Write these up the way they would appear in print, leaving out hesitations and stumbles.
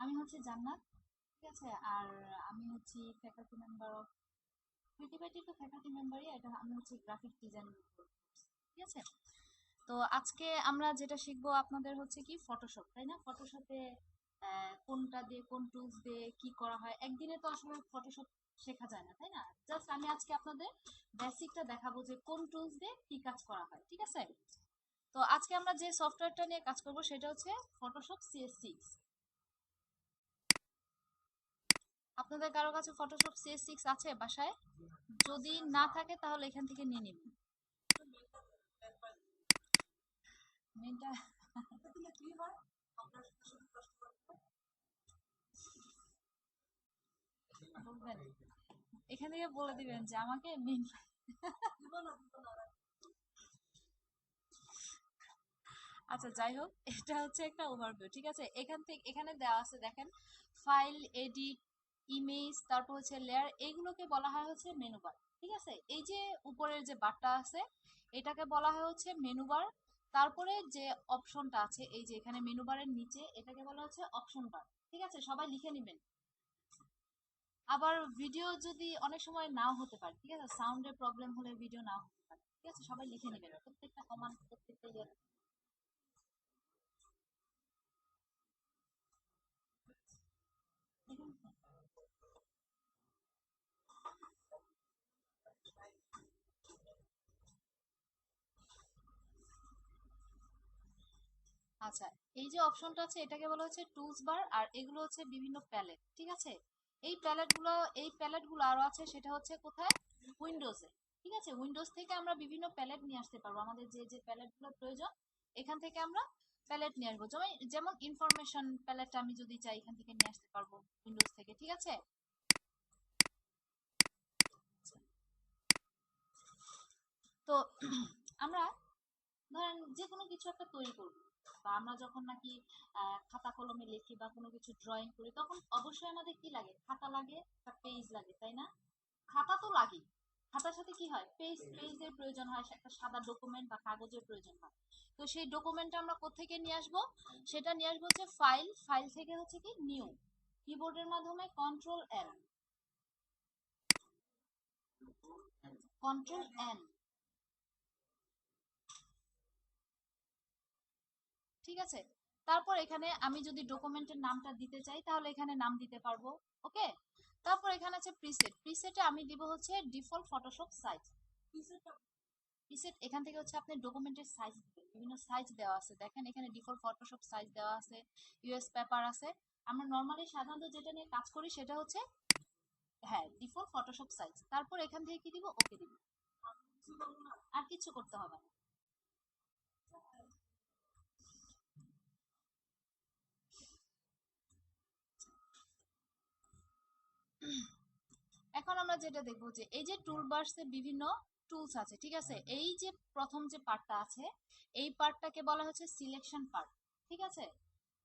আমি হচ্ছে জান্নাত, ঠিক আছে। আর আমি হচ্ছি ফ্যাকাল্টি মেম্বার অফ ক্রিয়েটিভিটি, তো ফ্যাকাল্টি মেম্বারই এটা। আমি হচ্ছে গ্রাফিক ডিজাইন, ঠিক আছে। তো আজকে আমরা যেটা শিখবো আপনাদের হচ্ছে কি ফটোশপ, তাই না? ফটোশপে কোনটা দিয়ে কোন টুলস দিয়ে কি করা হয়, একদিনে তো আসলে ফটোশপ শেখা যায় না, তাই না? জাস্ট আমি আজকে আপনাদের বেসিকটা দেখাবো যে কোন টুলস দিয়ে কি কাজ করা হয়, ঠিক আছে। তো আজকে আমরা যে সফটওয়্যারটা নিয়ে কাজ করব সেটা হচ্ছে ফটোশপ CS6। আপনাদের কারো কাছে ফটোশপ CS6 আছে বাসায়? যদি না থাকে তাহলে এখান থেকে নিয়ে নিবেন। মেনটা বলবেন, এখান থেকে বলে দিবেন যে আমাকে মেন। আচ্ছা, যাই হোক, এটা হচ্ছে একটা ওভারভিউ, ঠিক আছে। এখান থেকে এখানে দেওয়া আছে দেখেন, ফাইল, এডিট, ইমেজ, তারপর হচ্ছে লেয়ার, এইগুলোকে বলা হয় হচ্ছে মেনু বার, ঠিক আছে। এই যে উপরের যে বারটা আছে এটাকে বলা হয় হচ্ছে মেনু বার। তারপরে যে অপশনটা আছে এই যে এখানে মেনু বারের নিচে, এটাকে বলা হচ্ছে অপশন বার, ঠিক আছে। সবাই লিখে নেবেন। আবার ভিডিও যদি অনেক সময় নাও হতে পারে, ঠিক আছে, সাউন্ডের প্রবলেম হলে ভিডিও নাও হতে পারে, ঠিক আছে। সবাই লিখে নেবেন প্রত্যেকটা কমান্ড, প্রত্যেকটা ইয়ে। আচ্ছা, এই যে অপশনটা আছে এটাকে বলা হচ্ছে টুলস বার, আর এগুলো হচ্ছে বিভিন্ন প্যালেট, ঠিক আছে। এই প্যালেটগুলো আরো আছে, সেটা হচ্ছে কোথায়? উইন্ডোজে, ঠিক আছে। উইন্ডোজ থেকে আমরা বিভিন্ন প্যালেট নিয়ে আসতে পারবো, আমাদের যে যে প্যালেটগুলো প্রয়োজন এখান থেকে আমরা প্যালেট নিয়ে আসবো। যেমন যেমন ইনফরমেশন প্যালেটটা আমি যদি চাই এখান থেকে নিয়ে আসতে পারবো উইন্ডোজ থেকে, ঠিক আছে। তো আমরা ধরেন যে কোনো কিছু একটা তৈরি করব, বা আমরা যখন নাকি খাতা কলমে লিখি বা কোনো কিছু ড্রয়িং করি, তখন অবশ্যই আমাদের কি লাগে? খাতা লাগে, একটা পেজ লাগে, তাই না? খাতা তো লাগে, খাতার সাথে কি হয়? পেজের প্রয়োজন হয়, একটা সাদা ডকুমেন্ট বা কাগজের প্রয়োজন হয়। তো সেই ডকুমেন্টটা আমরা কোত্থেকে নিয়ে আসবো? সেটা নিয়ে আসবো হচ্ছে ফাইল, ফাইল থেকে হচ্ছে কি নিউ, কিবোর্ডের মাধ্যমে কন্ট্রোল এন, ঠিক আছে। তারপর এখানে আমি যদি ডকুমেন্টের নামটা দিতে চাই তাহলে এখানে নাম দিতে পারবো, ওকে। তারপর এখানে আছে প্রিসেট, প্রিসেটে আমি দিব হচ্ছে ডিফল্ট ফটোশপ সাইজ। প্রিসেট এখান থেকে হচ্ছে আপনি ডকুমেন্টের সাইজ দিবেন, বিভিন্ন সাইজ দেওয়া আছে দেখেন, এখানে ডিফল্ট ফটোশপ সাইজ দেওয়া আছে, ইউএস পেপার আছে। আমরা নর্মালি সাধারণত যেটা নিয়ে কাজ করি সেটা হচ্ছে, হ্যাঁ, ডিফল্ট ফটোশপ সাইজ। তারপর এখান থেকে কি দিব? ওকে দিব। আর কিছু করতে হবে না। এখন আমরা যেটা দেখবো যে এই যে টুলবারসে বিভিন্ন টুলস আছে, ঠিক আছে। এই যে প্রথম যে পার্টটা আছে এই পার্টটাকে বলা হচ্ছে সিলেকশন পার্ট, ঠিক আছে।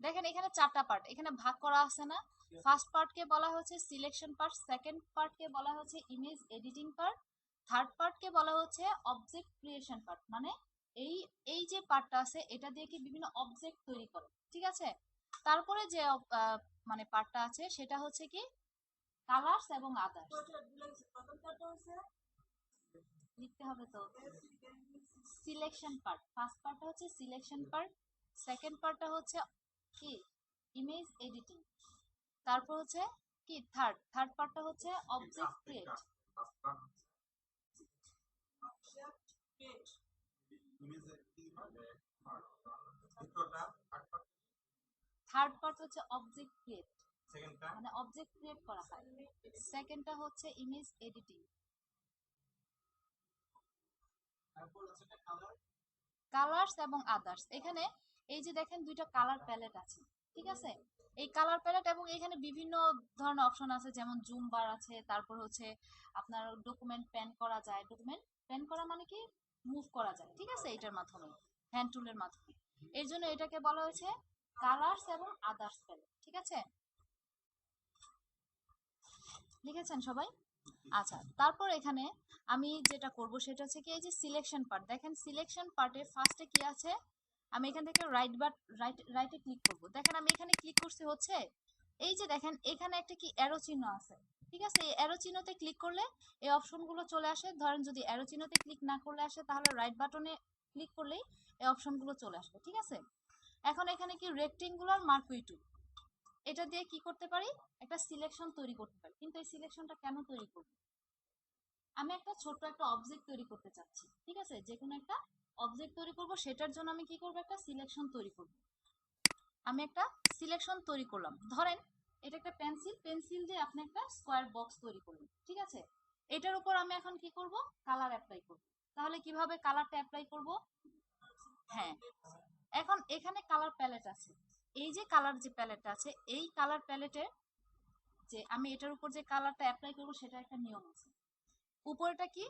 দেখেন এখানে চারটা পার্ট এখানে ভাগ করা আছে না? ফার্স্ট পার্টকে বলা হচ্ছে সিলেকশন পার্ট, সেকেন্ড পার্টকে বলা হচ্ছে ইমেজ এডিটিং পার্ট, থার্ড পার্টকে বলা হচ্ছে অবজেক্ট ক্রিয়েশন পার্ট। মানে এই এই যে পার্টটা আছে এটা দিয়ে কি বিভিন্ন অবজেক্ট তৈরি করে, ঠিক আছে। তারপরে যে মানে পার্টটা আছে সেটা হচ্ছে কি কালার্স এবং আদার্স। লিখতে হবে তো। সিলেকশন পার্ট, ফার্স্ট পার্টটা হচ্ছে সিলেকশন পার্ট, সেকেন্ড পার্টটা হচ্ছে কি ইমেজ এডিটিং, তারপর হচ্ছে কি থার্ড পার্টটা হচ্ছে অবজেক্ট ক্রিয়েট। থার্ড পার্ট হচ্ছে অবজেক্ট ক্রিয়েট, মানে অবজেক্ট ক্রিয়েট করা হয়। সেকেন্ডটা হচ্ছে ইমেজ এডিটিং। কালার্স এবং আদার্স, এখানে এই যে দেখেন দুইটা কালার প্যালেট আছে, ঠিক আছে। এই কালার প্যালেট এবং এখানে বিভিন্ন ধরনের অপশন আছে, যেমন জুম বার আছে, তারপর হচ্ছে আপনার ডকুমেন্ট প্যান করা যায়, ডকুমেন্ট প্যান করা মানে কি মুভ করা যায়, ঠিক আছে, এটার মাধ্যমে হ্যান্ড টুলের মাধ্যমে। এর জন্য এটাকে বলা হয়েছে কালার্স এবং আদার্স প্যালেট, ঠিক আছে। লিখেছেন সবাই? আচ্ছা, তারপর এখানে আমি যেটা করব সেটা হচ্ছে কি এই যে সিলেকশন পার্ট, দেখেন সিলেকশন পার্টে ফার্স্টে কি আছে? আমি এখান থেকে রাইটে ক্লিক করব। দেখেন আমি এখানে ক্লিক করছি, হচ্ছে এই যে দেখেন এখানে একটা কি অ্যারো চিহ্ন আছে, ঠিক আছে? এই অ্যারো চিহ্নতে ক্লিক করলে এই অপশনগুলো চলে আসে। ধরেন যদি অ্যারো চিহ্নতে ক্লিক না করলে আসে, তাহলে রাইট বাটনে ক্লিক করলেই এই অপশনগুলো চলে আসবে, ঠিক আছে? এখন এখানে কি রেক্টেঙ্গুলার মার্কুই টুল, এটা দিয়ে কি করতে পারি, একটা সিলেকশন তৈরি করতে পারি। কিন্তু এই সিলেকশনটা কেন তৈরি করব? আমি একটা ছোট্ট একটা অবজেক্ট তৈরি করতে চাচ্ছি, ঠিক আছে? যে কোনো একটা অবজেক্ট তৈরি করব, সেটার জন্য আমি কি করব, একটা সিলেকশন তৈরি করব। আমি একটা সিলেকশন তৈরি করলাম, ধরেন এটা একটা পেন্সিল, পেন্সিল দিয়ে আপনি একটা স্কোয়ার বক্স তৈরি করলেন, ঠিক আছে? এটার উপর আমি এখন কি করব, কালার অ্যাপ্লাই করব। তাহলে কিভাবে কালারটা অ্যাপ্লাই করব? হ্যাঁ, এখন এখানে কালার প্যালেট আছে। এই যে কালার যে প্যালেটটা আছে, এই কালার প্যালেটে যে আমি এটার উপর যে কালারটা অ্যাপ্লাই করব, সেটা একটা নিয়ম আছে। উপরেটা কি,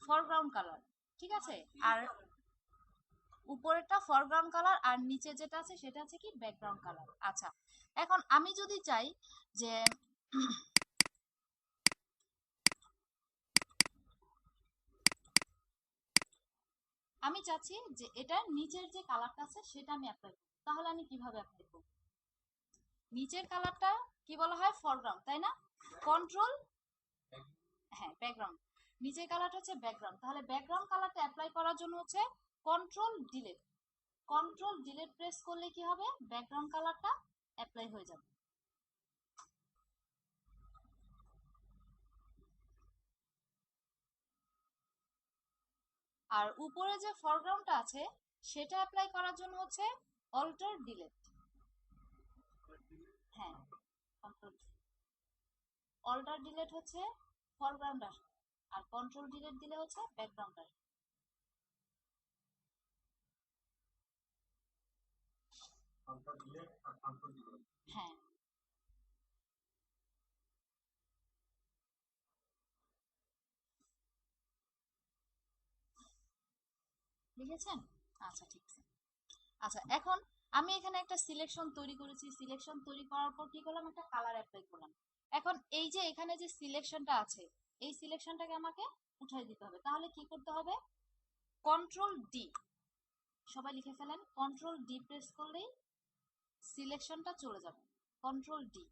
ফরগ্রাউন্ড কালার, ঠিক আছে? আর উপরেরটা ফরগ্রাউন্ড কালার, আর নিচে যেটা আছে সেটা আছে কি, ব্যাকগ্রাউন্ড কালার। আচ্ছা, এখন আমি যদি চাই যে আমি চাচ্ছি যে এটা নিচের যে কালারটা আছে সেটা আমি অ্যাপ্লাই করব, তাহলে আমি কিভাবে অ্যাপ্লাই করব? নিচের কালারটা কি বলা হয়, ফরগ্রাউন্ড, তাই না? কন্ট্রোল, হ্যাঁ ব্যাকগ্রাউন্ড, নিচের কালারটা হচ্ছে ব্যাকগ্রাউন্ড। তাহলে ব্যাকগ্রাউন্ড কালারটা অ্যাপ্লাই করার জন্য হচ্ছে control delete, control delete press করলে কি হবে, ব্যাকগ্রাউন্ড কালারটা অ্যাপ্লাই হয়ে যাবে। আর উপরে যে ফরগ্রাউন্ডটা আছে সেটা অ্যাপ্লাই করার জন্য হচ্ছে অল্টার ডিলিট। হ্যাঁ, কন্ট্রোল অল্টার ডিলিট হচ্ছে ফরগ্রাউন্ড আসবে, আর কন্ট্রোল ডিলিট দিলে হচ্ছে ব্যাকগ্রাউন্ড আসবে। হ্যাঁ, লিখেছেন? আচ্ছা ঠিক আছে। আচ্ছা, এখন আমি এখানে একটা সিলেকশন তৈরি করেছি, সিলেকশন তৈরি করার পর কি করলাম, একটা কালার অ্যাপ্লাই করলাম। এখন এই যে এখানে যে সিলেকশনটা আছে, এই সিলেকশনটাকে আমাকে উঠাই দিতে হবে। তাহলে কি করতে হবে, কন্ট্রোল ডি, সবাই লিখে ফেলেন, কন্ট্রোল ডি প্রেস করলেই সিলেকশনটা চলে যাবে। Control D.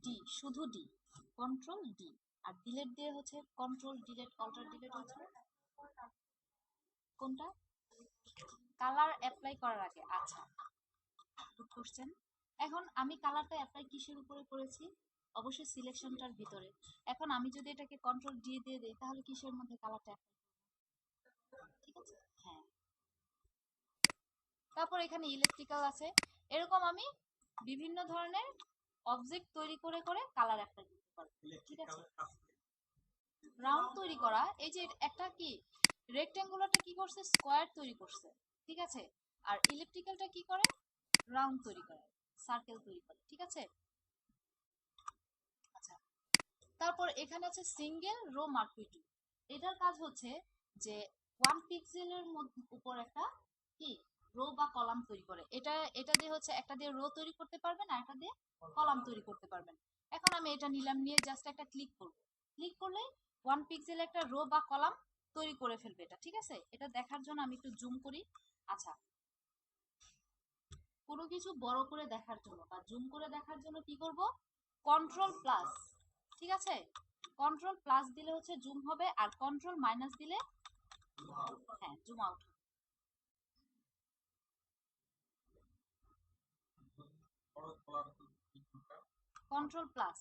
ডি, শুধু ডি, কন্ট্রোল ডি। আর ডিলেট দিয়ে হচ্ছে কন্ট্রোল ডিলেট, অল্টার ডিলেট হচ্ছে কোনটা, কালার অ্যাপ্লাই করার আগে। আচ্ছা, গুড কোশ্চেন। এখন আমি কালারটা অ্যাপ্লাই কিসের উপরে করেছি, অবশ্যই সিলেকশনটার ভিতরে। এখন আমি যদি এটাকে কন্ট্রোল ডি দিয়ে দেই, তাহলে কিসের মধ্যে কালারটা অ্যাপ্লাই, ঠিক আছে? হ্যাঁ, তারপর এখানে ইলেকট্রিক্যাল আছে। এরকম আমি বিভিন্ন ধরনের অবজেক্ট তৈরি করে করে কালার অ্যাপ্লাই করতে পারবো, ঠিক আছে? রাউন্ড তৈরি করা, এই যে একটা কি, রেক্টেঙ্গুলারটা কি করছে, স্কোয়ার তৈরি করছে, ঠিক আছে? আর ইলেকট্রিক্যালটা কি করে, রাউন্ড তৈরি করে, সার্কেল তৈরি করে, ঠিক আছে? আচ্ছা, তারপর এখানে আছে সিঙ্গেল রো মার্কুইটি। এটার কাজ হচ্ছে যে ওয়ান পিক্সেলের উপর একটা কি রো বা কলাম তৈরি করে। এটা এটা দিয়ে হচ্ছে একটা দিয়ে রো তৈরি করতে পারবেন, আর একটা দিয়ে কলাম তৈরি করতে পারবেন। এখন আমি এটা নিলাম, নিয়ে জাস্ট একটা ক্লিক করব, ক্লিক করলে ওয়ান পিক্সেল একটা রো বা কলাম তৈরি করে ফেলবে এটা, ঠিক আছে? এটা দেখার জন্য আমি একটু জুম করি। আচ্ছা, কোনো কিছু বড় করে দেখার জন্য বা জুম করে দেখার জন্য কি করব, কন্ট্রোল প্লাস, ঠিক আছে? কন্ট্রোল প্লাস দিলে হচ্ছে জুম হবে, আর কন্ট্রোল মাইনাস দিলে, হ্যাঁ, জুম আউট। Control plus.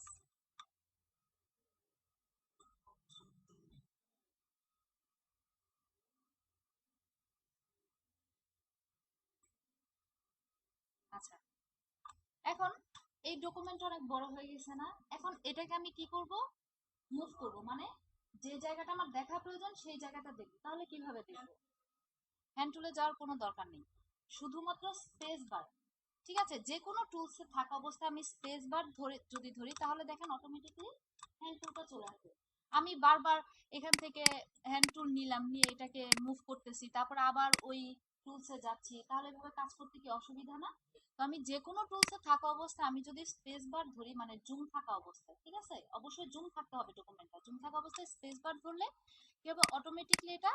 আচ্ছা, এখন এই ডকুমেন্ট অনেক বড় হয়ে গেছে না? এখন এটাকে আমি কি করব, মুভ করব, মানে যে জায়গাটা আমার দেখা প্রয়োজন সেই জায়গাটা দেখব। তাহলে কিভাবে দেখব, হ্যান্ড টুলে যাওয়ার কোনো দরকার নেই, শুধুমাত্র স্পেস বার, ঠিক আছে? যে কোনো টুলসে থাকা অবস্থায় আমি স্পেস বার ধরে যদি ধরি, তাহলে দেখেন অটোমেটিকলি হ্যান্ড টুলটা চলে আসবে। আমি বারবার এখান থেকে হ্যান্ড টুল নিলাম, নিয়ে এটাকে মুভ করতেছি, তারপর আবার ওই টুলসে যাচ্ছি, তাহলে এভাবে কাজ করতে কি অসুবিধা না? তো আমি যে কোনো টুলসে থাকা অবস্থায় আমি যদি স্পেস বার ধরি, মানে জুম থাকা অবস্থায়, ঠিক আছে, অবশ্যই জুম থাকতে হবে ডকুমেন্টটা, জুম থাকা অবস্থায় স্পেস বার ধরলে কি হবে, অটোমেটিকলি এটা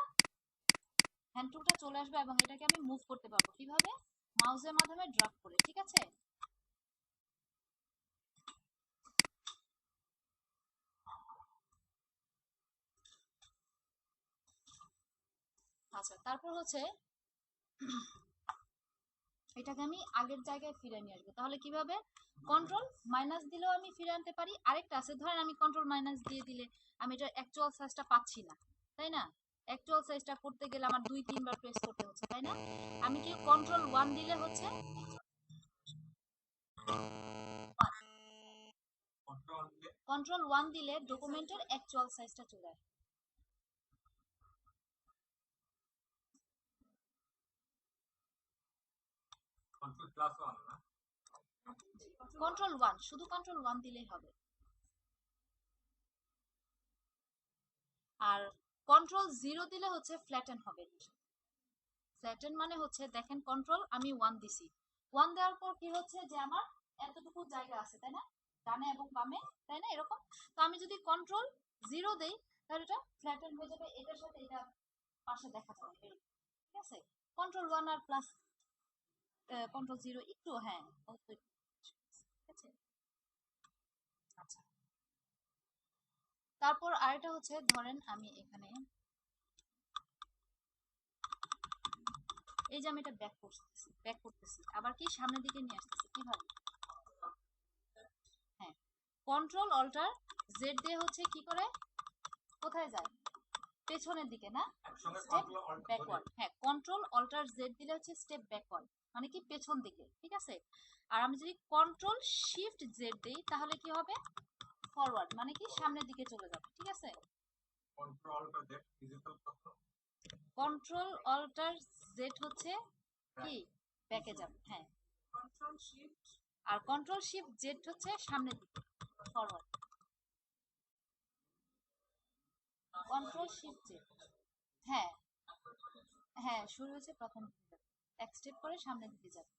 হ্যান্ড টুলটা চলে আসবে এবং এটাকে আমি মুভ করতে পারবো কিভাবে, মাউসের মাধ্যমে ড্রাগ করে, ঠিক আছে। আচ্ছা, তারপর হচ্ছে এটাকে আমি আগের জায়গায় ফিরে নিয়ে আসবো। তাহলে কিভাবে, কন্ট্রোল মাইনাস দিলেও আমি ফিরে আনতে পারি। আরেকটা আছে, ধরেন আমি কন্ট্রোল মাইনাস দিয়ে দিলে আমি এটা অ্যাকচুয়াল সাইজটা পাচ্ছি না, তাই না, অ্যাকচুয়াল সাইজটা করতে গেলে আমার 2-3 বার প্রেস করতে হচ্ছে, তাই না। আমি কি কন্ট্রোল 1 দিলে হচ্ছে, কন্ট্রোল 1 দিলে ডকুমেন্টের অ্যাকচুয়াল সাইজটা চলে আসে। কন্ট্রোল 1, শুধু কন্ট্রোল 1 দিলেই হবে। আর কন্ট্রোল 0 দিলে হচ্ছে ফ্ল্যাটেন হবে। ফ্ল্যাটেন মানে হচ্ছে দেখেন, কন্ট্রোল আমি 1 দিছি, 1 দেওয়ার পর কি হচ্ছে যে আমার এতটুকু জায়গা আছে, তাই না, ডানে এবং বামে, তাই না, এরকম। তো আমি যদি কন্ট্রোল 0 দেই তাহলে এটা ফ্ল্যাটেন হয়ে যাবে, এটার সাথে এটা পাশে দেখা যাবে এরকম, ঠিক আছে। কন্ট্রোল 1 আর প্লাস কন্ট্রোল 0 একটু, হ্যাঁ, ঠিক আছে। আচ্ছা, তারপর আরেকটা হচ্ছে, ধরেন আমি এখানে এই যে আমি এটা ব্যাক করতেছি, আবার কি সামনের দিকে নিয়ে আসতেছি কিভাবে, হ্যাঁ, কন্ট্রোল অল্টার জেড দিয়ে হচ্ছে কি করে, কোথায় যায়, পেছনের দিকে না, স্টেপ ব্যাকওয়ার্ড, হ্যাঁ, কন্ট্রোল অল্টার জেড দিলে হচ্ছে স্টেপ ব্যাকওয়ার্ড, মানে কি পেছন দিকে, ঠিক আছে। আর আমি যদি কন্ট্রোল শিফট জেড দেই তাহলে কি হবে, ফরওয়ার্ড, মানে কি সামনের দিকে চলে যাবে, ঠিক আছে। কন্ট্রোল অল্টার জেড হচ্ছে কি, ব্যাকে যাবে, হ্যাঁ, আর কন্ট্রোল শিফট জেড হচ্ছে সামনের দিকে, ফরওয়ার্ড। কন্ট্রোল শিফট জেড, হ্যাঁ, হ্যাঁ, শুরু হয়েছে প্রথম দিকে যাবে, এক স্টেপ করে সামনের দিকে যাবে,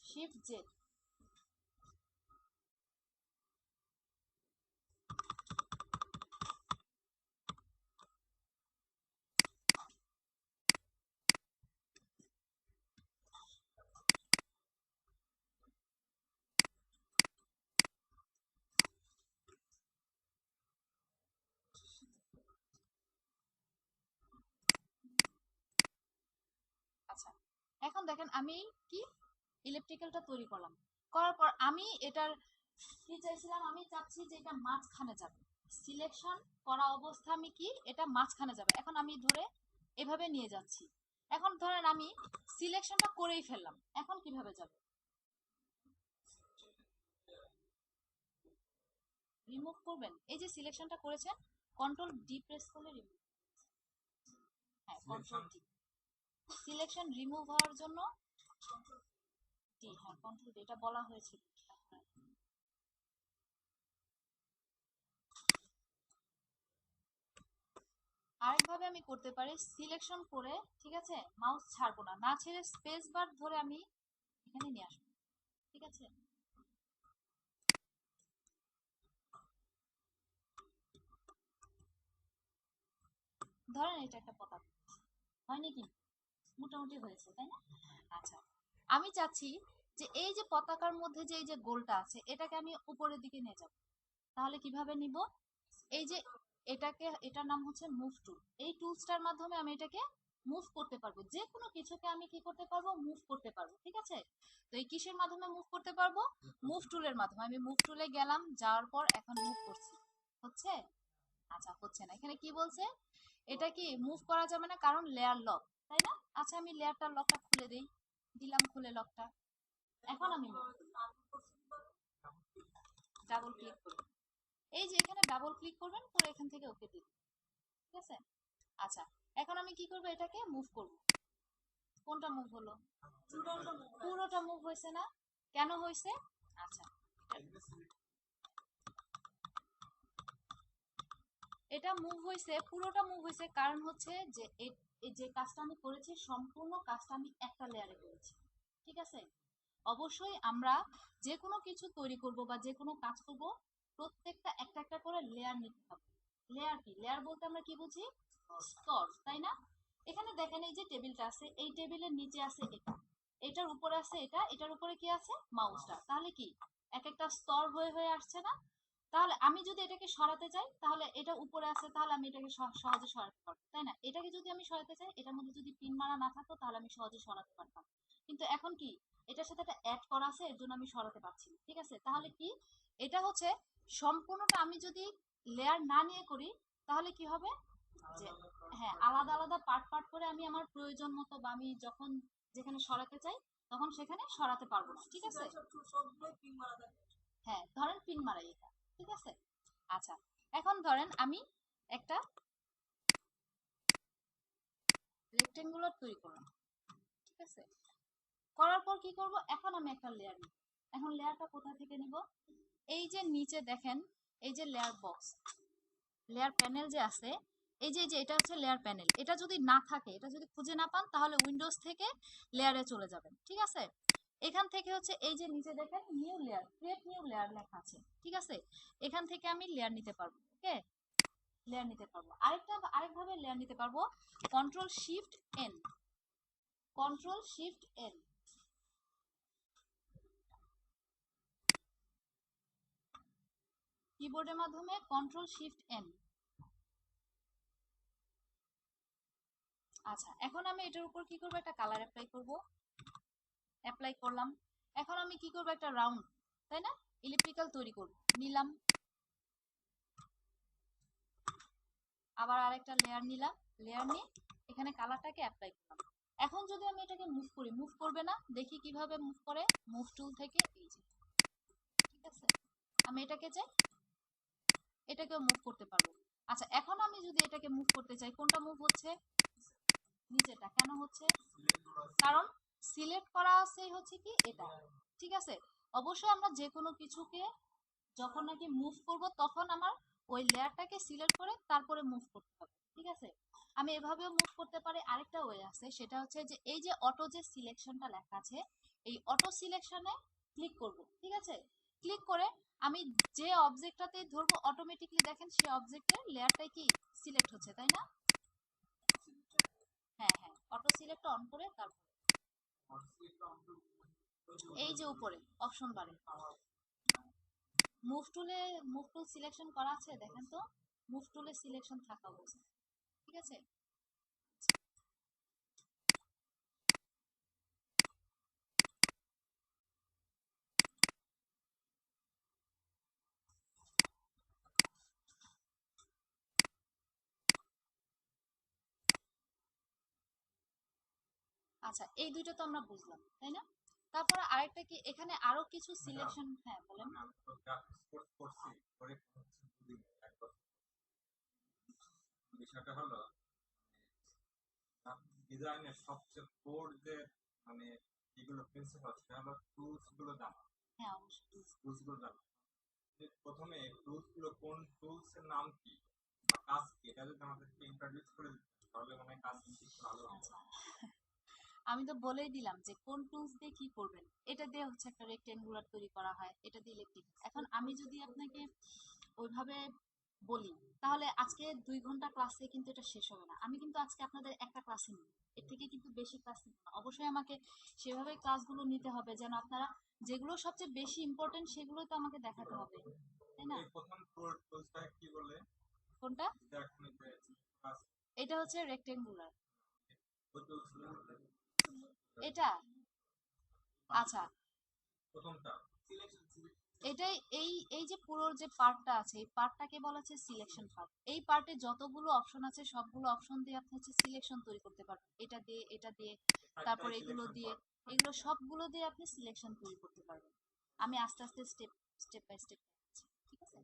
শিফট জেড। আচ্ছা, এখন দেখেন আমি কি ইলেকট্রিক্যালটা তৈরি করলাম, করার পর আমি এটার কি চাইছিলাম, আমি চাচ্ছি যে এটা মাঝখানে যাবে, সিলেকশন করা অবস্থা আমি কি এটা মাঝখানে যাবে, এখন আমি ধরে এভাবে নিয়ে যাচ্ছি। এখন ধরেন আমি সিলেকশনটা করেই ফেললাম, এখন কিভাবে যাবে, রিমুভ করবেন, এই যে সিলেকশনটা করেছেন কন্ট্রোল ডি প্রেস করলে রিমুভ, হ্যাঁ, কন্ট্রোল ডি, সিলেকশন রিমুভ হওয়ার জন্য ডি, হ্যাঁ, কন্ট্রোল ডি, এটা বলা হয়েছিল। আরেকভাবে আমি করতে পারি, সিলেকশন করে, ঠিক আছে, মাউস ছাড়বো না, না ছেড়ে স্পেস বার ধরে আমি এখানে নিয়ে আসবো, ঠিক আছে। ধরেন এটা একটা পতাকা, হয়নি কি, মোটামুটি হয়েছে, তাই না। আচ্ছা, আমি চাচ্ছি যে এই যে পতাকার মধ্যে যে এই যে গোলটা আছে এটাকে আমি উপরের দিকে নিয়ে যাব, তাহলে কিভাবে নিব, এই যে এটাকে, এটার নাম হচ্ছে মুভ টুল, এই টুলসটার মাধ্যমে আমি এটাকে মুভ করতে পারবো, যে কোনো কিছুকে আমি কি করতে পারবো, মুভ করতে পারবো, ঠিক আছে। তো এই কিসের মাধ্যমে মুভ করতে পারবো, মুভ টুলের মাধ্যমে, আমি মুভ টুলে গেলাম, যাওয়ার পর এখন মুভ করছি, হচ্ছে, আচ্ছা হচ্ছে না, এখানে কি বলছে, এটা কি মুভ করা যাবে না কারণ লেয়ার লক, তাই না। আচ্ছা, আমি লেয়ারটার লকটা খুলে দেই, দিলাম খুলে লকটা, এখন আমি ডাবল ক্লিক করি, এই যে এখানে ডাবল ক্লিক করবেন, করে এখান থেকে ওকে দিন, ঠিক আছে। আচ্ছা, এখন আমি কি করব, এটাকে মুভ করব, কোনটা মুভ হলো, পুরোটা মুভ হয়েছে না, কেন হয়েছে, আচ্ছা, এটা মুভ হয়েছে, পুরোটা মুভ হয়েছে, কারণ হচ্ছে যে এই যে কাজটা আমি করেছি সম্পূর্ণ কাজটা আমি একটা লেয়ারে করেছি, ঠিক আছে। অবশ্যই আমরা যে কোনো কিছু তৈরি করব বা যে কোনো কাজ করব, প্রত্যেকটা একটা একটা করে লেয়ার নিতে হবে। লেয়ার কি, লেয়ার বলতে আমরা কি বুঝি? স্তর, তাই না? এখানে দেখেন এই যে টেবিলটা আছে, এই টেবিলের নিচে আছে এটা, এটার উপরে আছে এটা, এটার উপরে কি আছে? মাউসটা। তাহলে কি এক একটা স্তর হয়ে হয়ে আসছে না? তাহলে আমি যদি এটাকে সরাতে চাই, তাহলে এটা উপরে আছে, তাহলে আমি এটাকে সহজে সরাতে পারবো, তাই না? এটাকে যদি আমি সরাতে চাই, এটার মধ্যে যদি পিন মারা না থাকতো, তাহলে আমি সহজে সরাতে পারতাম। কিন্তু এখন কি, এটার সাথে একটা অ্যাড করা আছে, এর জন্য আমি সরাতে পারছি না, ঠিক আছে। তাহলে কি, এটা হচ্ছে সম্পূর্ণটা আমি যদি লেয়ার না নিয়ে করি, তাহলে কি হবে যে, হ্যাঁ, আলাদা আলাদা পার্ট পার্ট করে আমি আমার প্রয়োজন মতো বা আমি যখন যেখানে সরাতে চাই তখন সেখানে সরাতে পারবো না, ঠিক আছে। হ্যাঁ, ধরেন পিন মারাই এটা, ঠিক আছে। আচ্ছা, এখন ধরেন আমি একটা রেক্টেঙ্গুলার তৈরি করলাম, ঠিক আছে। করার পর কি করব, এখন আমি একটা লেয়ার নিব। এখন লেয়ারটা কোথা থেকে নিব? এই যে নিচে দেখেন, এই যে লেয়ার বক্স, লেয়ার প্যানেল যে আছে, এই যে এটা হচ্ছে লেয়ার প্যানেল। এটা যদি না থাকে, এটা যদি খুঁজে না পান, তাহলে উইন্ডোজ থেকে লেয়ারে চলে যাবেন, ঠিক আছে। এখান থেকে হচ্ছে এই যে নিচে দেখেন new layer, create new layer লেখা আছে, ঠিক আছে। এখান থেকে আমি লেয়ার নিতে পারবো, ওকে, লেয়ার নিতে পারবো। আরেকভাবে লেয়ার নিতে পারবো, control shift N, control shift N, কিবোর্ডের মাধ্যমে কন্ট্রোল শিফট এন। আচ্ছা, এখন আমি এটার উপর কি করবো, একটা কালার অ্যাপ্লাই করব। অ্যাপ্লাই করলাম। এখন আমি কি করব, একটা রাউন্ড, তাই না, ইলেকট্রিক্যাল তৈরি করব, নিলাম। আবার আরেকটা লেয়ার নিলাম, লেয়ার নিয়ে এখানে কালারটাকে অ্যাপ্লাই করলাম। এখন যদি আমি এটাকে মুভ করি, মুভ করবে না, দেখি কিভাবে মুভ করে। মুভ টুল থেকে এই যে, ঠিক আছে, আমি এটাকে চাই, এটাকেও মুভ করতে পারবো। আচ্ছা, এখন আমি যদি এটাকে মুভ করতে চাই, কোনটা মুভ হচ্ছে? নিচেটা। কেন হচ্ছে? কারণ সিলেক্ট করা আছে হচ্ছে কি এটা, ঠিক আছে। অবশ্যই আমরা যে কোনো কিছুকে যখন নাকি মুভ করব, তখন আমার ওই লেয়ারটাকে সিলেক্ট করে তারপরে মুভ করতে হবে, ঠিক আছে। আমি এভাবেও মুভ করতে পারি। আরেকটা ওয়ে আছে, সেটা হচ্ছে যে এই যে অটো যে সিলেকশনটা লেখা আছে, এই অটো সিলেকশনে ক্লিক করব, ঠিক আছে। ক্লিক করে আমি যে অবজেক্টটাতে ধরবো, অটোমেটিকলি দেখেন সেই অবজেক্টের লেয়ারটাই কি সিলেক্ট হচ্ছে, তাই না? হ্যাঁ হ্যাঁ, অটো সিলেক্ট অন করে তারপর এই যে উপরে অপশন বারে মুভ টুলে, মুভ টুল সিলেকশন করা আছে, দেখেন তো, মুভ টুলে সিলেকশন থাকা অবস্থা, ঠিক আছে। আচ্ছা, এই দুইটা তো আমরা বুঝলাম, তাই না? তারপরে আরেকটা কি, এখানে আরো কিছু সিলেকশন, হ্যাঁ বলেন। বিষয়টা হলো ডিজাইনের সবচেয়ে কোর যে মানে এগুলো প্রিন্সিপাল, সেটা হলো টুলস গুলো জানা। হ্যাঁ, অবশ্যই টুলস গুলো জানা। প্রথমে টুলস গুলো, কোন টুলস এর নাম কি বা কাজ কি, এটা যদি আমাদেরকে ইন্ট্রোডিউস করে দিতে, তাহলে মনে হয় কাজ বেশি ভালো হবে। আচ্ছা, আমি তো বলেই দিলাম যে কোন টুলস দিয়ে কি করবেন। এটা দিয়ে হচ্ছে একটা রেক্টেঙ্গুলার তৈরি করা হয়, এটা দিয়ে ইলেকট্রিক। এখন আমি যদি আপনাকে ওইভাবে বলি, তাহলে আজকে 2 ঘন্টা ক্লাসে কিন্তু এটা শেষ হবে না। আমি কিন্তু আজকে আপনাদের একটা ক্লাসে নিব, এর থেকে কিন্তু বেশি ক্লাস নিব না। অবশ্যই আমাকে সেভাবে ক্লাসগুলো নিতে হবে, যেন আপনারা যেগুলো সবচেয়ে বেশি ইম্পর্টেন্ট সেগুলো তো আমাকে দেখাতে হবে, তাই না? প্রথম টুলসটা কি বলে, কোনটা? এটা হচ্ছে রেক্টেঙ্গুলার, এটা। আচ্ছা, প্রথমটা এটাই, এই এই যে পুরো যে পার্টটা আছে, এই পার্টটাকে বলা হচ্ছে সিলেকশন পার্ট। এই পার্টে যতগুলো অপশন আছে, সবগুলো অপশন দিয়ে আপনি হচ্ছে সিলেকশন তৈরি করতে পারবেন। এটা দিয়ে, এটা দিয়ে, তারপর এগুলো দিয়ে, এগুলো সবগুলো দিয়ে আপনি সিলেকশন তৈরি করতে পারবেন। আমি আস্তে আস্তে স্টেপ স্টেপ বাই স্টেপ দেখাচ্ছি, ঠিক আছে।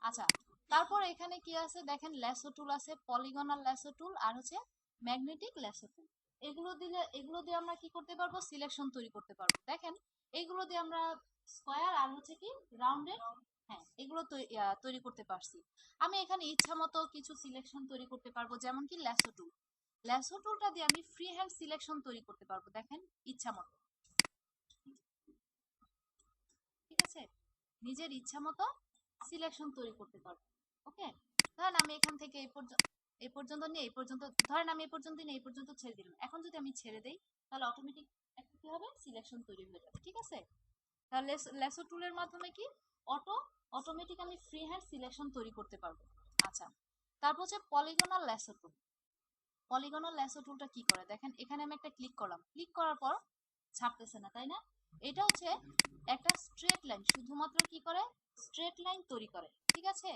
আচ্ছা, তারপর এখানে কি আছে দেখেন, ল্যাসো টুল আছে, পলিগনাল ল্যাসো টুল, আর হচ্ছে ম্যাগনেটিক ল্যাসো টুল। এগুলো দিয়ে আমরা কি করতে পারবো, সিলেকশন তৈরি করতে পারবো। দেখেন, এগুলো দিয়ে আমরা স্কয়ার আর হচ্ছে কি রাউন্ডের, হ্যাঁ, এগুলো তৈরি করতে পারছি। আমি এখানে ইচ্ছা মতো কিছু সিলেকশন তৈরি করতে পারবো, যেমন কি ল্যাসো টুল। ল্যাসো টুলটা দিয়ে আমি ফ্রি হ্যান্ড সিলেকশন তৈরি করতে পারবো, দেখেন ইচ্ছা মতো, ঠিক আছে, নিজের ইচ্ছা মতো সিলেকশন তৈরি করতে পারবো। ওকে, ধরেন আমি এখান থেকে এই পর্যন্ত নিয়ে এই পর্যন্ত, ধরেন আমি এই পর্যন্ত নিয়ে এই পর্যন্ত ছেড়ে দিলাম, এখন যদি আমি ছেড়ে দেই তাহলে অটোমেটিক একটা কি হবে, সিলেকশন তৈরি হয়ে যাবে, ঠিক আছে। তাহলে ল্যাসো টুলের মাধ্যমে কি অটোমেটিক আমি ফ্রি হ্যান্ড সিলেকশন তৈরি করতে পারবো। আচ্ছা, তারপর হচ্ছে পলিগনাল ল্যাসো টুল। পলিগনাল ল্যাসো টুলটা কি করে দেখেন, এখানে আমি একটা ক্লিক করলাম, ক্লিক করার পর ছাড়তেছে না, তাই না? এটা হচ্ছে একটা স্ট্রেট লাইন, শুধুমাত্র কি করে, স্ট্রেট লাইন তৈরি করে, ঠিক আছে।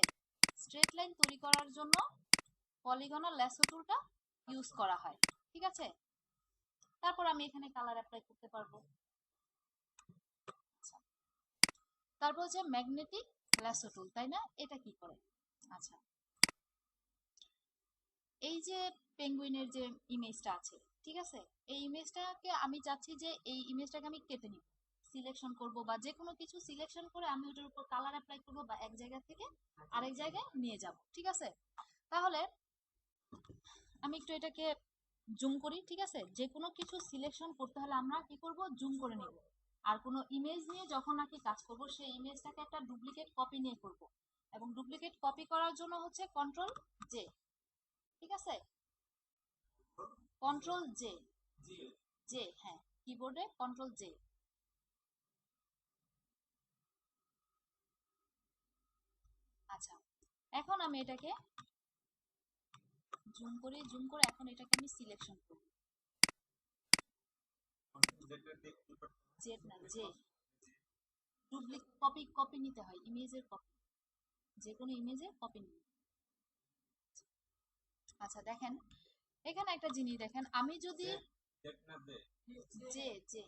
স্ট্রেট লাইন তৈরি করার জন্য পলিগনাল ল্যাসো টুলটা ইউজ করা হয়, ঠিক আছে। তারপর আমি এখানে কালার অ্যাপ্লাই করতে পারবো। আচ্ছা, তারপর হচ্ছে ম্যাগনেটিক ল্যাসো টুল, তাই না? এটা কি করে, আচ্ছা, এই যে পেঙ্গুইনের যে ইমেজটা আছে, ঠিক আছে, এই ইমেজটাকে আমি চাচ্ছি যে এই ইমেজটাকে আমি কেটে নিব, সিলেকশন করব বা যে কোনো কিছু সিলেকশন করে আমি ওটার উপর কালার অ্যাপ্লাই করব বা এক জায়গা থেকে আরেক জায়গায় নিয়ে যাব, ঠিক আছে। তাহলে আমি একটু এটাকে জুম করি, ঠিক আছে। যে কোনো কিছু সিলেকশন করতে হলে আমরা কি করব, জুম করে নেব। আর কোনো ইমেজ নিয়ে যখন নাকি কাজ করব, সেই ইমেজটাকে একটা ডুপ্লিকেট কপি নিয়ে করব, এবং ডুপ্লিকেট কপি করার জন্য হচ্ছে কন্ট্রোল জে, ঠিক আছে, কন্ট্রোল জে, জে, হ্যাঁ, কিবোর্ডে কন্ট্রোল জে। আচ্ছা, এখন আমি এটাকে জুম করি, জুম করে এখন এটাকে আমি সিলেকশন করব, জেড না, জে, ডুপ্লিকেট কপি, কপি নিতে হয়, ইমেজের কপি, যে কোনো ইমেজের কপি নিতে। আচ্ছা দেখেন, এখানে একটা জিনিস দেখেন, আমি যদি জে, জে,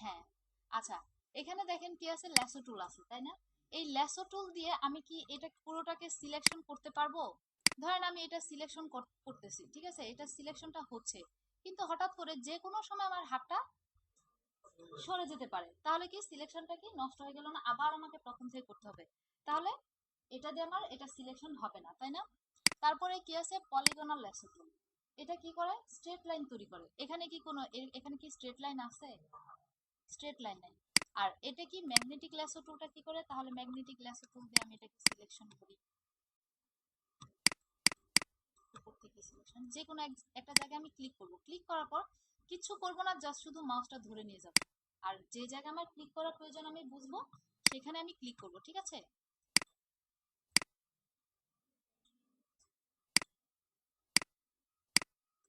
হ্যাঁ, আচ্ছা, এখানে দেখেন কি আছে, ল্যাসো টুল আছে, তাই না? এই ল্যাসো টুল দিয়ে আমি কি এটা পুরোটাকে সিলেকশন করতে পারবো? ধরেন আমি এটা সিলেকশন করতেছি, ঠিক আছে, এটা সিলেকশনটা হচ্ছে, কিন্তু হঠাৎ করে যে কোনো সময় আমার হাতটা সরে যেতে পারে, তাহলে কি সিলেকশনটা কি নষ্ট হয়ে গেল না? আবার আমাকে প্রথম থেকে করতে হবে, তাহলে এটা দিয়ে আমার এটা সিলেকশন হবে না, তাই না? তারপরে কি আছে, পলিগনাল ল্যাসো টুল। এটা কি করে, স্ট্রেট লাইন তৈরি করে। এখানে কি কোনো এখানে কি স্ট্রেট লাইন আছে? স্ট্রেট লাইন নাই। আর এটা কি ম্যাগনেটিক ল্যাসো টুলটা কি করে, তাহলে ম্যাগনেটিক ল্যাসো টুল দিয়ে আমি এটাকে সিলেকশন করি, উপর থেকে সিলেকশন, যে কোনো একটা জায়গায় আমি ক্লিক করব, ক্লিক করার পর কিছু করব না, জাস্ট শুধু মাউসটা ধরে নিয়ে যাব, আর যে জায়গায় আমার ক্লিক করার প্রয়োজন আমি বুঝবো সেখানে আমি ক্লিক করব, ঠিক আছে।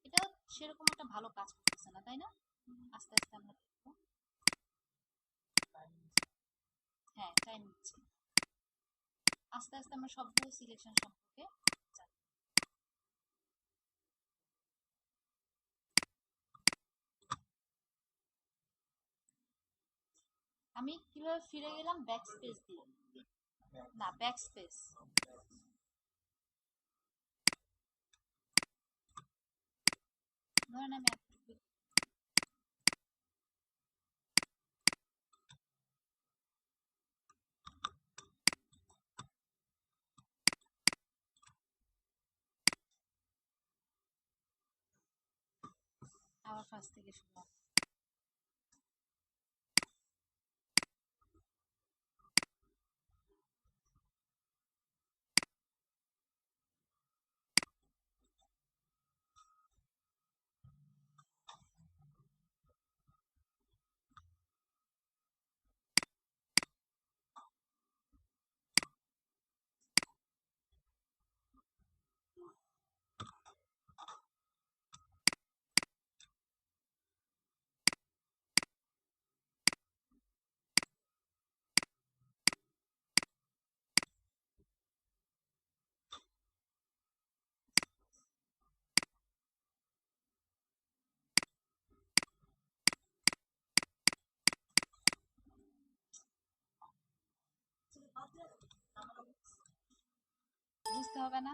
এটা সেরকম একটা ভালো কাজ করতেছে না, তাই না? আস্তে আস্তে আমরা দেখবো। হ্যাঁ, টাইম নিচ্ছে, আস্তে আস্তে আমরা সবগুলো সিলেকশন সম্পর্কে জানবো। আমি কিভাবে ফিরে গেলাম, ব্যাক স্পেস দিয়ে, না ব্যাক স্পেস, ধরেন আমি আবার ফার্স্ট থেকে শুরু। বুঝতে হবে না?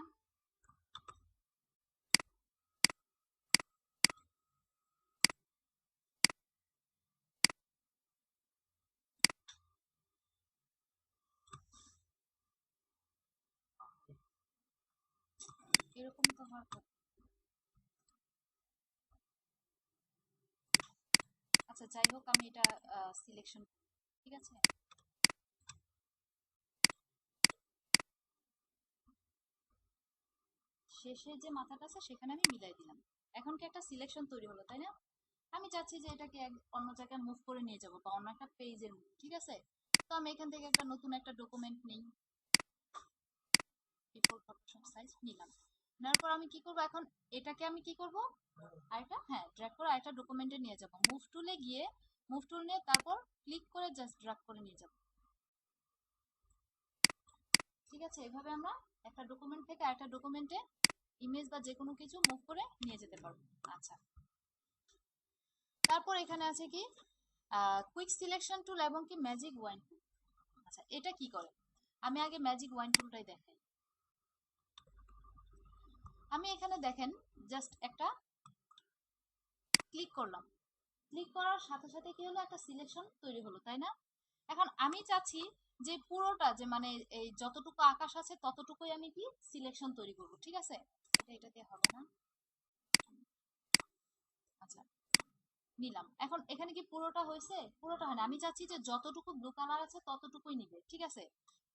এরকম তো হওয়ার কথা। আচ্ছা যাই হোক, আমি এটা সিলেকশন, ঠিক আছে। শেষে যে মাথাটা আছে সেখানে আমি মিলাই দিলাম। এখন কি একটা সিলেকশন তৈরি হলো, তাই না? আমি চাচ্ছি যে এটাকে অন্য জায়গায় মুভ করে নিয়ে যাব, বা অন্য একটা পেজের, ঠিক আছে। তো আমি এখান থেকে একটা নতুন একটা ডকুমেন্ট নিই, A4 ফটোশপ সাইজ নিলাম। নেওয়ার পর আমি কি করব এখন, এটাকে আমি কি করব, আরেকটা, হ্যাঁ, ড্র্যাগ করে আরেকটা ডকুমেন্টে নিয়ে যাব। মুভ টুলে গিয়ে মুভ টুল নিয়ে তারপর ক্লিক করে জাস্ট ড্র্যাগ করে নিয়ে যাব, ঠিক আছে। এভাবে আমরা একটা ডকুমেন্ট থেকে আরেকটা ডকুমেন্টে ইমেজ বা যে কোনো কিছু মুভ করে নিয়ে যেতে পারবো। আচ্ছা, তারপর এখানে আছে কি কুইক সিলেকশন টুল এবং কি ম্যাজিক ওয়াইন টুল। আচ্ছা, এটা কি করে, আমি আগে ম্যাজিক ওয়াইন টুলটাই দেখাই। আমি এখানে দেখেন জাস্ট একটা ক্লিক করলাম, ক্লিক করার সাথে সাথে কি হলো, একটা সিলেকশন তৈরি হলো, তাই না? এখন আমি চাচ্ছি যে পুরোটা, যে মানে এই যতটুকু আকাশ আছে ততটুকুই আমি কি সিলেকশন তৈরি করব, ঠিক আছে। এটা দিয়ে হবে না। আচ্ছা, নিলাম। এখন এখানে কি পুরোটা হয়েছে? পুরোটা হয় না, আমি চাচ্ছি যে যতটুকু ব্লু কালার আছে ততটুকুই নিবে, ঠিক আছে।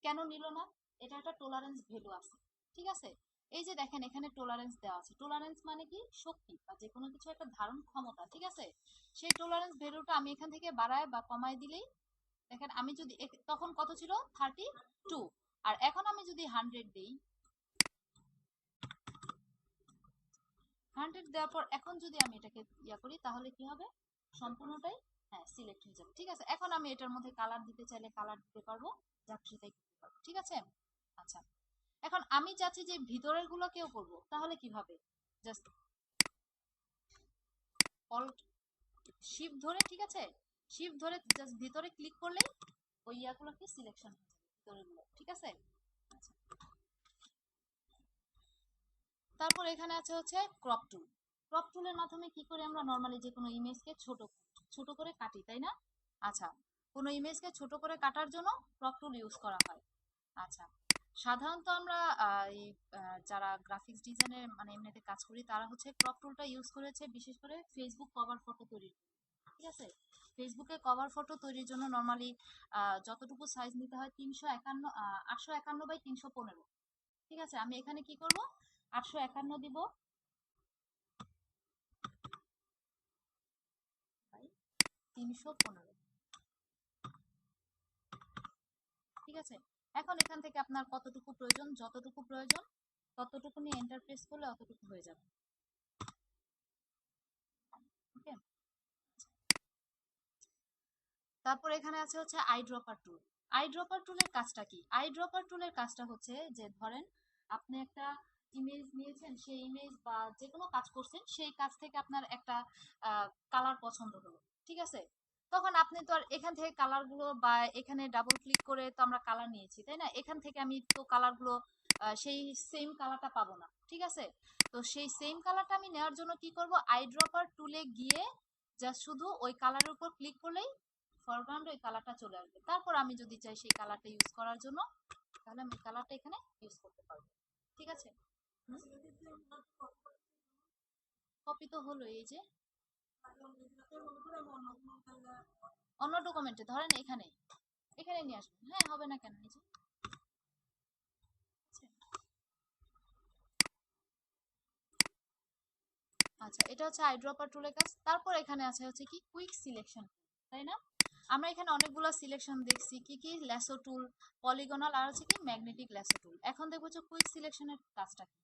কেন নিল না? এটা একটা টলারেন্স ভ্যালু আছে, ঠিক আছে। এই যে দেখেন এখানে টলারেন্স দেওয়া আছে, টলারেন্স মানে কি শক্তি বা যে কোনো কিছু একটা ধারণ ক্ষমতা, ঠিক আছে। সেই টলারেন্স ভ্যালুটা আমি এখান থেকে বাড়ায় বা কমায় দিলেই, দেখেন আমি যদি তখন কত ছিল, 32, আর এখন আমি যদি 100 দিই, 100 দেওয়ার পর এখন যদি আমি এটাকে ইয়া করি তাহলে কি হবে, সম্পূর্ণটাই, হ্যাঁ, সিলেক্ট হয়ে যাবে, ঠিক আছে। এখন আমি এটার মধ্যে কালার দিতে চাইলে কালার দিতে পারবো, যা খুশি তাই করতে পারবো, ঠিক আছে। আচ্ছা, এখন আমি চাচ্ছি যে ভিতরের গুলো কেউ করবো, তাহলে কিভাবে, জাস্ট অল্ট শিফট ধরে, ঠিক আছে, শিফট ধরে জাস্ট ভিতরে ক্লিক করলেই ওই ইয়াগুলো কি সিলেকশন হয়ে যাবে, ভিতরের গুলো, ঠিক আছে। আচ্ছা, তারপর এখানে আছে হচ্ছে ক্রপ টুল। ক্রপ টুলের মাধ্যমে কি করে আমরা নর্মালি যে কোনো ইমেজকে ছোট ছোট করে কাটি, তাই না? আচ্ছা, কোনো ইমেজকে ছোট করে কাটার জন্য ক্রপ টুল ইউজ করা হয়। আচ্ছা, সাধারণত আমরা এই যারা গ্রাফিক্স ডিজাইনের মানে এমনিতে কাজ করি তারা হচ্ছে ক্রপ টুলটা ইউজ করেছে বিশেষ করে ফেসবুক কভার ফটো তৈরির, ঠিক আছে। ফেসবুকে কভার ফটো তৈরির জন্য নর্মালি যতটুকু সাইজ নিতে হয় 351, 851 বাই 315, ঠিক আছে। আমি এখানে কি করব, 851 দিব বাই 315, ঠিক আছে। এখন এখান থেকে আপনার কতটুকু প্রয়োজন, যতটুকু প্রয়োজন ততটুকু নিয়ে এন্টার প্রেস করলে অতটুকু হয়ে যাবে, ওকে। তারপর এখানে আছে হচ্ছে I dropper tool. I dropper টুলের কাজটা কি, আই ড্রপার টুলের কাজটা হচ্ছে যে ধরেন আপনি একটা ইমেজ নিয়েছেন, সেই ইমেজ বা যে কোনো কাজ করছেন, সেই কাজ থেকে আপনার একটা কালার পছন্দ হলো, ঠিক আছে। তখন আপনি তো আর এখান থেকে কালার গুলো বা এখানে ডাবল ক্লিক করে তো আমরা কালার নিয়েছি, তাই না? এখান থেকে আমি তো কালার গুলো সেই সেম কালারটা পাবো না, ঠিক আছে। তো সেই সেম কালারটা আমি নেওয়ার জন্য কি করব, আই ড্রপার টুলে গিয়ে জাস্ট শুধু ওই কালারের উপর ক্লিক করলেই ফরগ্রাউন্ডে ওই কালারটা চলে আসবে। তারপর আমি যদি চাই সেই কালারটা ইউজ করার জন্য, তাহলে আমি কালারটা এখানে ইউজ করতে পারবো, ঠিক আছে। কপি তো হলো, এই যে অন্য ডকুমেন্টে ধরেন এখানে এখানে নিয়ে আসবেন, হ্যাঁ, হবে না কেন, এই যে, আচ্ছা, এটা হচ্ছে আইড্রপার টুলের কাজ। তারপর এখানে আছে হচ্ছে কি কুইক সিলেকশন, তাই না? আমরা এখানে অনেকগুলো সিলেকশন দেখছি, কি কি, ল্যাসো টুল, পলিগনাল, আর হচ্ছে কি ম্যাগনেটিক ল্যাসো টুল। এখন দেখবো যে কুইক সিলেকশনের কাজটা কি।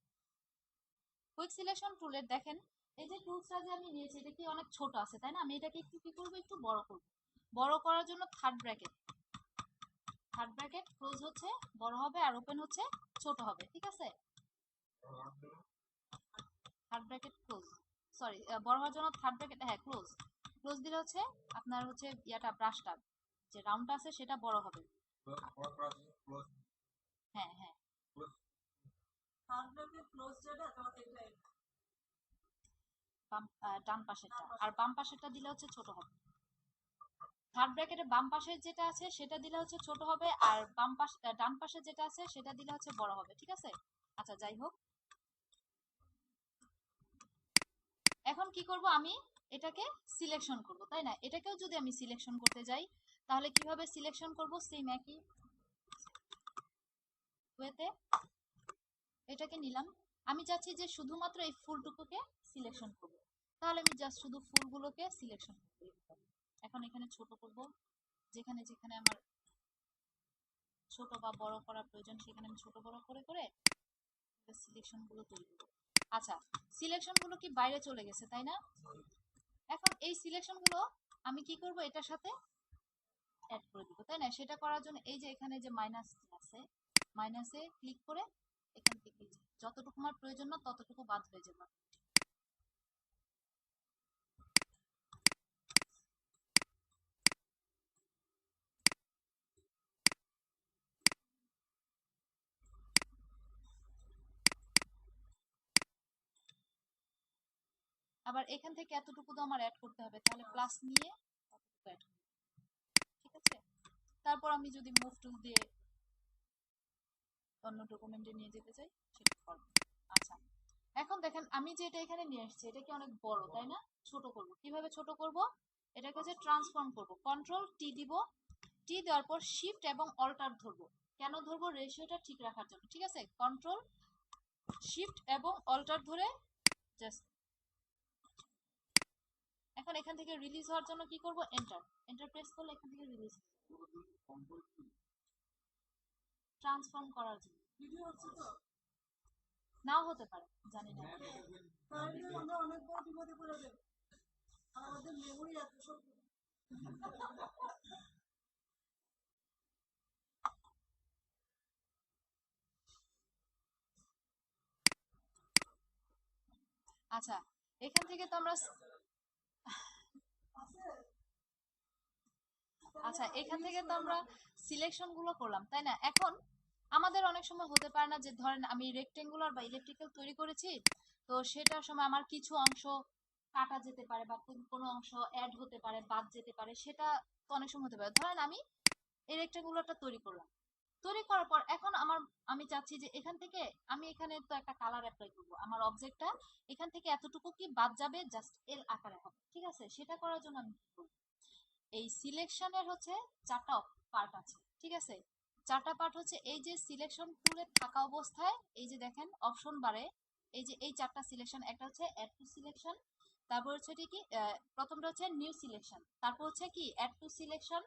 কুইক সিলেকশন টুলের দেখেন এই যে টুলসটা যে আমি নিয়েছি এটা কি অনেক ছোট আছে, তাই না? আমি এটাকে একটু কি করবো, একটু বড় করব। বড় করার জন্য থার্ড ব্র্যাকেট ক্লোজ হচ্ছে বড় হবে, আর ওপেন হচ্ছে ছোট হবে, ঠিক আছে। থার্ড ব্র্যাকেট ক্লোজ, সরি, বড় হওয়ার জন্য থার্ড ব্র্যাকেট, হ্যাঁ, ক্লোজ। ক্লোজ দিলে হচ্ছে আপনার হচ্ছে ইয়াটা ব্রাশটা যে রাউন্ডটা আছে সেটা বড় হবে। হ্যাঁ, হ্যাঁ, ডান পাশেরটা, আর বাম পাশেরটা দিলে হচ্ছে ছোট হবে। থার্ড ব্র্যাকেটের বাম পাশে যেটা আছে সেটা দিলে হচ্ছে ছোট হবে, আর বাম পাশ ডান পাশে যেটা আছে সেটা দিলে হচ্ছে বড় হবে, ঠিক আছে। আচ্ছা, যাই হোক, এখন কি করব আমি, এটাকে সিলেকশন করব, তাই না? এটাকেও যদি আমি সিলেকশন করতে যাই তাহলে কিভাবে সিলেকশন করব? সেম একই ওয়েতে এটাকে নিলাম। আমি চাচ্ছি যে শুধুমাত্র এই ফুলটুকুকে সিলেকশন করব, তাহলে আমি জাস্ট শুধু ফুলগুলোকে সিলেকশন করব। এখন এখানে ছোট করব, যেখানে যেখানে আমার ছোট বা বড় করার প্রয়োজন সেখানে আমি ছোট বড় করে করে সিলেকশন গুলো তৈরি করব। আচ্ছা, সিলেকশন গুলো কি বাইরে চলে গেছে, তাই না? এখন এই সিলেকশন গুলো আমি কি করব? এটার সাথে অ্যাড করে দিব, তাই না? সেটা করার জন্য এই যে এখানে যে মাইনাস আছে, মাইনাসে ক্লিক করে এখান থেকে যতটুকু আমার প্রয়োজন না ততটুকু বাদ হয়ে যাবে। আবার এখান থেকে এতটুকু তো আমার অ্যাড করতে হবে, তাহলে প্লাস নিয়ে এতটুকু অ্যাড করব, ঠিক আছে? তারপর আমি যদি মুভ টুল দিয়ে অন্য ডকুমেন্টে নিয়ে যেতে চাই সেটা করব। আচ্ছা, এখন দেখেন আমি যে এটা এখানে নিয়ে আসছি এটা কি অনেক বড়, তাই না? ছোট করব, কিভাবে ছোট করব? এটাকে হচ্ছে ট্রান্সফর্ম করব, কন্ট্রোল টি দিব, টি দেওয়ার পর শিফট এবং অল্টার ধরবো। কেন ধরবো? রেশিওটা ঠিক রাখার জন্য, ঠিক আছে? কন্ট্রোল শিফট এবং অল্টার ধরে জাস্ট এখন এখান থেকে রিলিজ হওয়ার জন্য কি করব? এন্টার, এন্টার প্রেস করলে এখান থেকে রিলিজ, ট্রান্সফর্ম করার জন্য। নাও হতে পারে, জানি না। আমরা অনেক বড় বিপদে পড়ে যাব, আমাদের মেমোরি এত শক্ত। আচ্ছা, এখান থেকে তো আমরা আচ্ছা এখান থেকে তো আমরা সিলেকশন গুলো করলাম, তাই না? এখন আমাদের অনেক সময় হতে পারে না যে ধরেন আমি রেক্টেঙ্গুলার বা ইলেকট্রিক্যাল তৈরি করেছি, তো সেটার সময় আমার কিছু অংশ কাটা যেতে পারে বা কোনো অংশ অ্যাড হতে পারে, বাদ যেতে পারে, সেটা তো অনেক সময় হতে পারে। ধরেন আমি এই রেক্টেঙ্গুলারটা তৈরি করলাম, তৈরি করার পর এখন আমি চাচ্ছি যে এখান থেকে আমি এখানে তো একটা কালার অ্যাপ্লাই করব, আমার অবজেক্টটা এখান থেকে এতটুকু কি বাদ যাবে, জাস্ট এল আকারে হবে, ঠিক আছে? সেটা করার জন্য আমি কি করব? এই সিলেকশনের হচ্ছে চারটা পার্ট আছে, ঠিক আছে? চারটা পার্ট হচ্ছে এই যে সিলেকশন টুলে থাকা অবস্থায় এই যে দেখেন অপশন বারে এই যে এই চারটা সিলেকশন, একটা হচ্ছে অ্যাড টু সিলেকশন, তারপর হচ্ছে কি প্রথমটা হচ্ছে নিউ সিলেকশন, তারপর হচ্ছে কি অ্যাড টু সিলেকশন,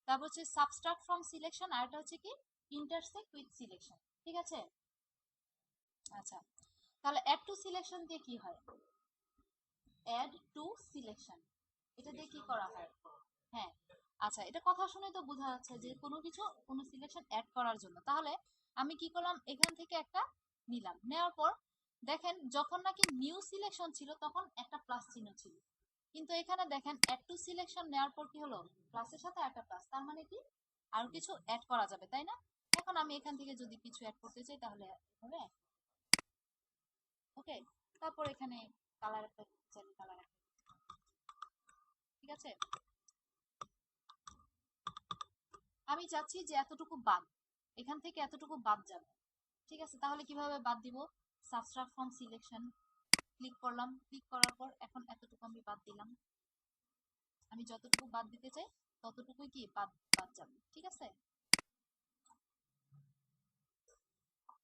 তারপর হচ্ছে সাবস্ট্রাক্ট ফ্রম সিলেকশন, আর এটা হচ্ছে কি ইন্টারসেক্ট উইথ সিলেকশন, ঠিক আছে? আচ্ছা, তাহলে অ্যাড টু সিলেকশন দিয়ে কি হয়? অ্যাড টু সিলেকশন, এটা দিয়ে কি করা হয়? হ্যাঁ, আচ্ছা, এটা কথা শুনে তো বোঝা যাচ্ছে যে কোনো কিছু কোনো সিলেকশন অ্যাড করার জন্য। তাহলে আমি কি করলাম? এখান থেকে একটা নিলাম, নেওয়ার পর দেখেন যখন নাকি নিউ সিলেকশন ছিল তখন একটা প্লাস চিহ্ন ছিল, কিন্তু এখানে দেখেন অ্যাড টু সিলেকশন নেওয়ার পর কি হলো? প্লাসের সাথে একটা প্লাস, তার মানে কি আরো কিছু অ্যাড করা যাবে, তাই না? এখন আমি এখান থেকে যদি কিছু অ্যাড করতে চাই তাহলে হবে, ওকে? তারপর এখানে কালার একটা চাইলে কালার, ঠিক আছে? আমি চাচ্ছি যে এতটুকু বাদ, এখান থেকে এতটুকু বাদ যাবে, ঠিক আছে? তাহলে কিভাবে বাদ দিব? সাবট্রাক্ট ফ্রম সিলেকশন ক্লিক করলাম, ক্লিক করার পর এখন এতটুকু আমি বাদ দিলাম, আমি যতটুকু বাদ দিতে চাই ততটুকুই কি বাদ বাদ যাবে, ঠিক আছে?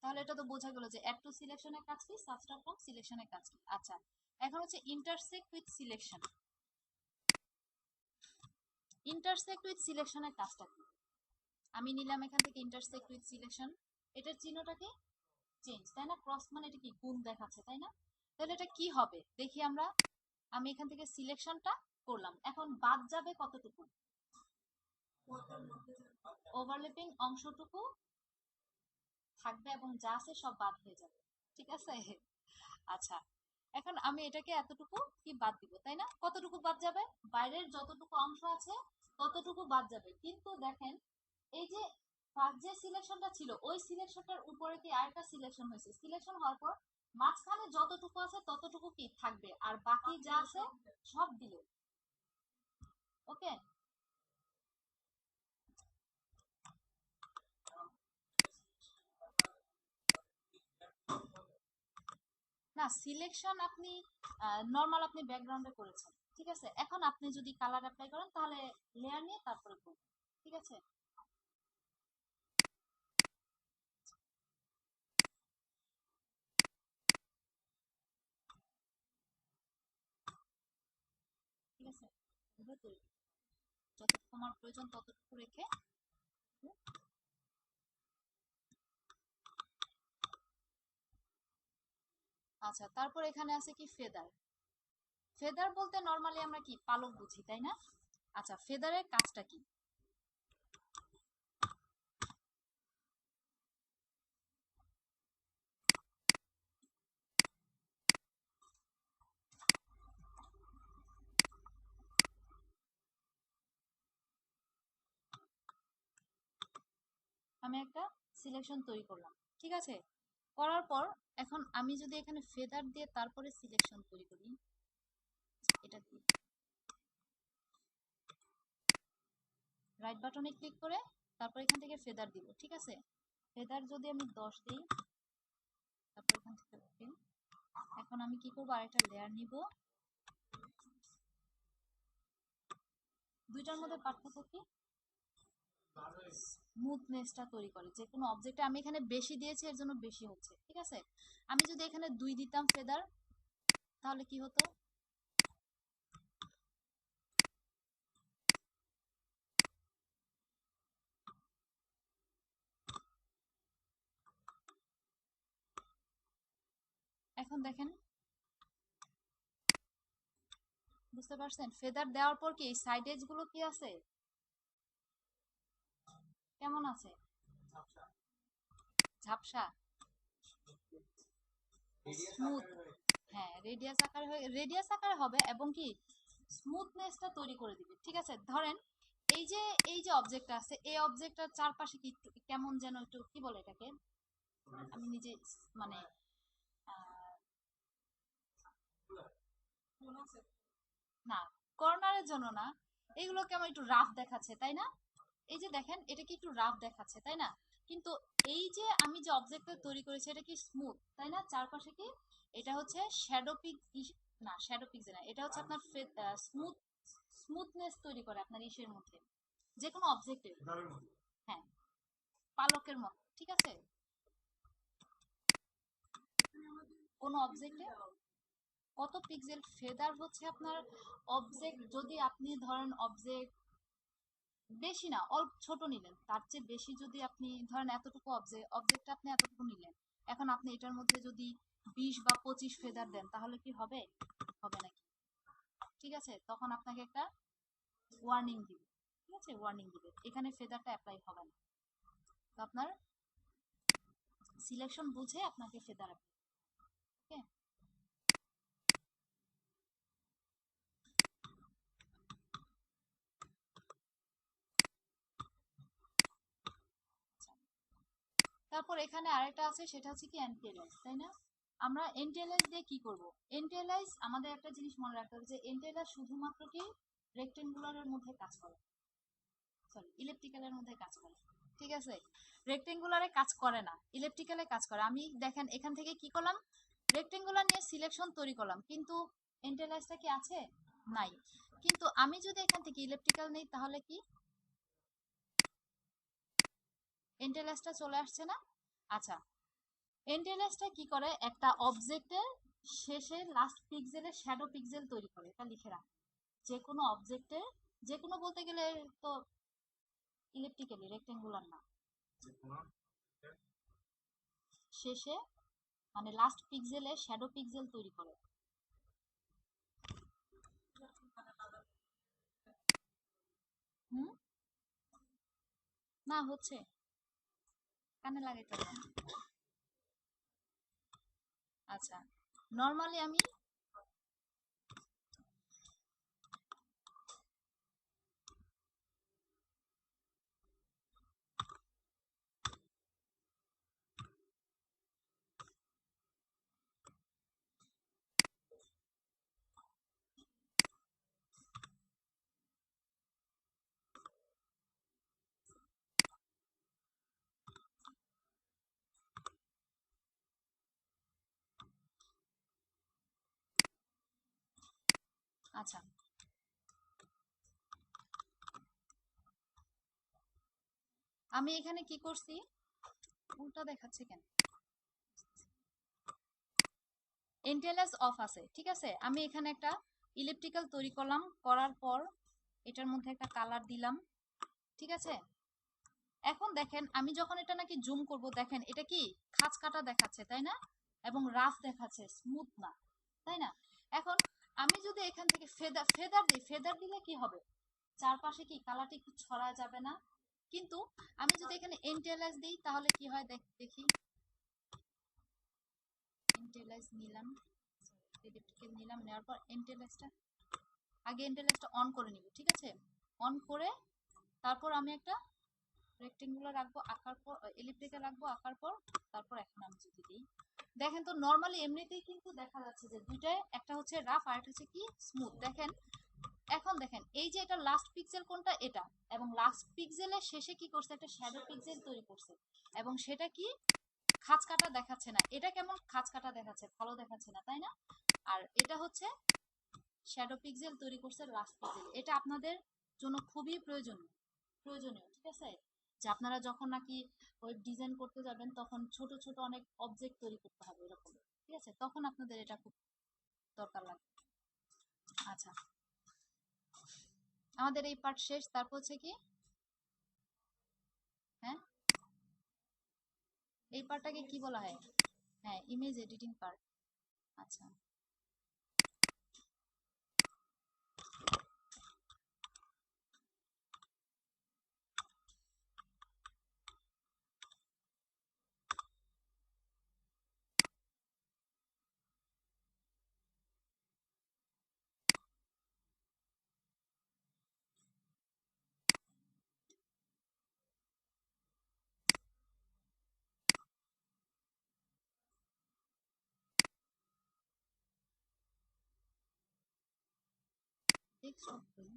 তাহলে এটা তো বোঝা গেল যে অ্যাড টু সিলেকশনের কাজ কি, সাবট্রাক্ট ফ্রম সিলেকশনের কাজ কি। আচ্ছা, এখন হচ্ছে intersect with selection. Intersect with সিলেকশনের কাজটা কি? আমি নিলাম এখান থেকে ইন্টারসেক্ট উইথ সিলেকশন, এটার চিহ্নটাকে চেঞ্জ, তাই না? ক্রস মানে এটা কি গুণ দেখাচ্ছে, তাই না? তাহলে এটা কি হবে দেখি আমরা। আমি এখান থেকে সিলেকশনটা করলাম, এখন বাদ যাবে কতটুকু? ওভারল্যাপিং অংশটুকু থাকবে এবং যা আছে সব বাদ হয়ে যাবে, ঠিক আছে? আচ্ছা, এখন আমি এটাকে এতটুকু কি বাদ দিব, তাই না? কতটুকু বাদ যাবে? বাইরের যতটুকু অংশ আছে ততটুকু বাদ যাবে, কিন্তু দেখেন এই যে ফার্স্ট যে সিলেকশনটা ছিল ওই সিলেকশনটার উপরে কি আরেকটা সিলেকশন হয়েছে, সিলেকশন হওয়ার পর মাঝখানে যতটুকু আছে ততটুকু কি থাকবে, আর বাকি যা আছে সব দিল, ওকে? না, সিলেকশন আপনি নরমাল আপনি ব্যাকগ্রাউন্ডে করেছেন, ঠিক আছে, এখন আপনি যদি কালার অ্যাপ্লাই করেন তাহলে লেয়ার নিয়ে তারপরে করবেন। ঠিক আছে, ঠিক আছে, এভাবে তৈরি করো। যত তোমার প্রয়োজন ততটুকু রেখে। আচ্ছা, তারপর এখানে আছে কি ফেদার। ফেদার বলতে নরমালি আমরা কি পালক বুঝি, তাই না? আচ্ছা, ফেদারের কাজটা কি? আমি একটা সিলেকশন তৈরি করলাম, ঠিক আছে, করার পর এখন আমি যদি এখানে ফেদার দিয়ে তারপরে সিলেকশন তৈরি করি, এটা কি রাইট বাটনে ক্লিক করে তারপর এখান থেকে ফেদার দিব, ঠিক আছে। ফেদার যদি আমি 10 দিই, তারপর এখান থেকে ওকে। এখন আমি কি করবো, আরেকটা লেয়ার নিব। দুইটার মধ্যে পার্থক্য কি? স্মুথনেসটা তৈরি করে যে কোনো অবজেক্টে। আমি এখানে বেশি দিয়েছি এর জন্য বেশি হচ্ছে, ঠিক আছে। আমি যদি এখানে 2 দিতাম ফেদার, তাহলে কি হতো? এখন দেখেন, বুঝতে পারছেন? ফেদার দেওয়ার পর কি এই সাইড এজ গুলো কি আছে, কেমন আছে? ঝাপসা, স্মুথ। হ্যাঁ, রেডিয়াস আকারে হবে এবং কি স্মুথনেসটা তৈরি করে দিবে, ঠিক আছে। ধরেন এই যে অবজেক্টটা আছে, এই অবজেক্টটার চারপাশে কি কেমন যেন একটু কি বলে এটাকে, আমি নিজে মানে আহ, না, কর্নারের জন্য না, এগুলো কেমন একটু রাফ দেখাচ্ছে, তাই না? এই যে দেখেন, এটা কি একটু রাফ দেখাচ্ছে, তাই না? কিন্তু এই যে আমি যে অবজেক্টটা তৈরি করেছি এটা কি স্মুথ, তাই না? চারপাশে কি, এটা হচ্ছে শ্যাডো পিক, না শ্যাডো পিক্স না, এটা হচ্ছে আপনার স্মুথনেস তৈরি করে আপনার ইসের মধ্যে, যে কোনো অবজেক্টের। হ্যাঁ, পালকের মতো, ঠিক আছে। কোন অবজেক্টে কত পিক্সেল ফেদার হচ্ছে আপনার অবজেক্ট, যদি আপনি ধরেন অবজেক্ট বেশি না, অল্প ছোট নিলেন, তার চেয়ে বেশি যদি আপনি ধরেন এতটুকু অবজেক্ট আপনি এতটুকু নিলেন, এখন আপনি এটার মধ্যে যদি 20 বা 25 ফেদার দেন তাহলে কি হবে? হবে নাকি? ঠিক আছে, তখন আপনাকে একটা ওয়ার্নিং দিবে, ঠিক আছে, ওয়ার্নিং দিবে, এখানে ফেদারটা অ্যাপ্লাই হবে না। তো আপনার সিলেকশন বুঝে আপনাকে ফেদার অ্যাপ্লাই, ওকে। তারপর এখানে আরেকটা আছে, সেটা হচ্ছে কি এন্টিএলআইজ, তাই না? আমরা এন্টিএলআইজ দিয়ে কি করব? এন্টিএলআইজ আমাদের একটা জিনিস মনে রাখতে হবে যে এন্টিএলআইজ শুধুমাত্র কি রেক্টেঙ্গুলারের মধ্যে কাজ করে, সরি ইলেকট্রিক্যালের মধ্যে কাজ করে, ঠিক আছে। রেক্টেঙ্গুলারে কাজ করে না, ইলেকট্রিক্যালে কাজ করে। আমি দেখেন এখান থেকে কি করলাম, রেক্টেঙ্গুলার নিয়ে সিলেকশন তৈরি করলাম, কিন্তু এন্টিএলআইজটা কি আছে? নাই। কিন্তু আমি যদি এখান থেকে ইলেকট্রিক্যাল নেই তাহলে কি এন্টিএলআইজটা চলে আসছে না? আচ্ছা, এন্টিএলএসটা কি করে, একটা অবজেক্টের শেষে লাস্ট পিক্সেলে শ্যাডো পিক্সেল তৈরি করে, এটা লিখে রাখ। যে কোনো অবজেক্টের, যে কোনো বলতে গেলে তো ইলেকট্রিক্যালি, রেক্টেঙ্গুলার না, শেষে মানে লাস্ট পিক্সেলে শ্যাডো পিক্সেল তৈরি করে। হুম, না হচ্ছে, কানে লাগাইতে হবে। আচ্ছা, নর্মালি আমি আচ্ছা, আমি এখানে কি করছি, উল্টা দেখাচ্ছে কেন, এন্টিএলএস অফ আছে, ঠিক আছে। আমি এখানে একটা ইলেকট্রিক্যাল তৈরি করলাম, করার পর এটার মধ্যে একটা কালার দিলাম, ঠিক আছে। এখন দেখেন আমি যখন এটা নাকি জুম করব, দেখেন এটা কি খাঁজ কাটা দেখাচ্ছে, তাই না, এবং রাফ দেখাচ্ছে, স্মুথ না, তাই না। এখন আমি যদি এখান থেকে ফেদার ফেদার দিই, ফেদার দিলে কি হবে, চারপাশে কি কালারটা একটু ছড়া যাবে না। কিন্তু আমি যদি এখানে এন্টিএলএস দিই তাহলে কি হয়, দেখি, এন্টিএলএস নিলাম, ইলেকট্রিক্যাল নিলাম, নেওয়ার পর এন্টিএলএসটা, আগে এন্টিএলএসটা অন করে নিব, ঠিক আছে। অন করে তারপর আমি একটা রেক্টেঙ্গুলার রাখবো, আঁকার পর ইলিপ্টিক্যাল রাখবো, আঁকার পর তারপর এখন আমি যদি দিই, দেখেন তো নরমালি এমনিতেই কিন্তু দেখা যাচ্ছে যে দুইটাই, একটা হচ্ছে রাফ আর একটা হচ্ছে কি স্মুথ, দেখেন। এখন দেখেন এই যে এটা লাস্ট পিক্সেল কোনটা, এটা, এবং লাস্ট পিক্সেলের শেষে কি করছে, একটা শ্যাডো পিক্সেল তৈরি করছে, এবং সেটা কি খাঁজ কাটা দেখাচ্ছে না, এটা কেমন খাঁজ কাটা দেখাচ্ছে, ভালো দেখাচ্ছে না, তাই না। আর এটা হচ্ছে শ্যাডো পিক্সেল তৈরি করছে লাস্ট পিক্সেল, এটা আপনাদের জন্য খুবই প্রয়োজনীয়, ঠিক আছে। যে আপনারা যখন নাকি ওয়েব ডিজাইন করতে যাবেন তখন ছোট ছোট অনেক অবজেক্ট তৈরি করতে হবে এরকম, ঠিক আছে, তখন আপনাদের এটা খুব দরকার লাগে। আচ্ছা, আমাদের এই পার্ট শেষ, তারপর হচ্ছে কি, হ্যাঁ, এই পার্টটাকে কি বলা হয়, হ্যাঁ, ইমেজ এডিটিং পার্ট। আচ্ছা, টেক্সট অফ করি।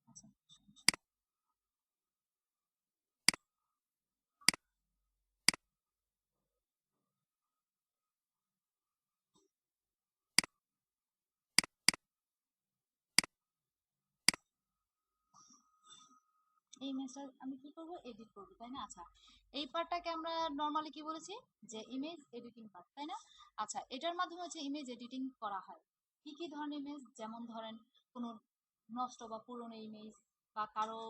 আচ্ছা, এই ইমেজটা আমি কি করব, এডিট করব, তাই না। আচ্ছা, এই পার্টটাকে আমরা নরমালি কি বলেছি, যে ইমেজ এডিটিং পার্ট, তাই না। আচ্ছা, এটার মাধ্যমে হচ্ছে ইমেজ এডিটিং করা হয়। কি কি ধরনের ইমেজ, যেমন ধরেন কোনো নষ্ট বা পুরনো ইমেজ, বা কারো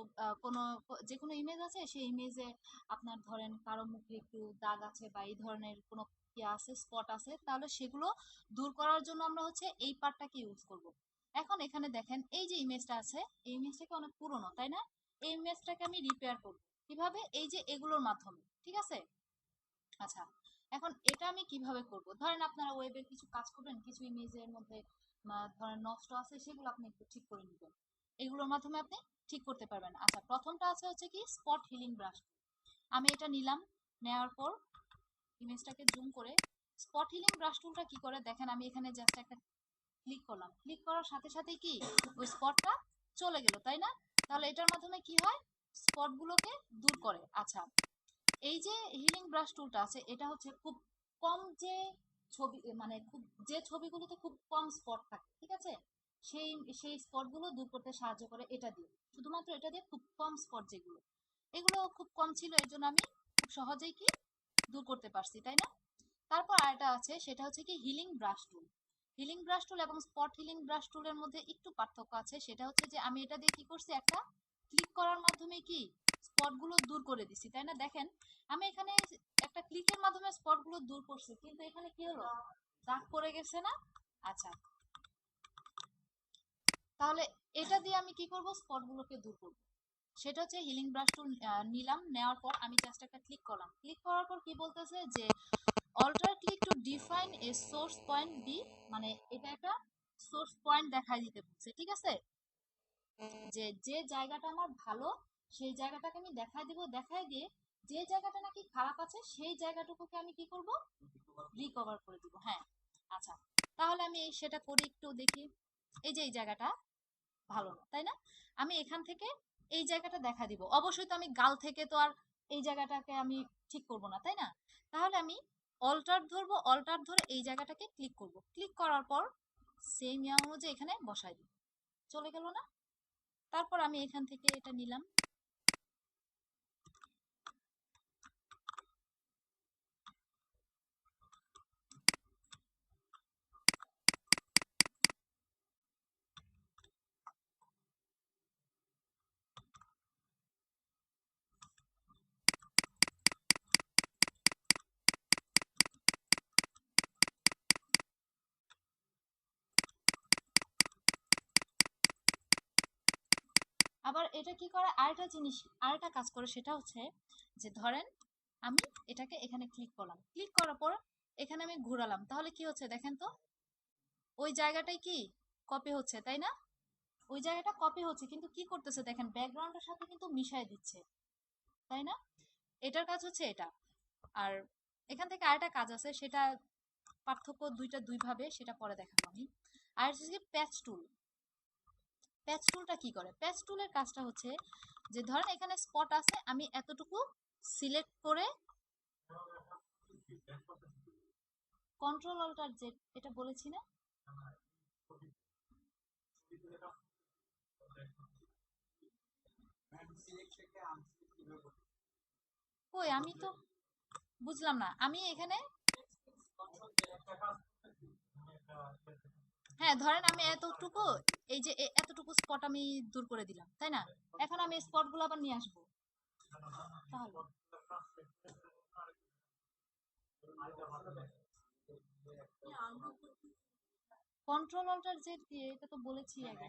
কোনো যে কোনো ইমেজ আছে, সেই ইমেজে আপনার ধরেন কারো মুখে একটু দাগ আছে বা এই ধরনের কোনো ইয়ে আছে, স্পট আছে, তাহলে সেগুলো দূর করার জন্য আমরা হচ্ছে এই পার্টটাকে ইউজ করব। এখন এখানে দেখেন এই যে ইমেজটা আছে, এই ইমেজটাকে অনেক পুরনো, তাই না। এই ইমেজটাকে আমি রিপেয়ার করব কিভাবে, এই যে এগুলোর মাধ্যমে, ঠিক আছে। আচ্ছা, এখন এটা আমি কিভাবে করব, ধরেন আপনারা ওয়েবে কিছু কাজ করবেন, কিছু ইমেজের মধ্যে ধরেন নষ্ট আছে, সেগুলো আপনি একটু ঠিক করে নেবেন, এগুলোর মাধ্যমে আপনি ঠিক করতে পারবেন। আচ্ছা, প্রথমটা আছে হচ্ছে কি স্পট হিলিং ব্রাশ, আমি এটা নিলাম, নেওয়ার পর ইমেজটাকে জুম করে, স্পট হিলিং ব্রাশ টুলটা কি করে দেখেন, আমি এখানে জাস্ট একটা ক্লিক করলাম, ক্লিক করার সাথে সাথে কি ওই স্পটটা চলে গেল, তাই না। তাহলে এটার মাধ্যমে কি হয়, স্পটগুলোকে দূর করে। আচ্ছা, এই যে হিলিং ব্রাশ টুলটা আছে, এটা হচ্ছে খুব কম যে ছবি, মানে খুব যে ছবিগুলোতে খুব কম স্পট থাকে, ঠিক আছে, সেই সেই স্পটগুলো দূর করতে সাহায্য করে এটা দিয়ে, শুধুমাত্র এটা দিয়ে খুব কম স্পট যেগুলো, এগুলো খুব কম ছিল, এর জন্য আমি খুব সহজেই কি দূর করতে পারছি, তাই না। তারপর আরেকটা আছে, সেটা হচ্ছে কি হিলিং ব্রাশ টুল। হিলিং ব্রাশ টুল এবং স্পট হিলিং ব্রাশ টুলের মধ্যে একটু পার্থক্য আছে, সেটা হচ্ছে যে আমি এটা দিয়ে কি করছি, একটা ক্লিক করার মাধ্যমে কি স্পটগুলো দূর করে দিছি, তাই না। দেখেন আমি এখানে একটা ক্লিকের মাধ্যমে স্পটগুলো দূর করছি, কিন্তু এখানে কি হলো, দাগ পড়ে গেছে না। আচ্ছা, তাহলে এটা দিয়ে আমি কি করব, স্পটগুলোকে দূর করব, সেটা হচ্ছে হিলিং ব্রাশ টুল নিলাম, নেওয়ার পর আমি জাস্ট একটা ক্লিক করলাম, ক্লিক করার পর কি বলতেছে যে alter click to define a source point B, মানে এটা একটা সোর্স পয়েন্ট দেখাই দিতে বলছে, ঠিক আছে। যে যে জায়গাটা আমার ভালো সেই জায়গাটাকে আমি দেখাই দিব, দেখাই দিয়ে যে জায়গাটা নাকি খারাপ আছে সেই জায়গাটুকুকে আমি কি করব, রিকভার করে দিব, হ্যাঁ। আচ্ছা, তাহলে আমি সেটা করি, একটু দেখি। এই যে এই জায়গাটা ভালো না, তাই না। আমি এখান থেকে এই জায়গাটা দেখা দিব, অবশ্যই তো আমি গাল থেকে তো আর এই জায়গাটাকে আমি ঠিক করব না, তাই না? তাহলে আমি অল্টার ধরবো, অল্টার ধরে এই জায়গাটাকে ক্লিক করব, ক্লিক করার পর সেম ইয়া অনুযায়ী এখানে বসাই দিব, চলে গেল না? তারপর আমি এখান থেকে এটা নিলাম। আবার এটা কি করে, আরেকটা জিনিস, আরেকটা কাজ করে, সেটা হচ্ছে যে ধরেন আমি এটাকে এখানে ক্লিক করলাম, ক্লিক করার পর এখানে আমি ঘোরালাম, তাহলে কি হচ্ছে দেখেন তো, ওই জায়গাটাই কি কপি হচ্ছে, তাই না? ওই জায়গাটা কপি হচ্ছে, কিন্তু কি করতেছে দেখেন, ব্যাকগ্রাউন্ডের সাথে কিন্তু মিশাই দিচ্ছে, তাই না? এটার কাজ হচ্ছে এটা। আর এখান থেকে আরেকটা কাজ আছে, সেটা পার্থক্য দুইটা দুই ভাবে, সেটা পরে দেখাবো আমি। আর হচ্ছে প্যাচ টুল। প্যাচ টুলটা কি করে, প্যাচ টুলের কাজটা হচ্ছে যে ধরেন এখানে স্পট আছে, আমি এতটুকু সিলেক্ট করে কন্ট্রোল অল্টার জেড, এটা বলেছি না? কই আমি তো বুঝলাম না, আমি এখানে, হ্যাঁ ধরেন আমি এতটুকু, এই যে এতটুকু স্পট আমি দূর করে দিলাম, তাই না? এখন আমি স্পট গুলো আবার নিয়ে আসবো, তাহলে কন্ট্রোল অল্টার জেড দিয়ে, এটা তো বলেছি আগে।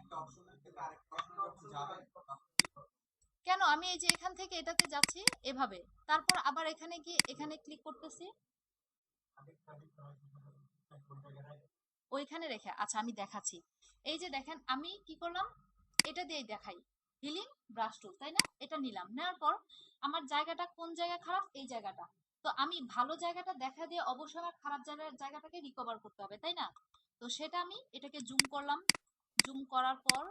কেন, আমি এই যে এখান থেকে এটাতে যাচ্ছি এভাবে, তারপর আবার এখানে গিয়ে এখানে ক্লিক করতেছি, ওইখানে রেখে, আচ্ছা আমি দেখাচ্ছি। এই যে দেখেন আমি কি করলাম, এটা দিয়ে দেখাই, হিলিং ব্রাশ টুল, তাই না? এটা নিলাম, নেওয়ার পর আমার জায়গাটা কোন জায়গা খারাপ, এই জায়গাটা, তো আমি ভালো জায়গাটা দেখা দিয়ে অবশ্যই আমার খারাপ জায়গাটাকে রিকভার করতে হবে, তাই না? তো সেটা আমি এটাকে জুম করলাম, জুম করার পর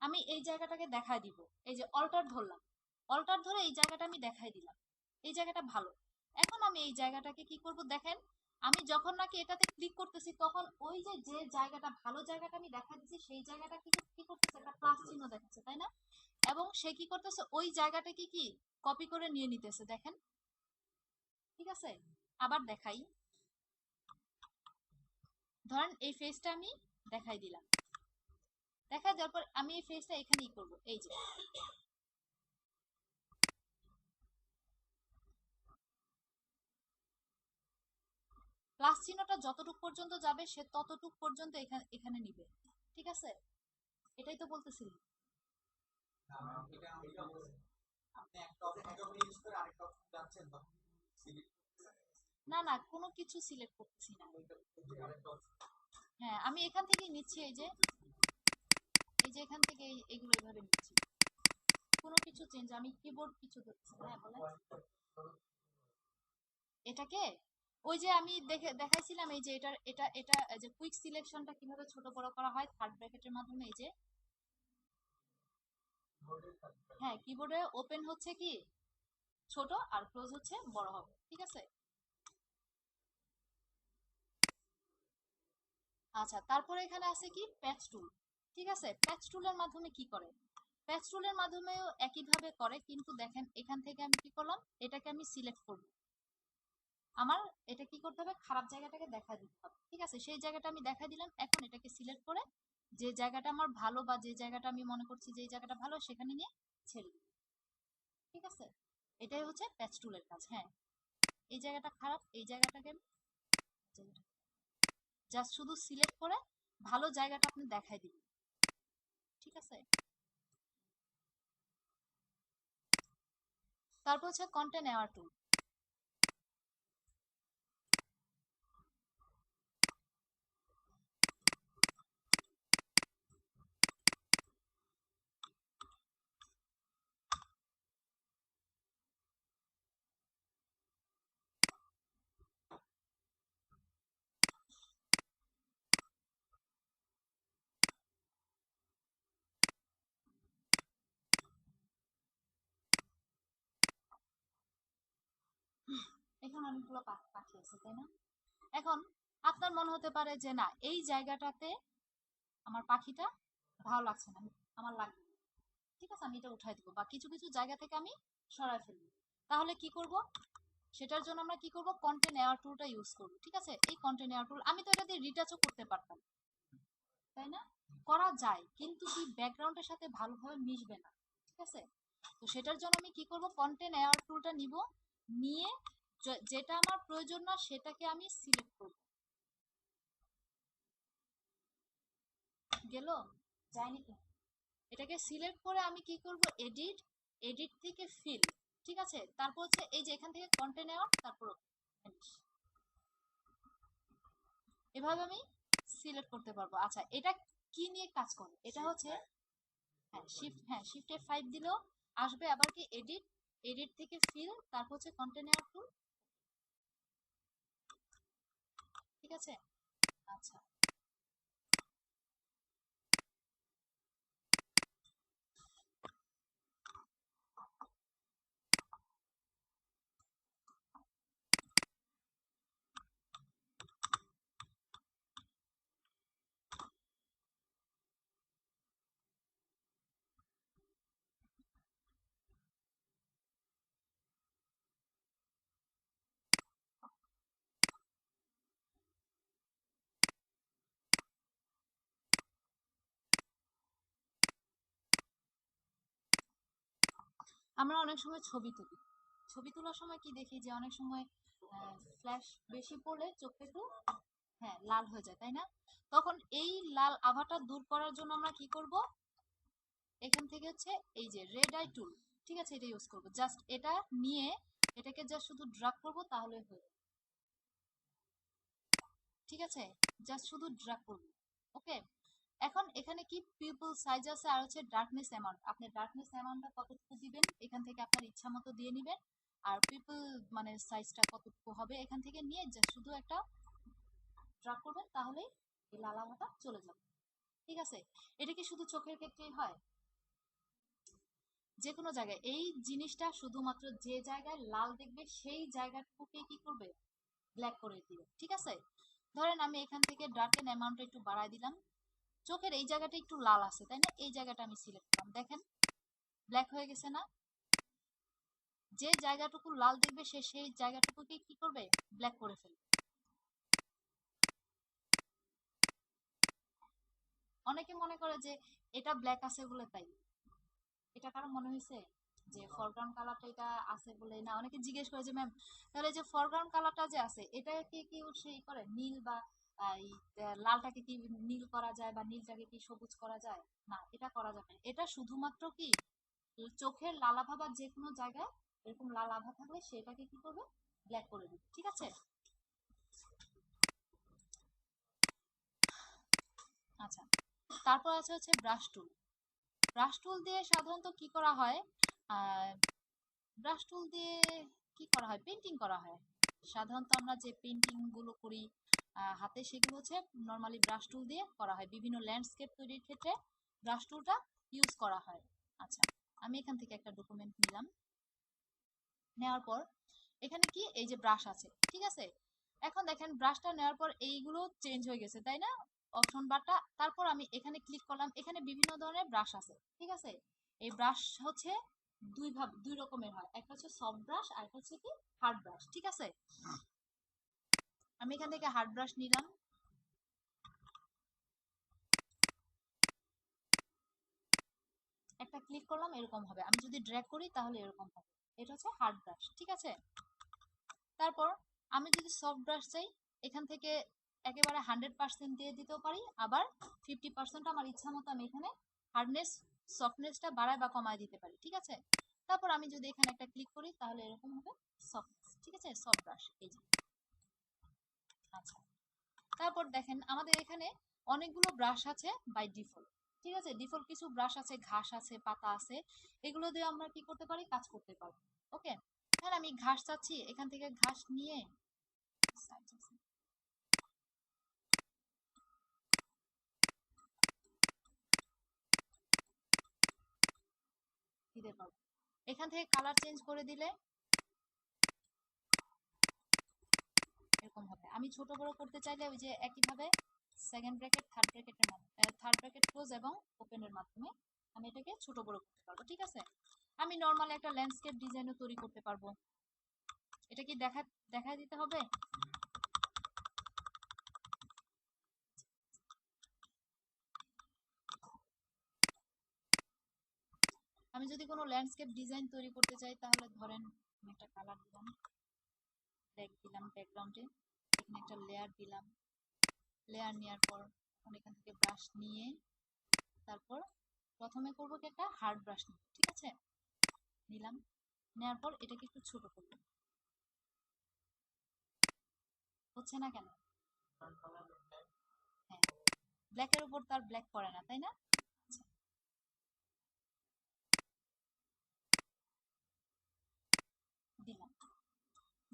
আমি এই জায়গাটাকে দেখাই দিব, এই যে অল্টার ধরলাম, অল্টার ধরে এই জায়গাটা আমি দেখাই দিলাম, এই জায়গাটা ভালো। এখন আমি এই জায়গাটাকে কি করব দেখেন, আমি যখন নাকি এটাতে ক্লিক করতেছি, তখন ওই যে যে জায়গাটা ভালো জায়গাটা আমি দেখা দিচ্ছি, সেই জায়গাটা কি কি করতেছে, একটা প্লাস চিহ্ন দেখাচ্ছে, তাই না? এবং সে কি করতেছে, ওই জায়গাটাকে কি কপি করে নিয়ে নিতেছে, দেখেন। ঠিক আছে, আবার দেখাই, ধরেন এই ফেসটা আমি দেখাই দিলাম, দেখা যাওয়ার পর আমি এই ফেসটা এখানেই করব, এই যে প্লাস চিহ্নটা যতটুক পর্যন্ত যাবে সে ততটুক পর্যন্ত এখানে এখানে নিবে। ঠিক আছে, এটাই তো বলতেছিলি। না না, কোনো কিছু সিলেক্ট করতেছি না। হ্যাঁ আমি এখান থেকেই নিচ্ছি, এই যে এই যে এখান থেকে এগুলো এইভাবে নিচ্ছি, কোনো কিছু চেঞ্জ, আমি কিবোর্ড কিছু ধরছি না। হ্যাঁ বলেন। এটাকে ওই যে আমি দেখাইছিলাম, এই যে এটা এই যে কুইক সিলেকশনটা কিভাবে ছোট বড় করা হয় থার্ড ব্র্যাকেটের মাধ্যমে, এই যে হ্যাঁ কিবোর্ডে ওপেন হচ্ছে কি ছোট, আর ক্লোজ হচ্ছে বড় হবে। ঠিক আছে, আচ্ছা তারপরে এখানে আছে কি প্যাচ টুল। ঠিক আছে, প্যাচ টুলের মাধ্যমে কি করে, প্যাচ টুলের মাধ্যমেও একইভাবে করে, কিন্তু দেখেন এখান থেকে আমি কি করলাম, এটাকে আমি সিলেক্ট করব, আমার এটা কি করতে হবে, খারাপ জায়গাটাকে দেখা দিতে হবে। ঠিক আছে, সেই জায়গাটা আমি দেখা দিলাম, এখন এটাকে সিলেক্ট করে যে জায়গাটা আমার ভালো, বা যে জায়গাটা আমি মনে করছি যে এই জায়গাটা ভালো, সেখানে নিয়ে ছেড়ে দিই। ঠিক আছে, এটাই হচ্ছে প্যাচ টুলের কাজ। হ্যাঁ, এই জায়গাটা খারাপ, এই জায়গাটাকে জাস্ট শুধু সিলেক্ট করে ভালো জায়গাটা আপনি দেখাই দিবেন। ঠিক আছে, তারপর হচ্ছে কন্টেন্ট নেওয়ার টুল। এখানে অনেকগুলো পাখি আছে তাই না? এখন আপনার মনে হতে পারে যে না, এই জায়গাটাতে আমার পাখিটা ভালো লাগছে না, আমার লাগবে না। ঠিক আছে, আমি এটা উঠাই দিব বা কিছু কিছু জায়গা থেকে আমি সরাই ফেলবো। তাহলে কি করব? সেটার জন্য আমরা কি করব? কন্টেন্ট এয়ার টুলটা ইউজ করব। ঠিক আছে, এই কন্টেন্ট এয়ার টুল আমি তো এটা দিয়ে রিটাচও করতে পারতাম, তাই না? করা যায়, কিন্তু কি ব্যাকগ্রাউন্ডের সাথে ভালোভাবে মিশবে না। ঠিক আছে, তো সেটার জন্য আমি কি করব? কন্টেন্ট এয়ার টুলটা নিব, নিয়ে যেটা আমার প্রয়োজন না সেটাকে আমি সিলেক্ট করব। গেল? যায়নি তো। এটাকে সিলেক্ট করে আমি কি করব? এডিট, এডিট থেকে ফিল। ঠিক আছে, তারপর হচ্ছে এই যে এখান থেকে কন্টেন্ট এয়ার, তারপর finish। এভাবে আমি সিলেক্ট করতে পারবো। আচ্ছা, এটা কি নিয়ে কাজ করে? এটা হচ্ছে শিফট F5 দিলেও আসবে। আবার কি এডিট, এডিট থেকে ফিল, তারপর হচ্ছে কন্টেন্ট এয়ার টুল। ঠিক আছে, আচ্ছা। আমরা অনেক সময় ছবি তুলি, ছবি তোলার সময় কি দেখি যে অনেক সময় ফ্ল্যাশ বেশি পড়লে চোখটা একটু লাল হয়ে যায়, তাই না? তখন এই লাল আভাটা দূর করার জন্য আমরা কি করব? এখান থেকে হচ্ছে এই যে রেড আই টুল, ঠিক আছে, এটা ইউজ করব। জাস্ট এটা নিয়ে এটাকে জাস্ট শুধু ড্রাগ করব, তাহলে হয়ে যাবে। ঠিক আছে, জাস্ট শুধু ড্রাগ করব। ওকে, এখন এখানে কি পিপল সাইজ আছে আর হচ্ছে ডার্কনেস অ্যামাউন্ট। আপনি ডার্কনেস অ্যামাউন্টটা কতটুকু দিবেন এখান থেকে আপনার ইচ্ছা মতো দিয়ে নেবেন। আর পিপল মানে সাইজটা কতটুকু হবে এখান থেকে নিয়ে জাস্ট শুধু একটা ড্রাগ করবেন, তাহলেই এই লাল আভাটা চলে যাবে। ঠিক আছে, এটা কি শুধু চোখের ক্ষেত্রেই হয়? যে কোনো জায়গায় এই জিনিসটা শুধুমাত্র যে জায়গায় লাল দেখবে সেই জায়গাটুকুকে কি করবে? ব্ল্যাক করে দিবে। ঠিক আছে, ধরেন আমি এখান থেকে ডার্কেন অ্যামাউন্টটা একটু বাড়ায় দিলাম। চোখের এই জায়গাটা একটু লাল আছে তাই না? এই জায়গাটা আমি সিলেক্ট করলাম, দেখেন ব্ল্যাক হয়ে গেছে না? যে জায়গাটুকু লাল দেখবে সে সেই জায়গাটুকুকে কি করবে? ব্ল্যাক করে ফেলবে। অনেকে মনে করে যে এটা ব্ল্যাক আছে বলে তাই। এটা কারো মনে হয়েছে যে ফরগ্রাউন্ড কালারটা এটা আছে বলে? না, অনেকে জিজ্ঞেস করে যে ম্যাম তাহলে যে ফরগ্রাউন্ড কালারটা যে আছে এটাকে কি সেই করে নীল বা এই লালটাকে কি নীল করা যায় বা নীলটাকে কি সবুজ করা যায়? না, এটা করা যাবে না। এটা শুধুমাত্র কি চোখের লাল আভা বা যে কোনো জায়গায় এরকম লাল আভা থাকলে সেটাকে কি করবে? ব্ল্যাক করে দিবে। ঠিক আছে, আচ্ছা। তারপর আছে হচ্ছে ব্রাশ টুল। ব্রাশ টুল দিয়ে সাধারণত কি করা হয়? আহ ব্রাশ টুল দিয়ে কি করা হয়? পেন্টিং করা হয়। সাধারণত আমরা যে পেন্টিং গুলো করি হাতে, সেগুলো হচ্ছে নর্মালি ব্রাশ টুল দিয়ে করা হয়। বিভিন্ন ল্যান্ডস্কেপ তৈরির ক্ষেত্রে ব্রাশ টুলটা ইউজ করা হয়। আচ্ছা, আমি এখান থেকে একটা ডকুমেন্ট নিলাম, নেওয়ার পর এখানে কি এই যে ব্রাশ আছে, ঠিক আছে। এখন দেখেন ব্রাশটা নেওয়ার পর এইগুলো চেঞ্জ হয়ে গেছে তাই না? অপশন বারটা, তারপর আমি এখানে ক্লিক করলাম, এখানে বিভিন্ন ধরনের ব্রাশ আছে। ঠিক আছে, এই ব্রাশ হচ্ছে দুই রকমের হয়, একটা হচ্ছে সফট ব্রাশ আর একটা হচ্ছে কি হার্ড ব্রাশ। ঠিক আছে, আমি এখান থেকে হার্ড ব্রাশ নিলাম, একটা ক্লিক করলাম, এরকম হবে। আমি যদি ড্র্যাগ করি তাহলে এরকম হবে। এটা হচ্ছে হার্ড ব্রাশ। ঠিক আছে, তারপর আমি যদি সফট ব্রাশ চাই, এখান থেকে একেবারে 100% দিয়ে দিতেও পারি, আবার 50% আমার ইচ্ছা মতো আমি এখানে হার্ডনেস সফটনেসটা বাড়ায় বা কমায় দিতে পারি। ঠিক আছে, তারপর আমি যদি এখানে একটা ক্লিক করি তাহলে এরকম হবে সফটনেস। ঠিক আছে, সফট ব্রাশ এই যে। আচ্ছা, তারপর দেখেন আমাদের এখানে অনেকগুলো ব্রাশ আছে বাই ডিফল্ট। ঠিক আছে, ডিফল্ট কিছু ব্রাশ আছে, ঘাস আছে, পাতা আছে, এগুলো দিয়ে আমরা কি করতে পারি? কাজ করতে পারবো। ওকে, হ্যাঁ, আমি ঘাস চাচ্ছি, এখান থেকে ঘাস নিয়ে দিতে পারবো। এখান থেকে কালার চেঞ্জ করে দিলে আমি ছোট বড় করতে চাইলে ওই যে একইভাবে second bracket third bracket close এবং ওপেনের মাধ্যমে আমি এটাকে ছোট বড় করতে পারবো। ঠিক আছে, আমি নর্মালি একটা ল্যান্ডস্কেপ ডিজাইনও তৈরি করতে পারবো। এটা কি দেখা দিতে হবে? আমি যদি কোনো ল্যান্ডস্কেপ ডিজাইন তৈরি করতে চাই তাহলে ধরেন আমি একটা কালার দিলাম, ব্ল্যাক দিলাম ব্যাকগ্রাউন্ডে, এখানে একটা লেয়ার দিলাম, লেয়ার নেওয়ার পর এখান থেকে ব্রাশ নিয়ে তারপর প্রথমে করবো কি একটা হার্ড ব্রাশ নিব। ঠিক আছে, নিলাম, নেওয়ার পর এটাকে একটু ছোট করবো। হচ্ছে না কেন? হ্যাঁ, ব্ল্যাকের উপর তার ব্ল্যাক পড়ে না, তাই না? আচ্ছা, দিলাম,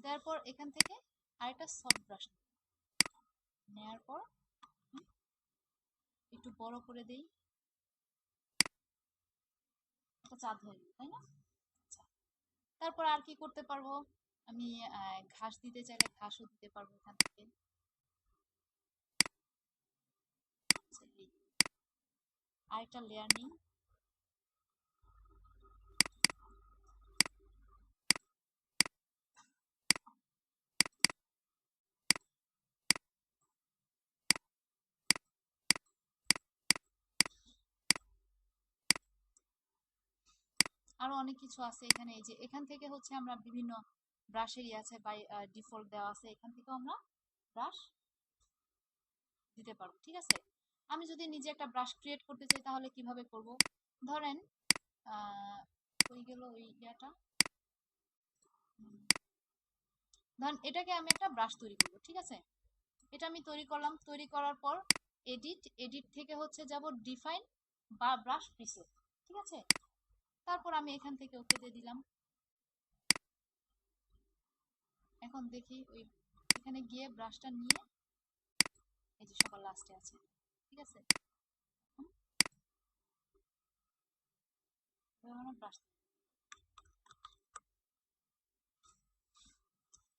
দেওয়ার পর এখান থেকে আরেকটা সফট ব্রাশ নেওয়ার পর একটু বড় করে দেই, একটা চাঁদ হয়ে গেল, তাই না? আচ্ছা, তারপর আর কি করতে পারবো? আমি ঘাস দিতে চাইলে ঘাসও দিতে পারবো এখান থেকে। আচ্ছা, আরেকটা লেয়ার নিই, আরো অনেক কিছু আছে এখানে। এই যে এখান থেকে হচ্ছে আমরা বিভিন্ন ব্রাশেরই আছে বাই ডিফল্ট দেওয়া আছে, এখান থেকেও আমরা ব্রাশ দিতে পারবো। ঠিক আছে, আমি যদি নিজে একটা ব্রাশ ক্রিয়েট করতে চাই তাহলে কিভাবে করব? ধরেন হয়ে গেল ওই ইয়াটা, ধরেন এটাকে আমি একটা ব্রাশ তৈরি করব। ঠিক আছে, এটা আমি তৈরি করলাম, তৈরি করার পর এডিট থেকে হচ্ছে যাব ডিফাইন বা ব্রাশ প্রিসেট। ঠিক আছে, তারপর আমি এখান থেকে ওকে দিয়ে দিলাম। এখন দেখি ওই এখানে গিয়ে ব্রাশটা নিয়ে এই যে সবার লাস্টে আছে। ঠিক আছে, ব্রাশ,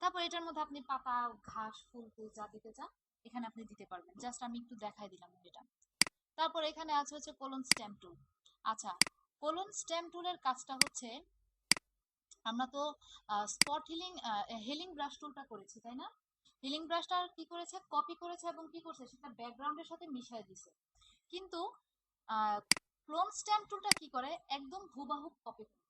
তারপর এটার মধ্যে আপনি পাতা ঘাস ফুল ফুল যা দিতে চান এখানে আপনি দিতে পারবেন। জাস্ট আমি একটু দেখাই দিলাম এটা। তারপর এখানে আছে হচ্ছে কোলন স্ট্যাম্প টুল। আচ্ছা, কোলন স্ট্যাম্প টুলের কাজটা হচ্ছে, আমরা তো স্পট হিলিং ব্রাশ টুলটা করেছি, তাই না? হিলিং ব্রাশটা কি করেছে, কপি করেছে এবং কি করছে সেটা ব্যাকগ্রাউন্ডের সাথে মিশিয়ে দিছে। কিন্তু ক্লোন স্ট্যাম্প টুলটা কি করে, একদম হুবাহুব কপি করে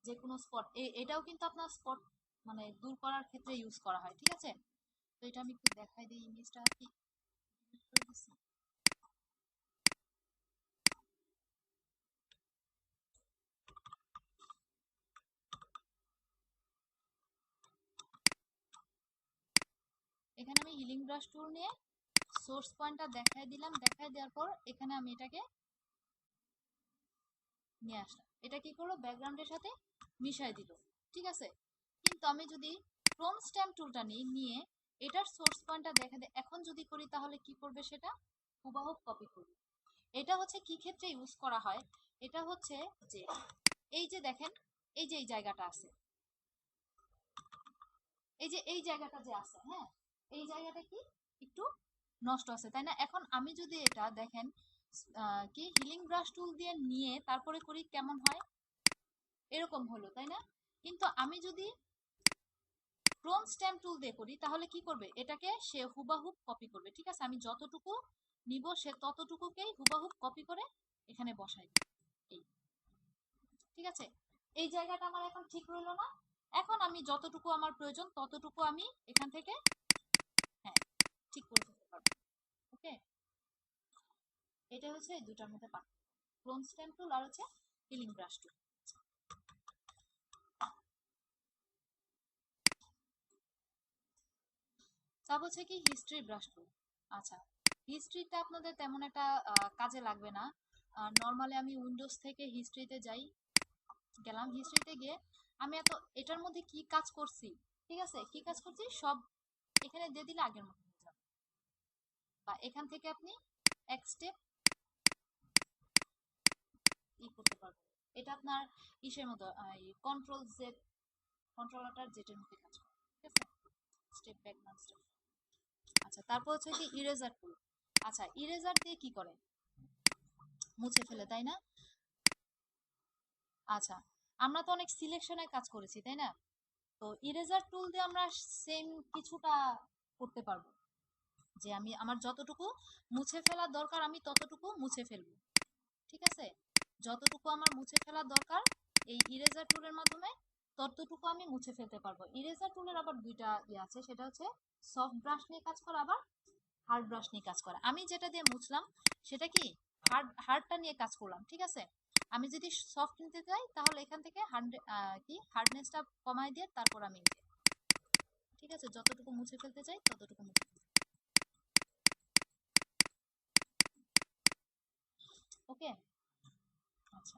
যে কোনো স্পট, এটাও কিন্তু আপনার স্পট মানে দূর করার ক্ষেত্রে ইউজ করা হয়। ঠিক আছে, তো এটা আমি একটু দেখাই দিই, ইমেজটা কি করে দিচ্ছি। এখানে আমি হিলিং ব্রাশ টুল নিয়ে সোর্স পয়েন্টটা দেখাই দিলাম, দেখাই দেওয়ার পর এখানে আমি এটাকে নিয়ে আসলাম, এটা কি করলো ব্যাকগ্রাউন্ডের সাথে মিশাই দিল। ঠিক আছে, কিন্তু আমি যদি ক্রোম স্ট্যাম্প টুলটা নিয়ে এটার সোর্স পয়েন্টটা দেখা দেয় এখন যদি করি তাহলে কি করবে, সেটা হুবহু কপি করবে। এটা হচ্ছে কি ক্ষেত্রে ইউজ করা হয়, এটা হচ্ছে যে এই যে দেখেন এই যে এই জায়গাটা আছে, এই যে এই জায়গাটা যে আছে, হ্যাঁ, এই জায়গাটা কি একটু নষ্ট আছে, তাই না? এখন আমি যদি এটা দেখেন কি হিলিং ব্রাশ টুল দিয়ে নিয়ে তারপরে করি কেমন হয়, এরকম হলো, তাই না? কিন্তু আমি যদি ক্রোম স্ট্যাম্প টুল দিয়ে করি তাহলে কি করবে, এটাকে সে হুবাহুব কপি করবে। ঠিক আছে, আমি যতটুকু নিব সে ততটুকুকেই হুবাহুব কপি করে এখানে বসাই দিবে। এই, ঠিক আছে, এই জায়গাটা আমার এখন ঠিক রইলো না। এখন আমি যতটুকু আমার প্রয়োজন ততটুকু আমি এখান থেকে, হ্যাঁ, ঠিক করে ফেলতে পারবো। ওকে, এটা হচ্ছে এই দুটার মধ্যে পার্থক্য, ক্রোম স্ট্যাম্প টুল আর হচ্ছে হিলিং ব্রাশ টুল। তারপর হচ্ছে কি হিস্ট্রি ব্রাশ টুল। আচ্ছা, হিস্ট্রিটা আপনাদের তেমন একটা কাজে লাগবে না। নর্মালি আমি উইন্ডোজ থেকে হিস্ট্রিতে যাই, গেলাম, হিস্ট্রিতে গিয়ে আমি এটার মধ্যে কি কাজ করছি, ঠিক আছে, কি কাজ করছি সব এখানে দিয়ে দিলে আগের মতো হয়ে যাবে। বা এখান থেকে আপনি এক স্টেপ করতে পারবেন। এটা আপনার ইসের মতো কন্ট্রোল জেড, কন্ট্রোলারটার জেটের মধ্যে কাজ করে। ঠিক আছে, স্টেপ ব্যাক নন স্টেপ। আচ্ছা, তারপর হচ্ছে কি ইরেজার টুল। আচ্ছা, ইরেজার দিয়ে কি করে? মুছে ফেলে, তাই না? আচ্ছা, আমরা তো অনেক সিলেকশনের কাজ করেছি, তাই না? তো ইরেজার টুল দিয়ে আমরা সেম কিছুটা করতে পারবো, যে আমি আমার যতটুকু মুছে ফেলার দরকার আমি ততটুকু মুছে ফেলবো। ঠিক আছে, যতটুকু আমার মুছে ফেলার দরকার এই ইরেজার টুলের মাধ্যমে ততটুকু আমি মুছে ফেলতে পারবো। ইরেজার টুলের আবার দুইটা আছে, সেটা হচ্ছে সফট ব্রাশ নিয়ে কাজ করা, আবার হার্ড ব্রাশ নিয়ে কাজ করা। আমি যেটা দিয়ে মুছলাম সেটা কি হার্ডটা নিয়ে কাজ করলাম, ঠিক আছে। আমি যদি সফট নিতে চাই তাহলে এখান থেকে হার্ডনেসটা কমাই দিয়ে তারপর আমি নিতে, ঠিক আছে, যতটুকু মুছে ফেলতে চাই ততটুকু মুছে ফেলতে। ওকে। আচ্ছা,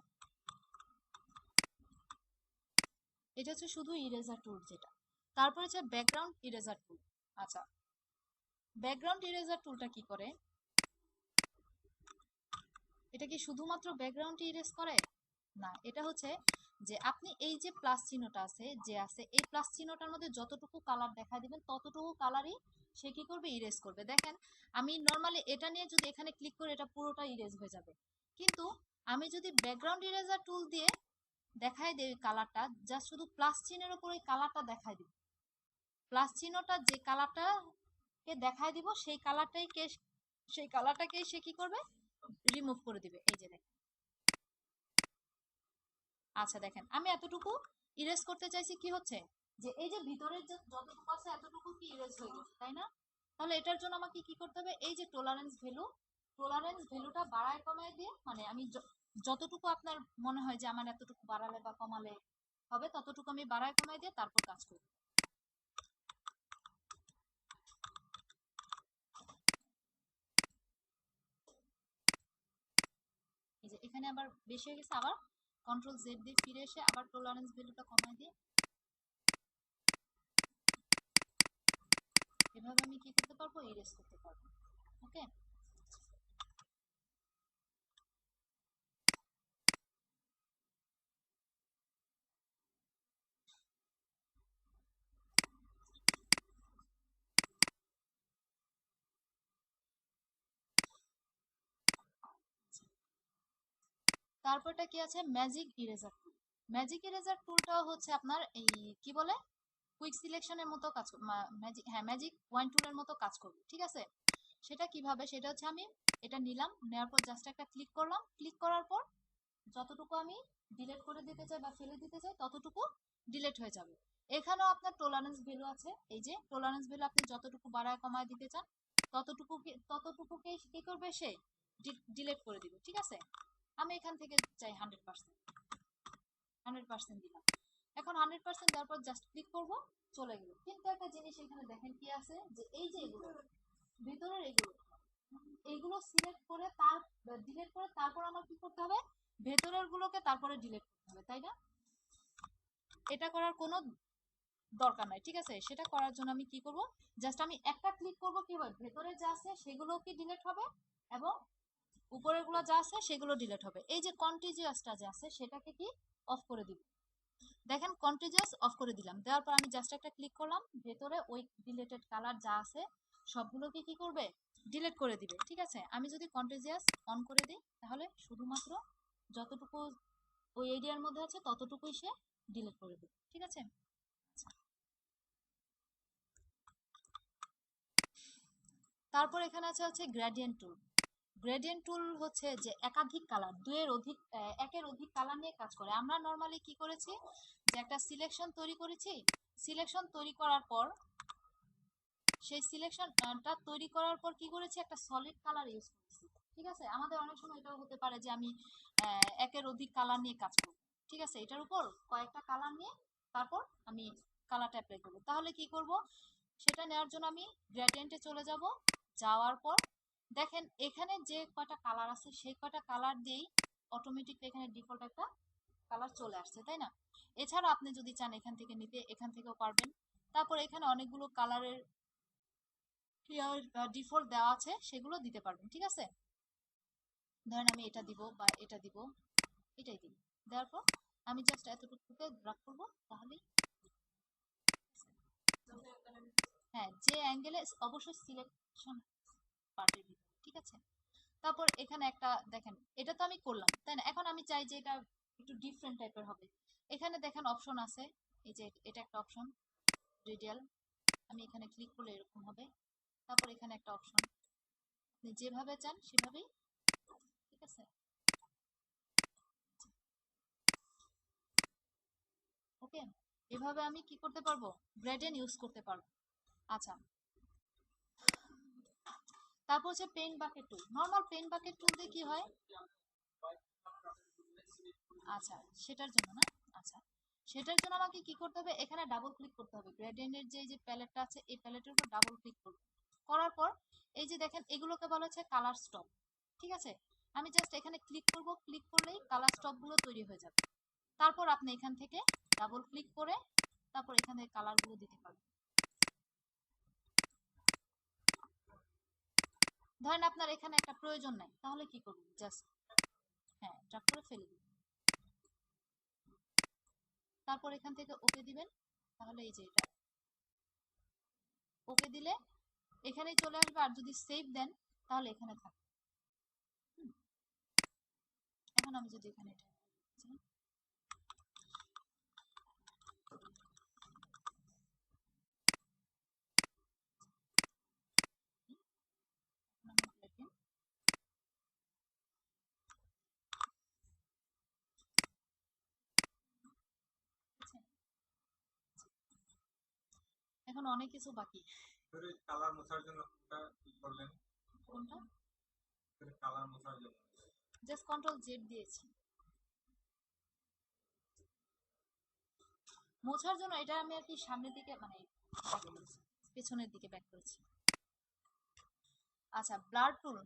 এটা হচ্ছে শুধু ইরেজার টুল যেটা। তারপর হচ্ছে ব্যাকগ্রাউন্ড ইরেজার টুল। আচ্ছা, ব্যাকগ্রাউন্ড ইরেজার টুলটা কি করে? এটা কি শুধুমাত্র ব্যাকগ্রাউন্ড ইরেজ করে? না, এটা হচ্ছে যে আপনি এই যে প্লাস চিহ্নটা আছে যে আছে, এই প্লাস চিহ্নটার মধ্যে যতটুকু কালার দেখা দিবেন ততটুকু কালারই সে কি করবে, ইরেজ করবে। দেখেন, আমি নর্মালি এটা নিয়ে যদি এখানে ক্লিক করি এটা পুরোটা ইরেজ হয়ে যাবে, কিন্তু আমি যদি ব্যাকগ্রাউন্ড ইরেজার টুল দিয়ে দেখাই দেই কালারটা, জাস্ট শুধু প্লাস চিহ্নের উপর ওই কালারটা দেখাই দিব, প্লাস চিহ্নটা যে কালারটাকে দেখায় দিব সেই কালারটাকেই সে কি করবে, রিমুভ করে দিবে। এই যে দেখেন। আচ্ছা দেখেন, আমি এতটুকু ইরেজ করতে চাইছি, কি হচ্ছে যে এই যে ভিতরের যে যতটুকু আছে এতটুকু কি ইরেজ হয়ে গেছে, তাই না? তাহলে এটার জন্য আমাকে কি করতে হবে, এই যে টলারেন্স ভ্যালুটা বাড়ায় কমায় দিয়ে, মানে আমি যতটুকু আপনার মনে হয় যে আমার এতটুকু বাড়ালে বা কমালে হবে ততটুকু আমি বাড়ায় কমায় দিয়ে তারপর কাজ করব। এই যে এখানে আবার বেশি হয়ে গেছে, আবার কন্ট্রোল জেড দিয়ে ফিরে এসে আবার টলারেন্স ভ্যালুটা কমায় দিয়ে এভাবে আমি কি করতে পারবো, ইরেজ করতে পারবো। ওকে। তারপরটা কি আছে, magic eraser tool. Magic eraser টুলটাও হচ্ছে আপনার এই কি বলে, কুইক সিলেকশনের মতো কাজ ম্যাজিক, হ্যাঁ, ম্যাজিক ওয়ান টুলের মতো কাজ করবে, ঠিক আছে। সেটা কিভাবে, সেটা হচ্ছে আমি এটা নিলাম, নেওয়ার পর জাস্ট একটা ক্লিক করলাম, ক্লিক করার পর যতটুকু আমি ডিলিট করে দিতে চাই বা ফেলে দিতে চাই ততটুকু ডিলিট হয়ে যাবে। এখানেও আপনার টলারেন্স ভ্যালু আছে, এই যে টলারেন্স ভ্যালু আপনি যতটুকু বাড়ায় কমায় দিতে চান ততটুকুকে কি করবে, সে ডিলিট করে দিবে, ঠিক আছে। আমি এখান থেকে চাই 100%, 100% দিলাম। এখন 100% দেওয়ার পর জাস্ট ক্লিক করব, চলে গেল। কিন্তু একটা জিনিস এখানে দেখেন কি আছে, যে এই যে এগুলো ভিতরের এগুলো, এগুলো সিলেক্ট করে তার ডিলিট করে তারপর আমার কি করতে হবে, ভেতরের গুলোকে তারপরে ডিলিট করতে হবে, তাই না? এটা করার কোনো দরকার নাই, ঠিক আছে। সেটা করার জন্য আমি কি করব, জাস্ট আমি একটা ক্লিক করব, কি হবে, ভেতরে যা আছে সেগুলো কি ডিলিট হবে এবং উপরের গুলো যা আছে সেগুলো ডিলিট হবে। এই যে কন্টিজিউয়াসটা যে আছে সেটাকে কি অফ করে দিব। দেখেন, কন্টিজিউয়াস অফ করে দিলাম, দেওয়ার পর আমি জাস্ট একটা ক্লিক করলাম, ভেতরে ওই ডিলিটেড কালার যা আছে সবগুলোকে কি করবে, ডিলিট করে দিবে, ঠিক আছে। আমি যদি কন্টিজিউয়াস অন করে দিই তাহলে শুধুমাত্র যতটুকু ওই এরিয়ার মধ্যে আছে ততটুকুই সে ডিলিট করে দিবে, ঠিক আছে। আচ্ছা, তারপর এখানে আছে হচ্ছে গ্রেডিয়েন্ট টুল। গ্রেডিয়েন্ট টুল হচ্ছে যে একাধিক কালার, একের অধিক কালার নিয়ে কাজ করে। আমরা নর্মালি কি করেছি, যে একটা সিলেকশন তৈরি করেছি, সিলেকশন তৈরি করার পর সেই সিলেকশনটা তৈরি করার পর কি করেছি, একটা সলিড কালার ইউজ করেছি, ঠিক আছে। আমাদের অনেক সময় এটাও হতে পারে যে আমি একের অধিক কালার নিয়ে কাজ করব, ঠিক আছে, এটার উপর কয়েকটা কালার নিয়ে তারপর আমি কালারটা অ্যাপ্লাই করব। তাহলে কি করব, সেটা নেওয়ার জন্য আমি গ্রেডিয়েন্টে চলে যাব, যাওয়ার পর দেখেন এখানে যে কয়টা কালার আছে সেই কয়টা কালার দিয়েই অটোমেটিকলি এখানে ডিফল্ট একটা কালার চলে আসছে, তাই না? এছাড়া আপনি যদি চান এখান থেকে নিতে এখান থেকেও পারবেন। তারপর এখানে অনেকগুলো কালারের ডিফল্ট দেওয়া আছে, সেগুলো দিতে পারবেন, ঠিক আছে। ধরেন আমি এটা দিব বা এটা দিব, এটাই দিব। দেওয়ার পর আমি জাস্ট এতটুকুকে ড্রাগ করবো, তাহলেই হ্যাঁ, যে অ্যাঙ্গেলে অবশ্যই সিলেকশন পার্টের ভিতরে, ঠিক আছে। তারপর এখানে একটা দেখেন, এটা তো আমি করলাম তাই না, এখন আমি চাই যে এটা একটু ডিফারেন্ট টাইপের হবে। এখানে দেখেন অপশন আছে, এই যে এটা একটা অপশন রেডিয়াল, আমি এখানে ক্লিক করলে এরকম হবে। তারপর এখানে একটা অপশন, আপনি যেভাবে চান সেভাবেই, ঠিক আছে। ওকে, এভাবে আমি কি করতে পারবো, গ্রেডিয়েন্ট ইউজ করতে পারবো। আচ্ছা, তারপর হচ্ছে pen bucket tool. Normal pen bucket tool দিয়ে কি হয়, আচ্ছা সেটার জন্য না, আচ্ছা সেটার জন্য আমাকে কি করতে হবে, এখানে ডাবল ক্লিক করতে হবে, গ্রেডিয়েন্টের যে প্যালেটটা আছে এই প্যালেটের উপর ডাবল ক্লিক করব। করার পর এই যে দেখেন এগুলোকে বলা হচ্ছে কালার স্টপ, ঠিক আছে। আমি জাস্ট এখানে ক্লিক করব, ক্লিক করলেই কালার স্টপ গুলো তৈরি হয়ে যাবে। তারপর আপনি এখান থেকে ডাবল ক্লিক করে তারপর এখান থেকে কালার গুলো দিতে পারবেন। ধরেন আপনার এখানে একটা প্রয়োজন নাই, তাহলে কি করবেন, জাস্ট হ্যাঁ ড্রাগ করে ফেলে দিবেন। তারপর এখান থেকে ওকে দিবেন, তাহলে এই যে এটা ওকে দিলে এখানেই চলে আসবে। আর যদি সেভ দেন তাহলে এখানে থাকবে। হুম, এখন আমি যদি এখানে এটা এখন অনেক কিছু বাকি। কালার মোছার জন্য কোনটা কি করলেন, কোনটা কালার মোছার জন্য জাস্ট কন্ট্রোল জেড দিয়েছি। মোছার জন্য এটা আমি আর কি সামনের দিকে মানে পেছনের দিকে ব্যাক করেছি। আচ্ছা, ব্লার টুল,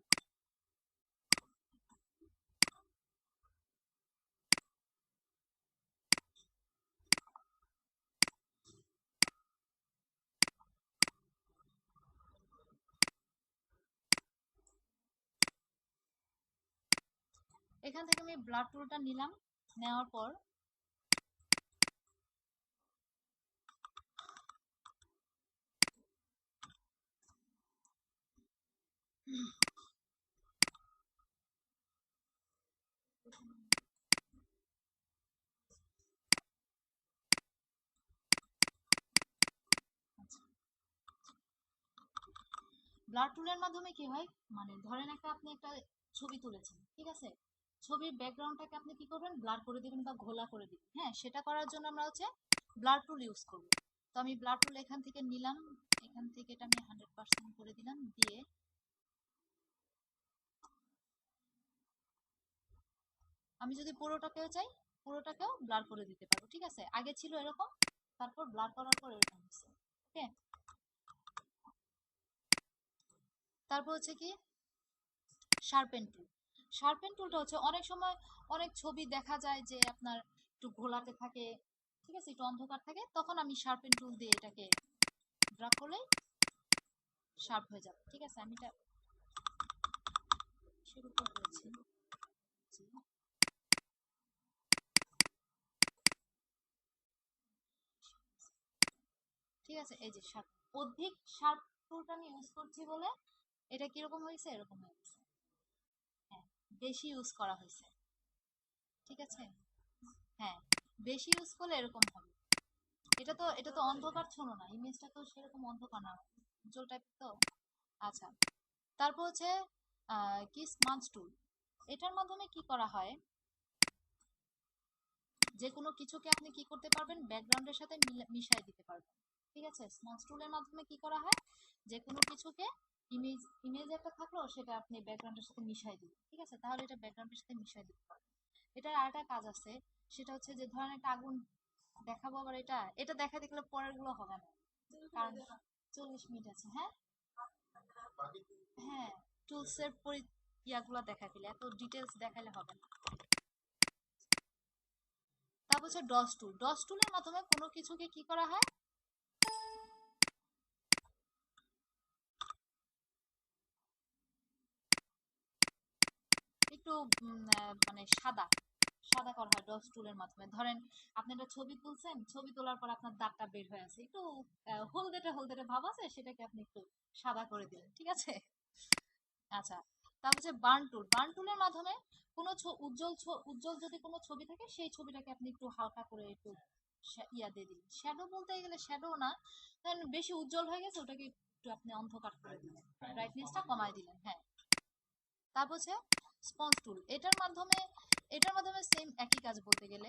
এখান থেকে আমি ব্লার টুলটা নিলাম, নেওয়ার পর ব্লার টুলের মাধ্যমে কি হয়, মানে ধরেন আপনি একটা ছবি তুলেছেন, ঠিক আছে, ছবির ব্যাকগ্রাউন্ডটাকে আপনি কি করবেন, ব্লার করে দিবেন বা ঘোলা করে দিবেন। হ্যাঁ, সেটা করার জন্য আমরা হচ্ছে ব্লার টুল ইউজ করব। তো আমি ব্লার টুল এখান থেকে নিলাম, এখান থেকে এটা আমি 100% করে দিলাম, দিয়ে আমি যদি পুরোটাকেও চাই পুরোটাকেও ব্লার করে দিতে পারবো, ঠিক আছে। আগে ছিল এরকম, তারপর ব্লার করার পর এরকম হচ্ছে। ওকে, তারপর হচ্ছে কি শার্পেন টুল। শার্পেন টুলটা হচ্ছে অনেক সময় অনেক ছবি দেখা যায় যে আপনার একটু ঘোলাটে থাকে, ঠিক আছে, একটু অন্ধকার থাকে, তখন আমি শার্পেন টুল দিয়ে এটাকে ড্রা করলেই শার্প হয়ে যাবে, ঠিক আছে। আমি এটা শুরু করেছি, ঠিক আছে। এই যে শার্প, অধিক শার্প টুলটা আমি ইউজ করছি বলে এটা কিরকম হয়েছে, এরকম হয়ে গেছে। হ্যাঁ, বেশি ইউজ করা হয়েছে, ঠিক আছে। হ্যাঁ, বেশি ইউজ করলে এরকম হবে। এটা তো অন্ধকার ছিল না, ইমেজটা তো সেরকম অন্ধকার না, উজ্জ্বল টাইপ তো। আচ্ছা, তারপর হচ্ছে কি স্মার্ট টুল। এটার মাধ্যমে কি করা হয়, যে কোনো কিছুকে আপনি কি করতে পারবেন, ব্যাকগ্রাউন্ডের সাথে মিশাই দিতে পারবেন, ঠিক আছে। স্মার্ট টুলের মাধ্যমে কি করা হয়, যে কোনো কিছুকে ইমেজ ইমেজ একটা থাকলো সেটা আপনি ব্যাকগ্রাউন্ডের সাথে মিশাই দিবেন, ঠিক আছে, তাহলে এটা ব্যাকগ্রাউন্ডের সাথে মিশাই দিতে পারবেন। এটার আরেকটা কাজ আছে, সেটা হচ্ছে যে ধরেন একটা আগুন দেখাবো, আবার এটা এটা দেখা দেখলে পরের গুলো হবে না, কারণ 40 মিনিট আছে। হ্যাঁ, হ্যাঁ, টুলস এর ইয়াগুলো দেখা গেলে এত ডিটেলস দেখালে হবে না। তারপর হচ্ছে ডস টুল। ডস টুলের মাধ্যমে কোনো কিছুকে কি করা হয়, একটু মানে সাদা সাদা করা হয় ডটস টুলের মাধ্যমে। ধরেন আপনি একটা ছবি তুলছেন, ছবি তোলার পর আপনার দাগটা বের হয়ে আছে, একটু হলদেটে হলদেটে ভাব আছে, সেটাকে আপনি একটু সাদা করে দিলেন, ঠিক আছে। আচ্ছা, তারপর হচ্ছে বার্ন টুল। বার্ন টুলের মাধ্যমে কোনো উজ্জ্বল যদি কোনো ছবি থাকে, সেই ছবিটাকে আপনি একটু হালকা করে একটু ইয়া দিয়ে দিলেন। শ্যাডো বলতে গেলে শ্যাডো না, কারণ বেশি উজ্জ্বল হয়ে গেছে, ওটাকে একটু আপনি অন্ধকার করে দিলেন, ব্রাইটনেসটা কমায় দিলেন। হ্যাঁ, তারপর হচ্ছে স্পঞ্জ টুল। এটার মাধ্যমে সেম একই কাজ বলতে গেলে,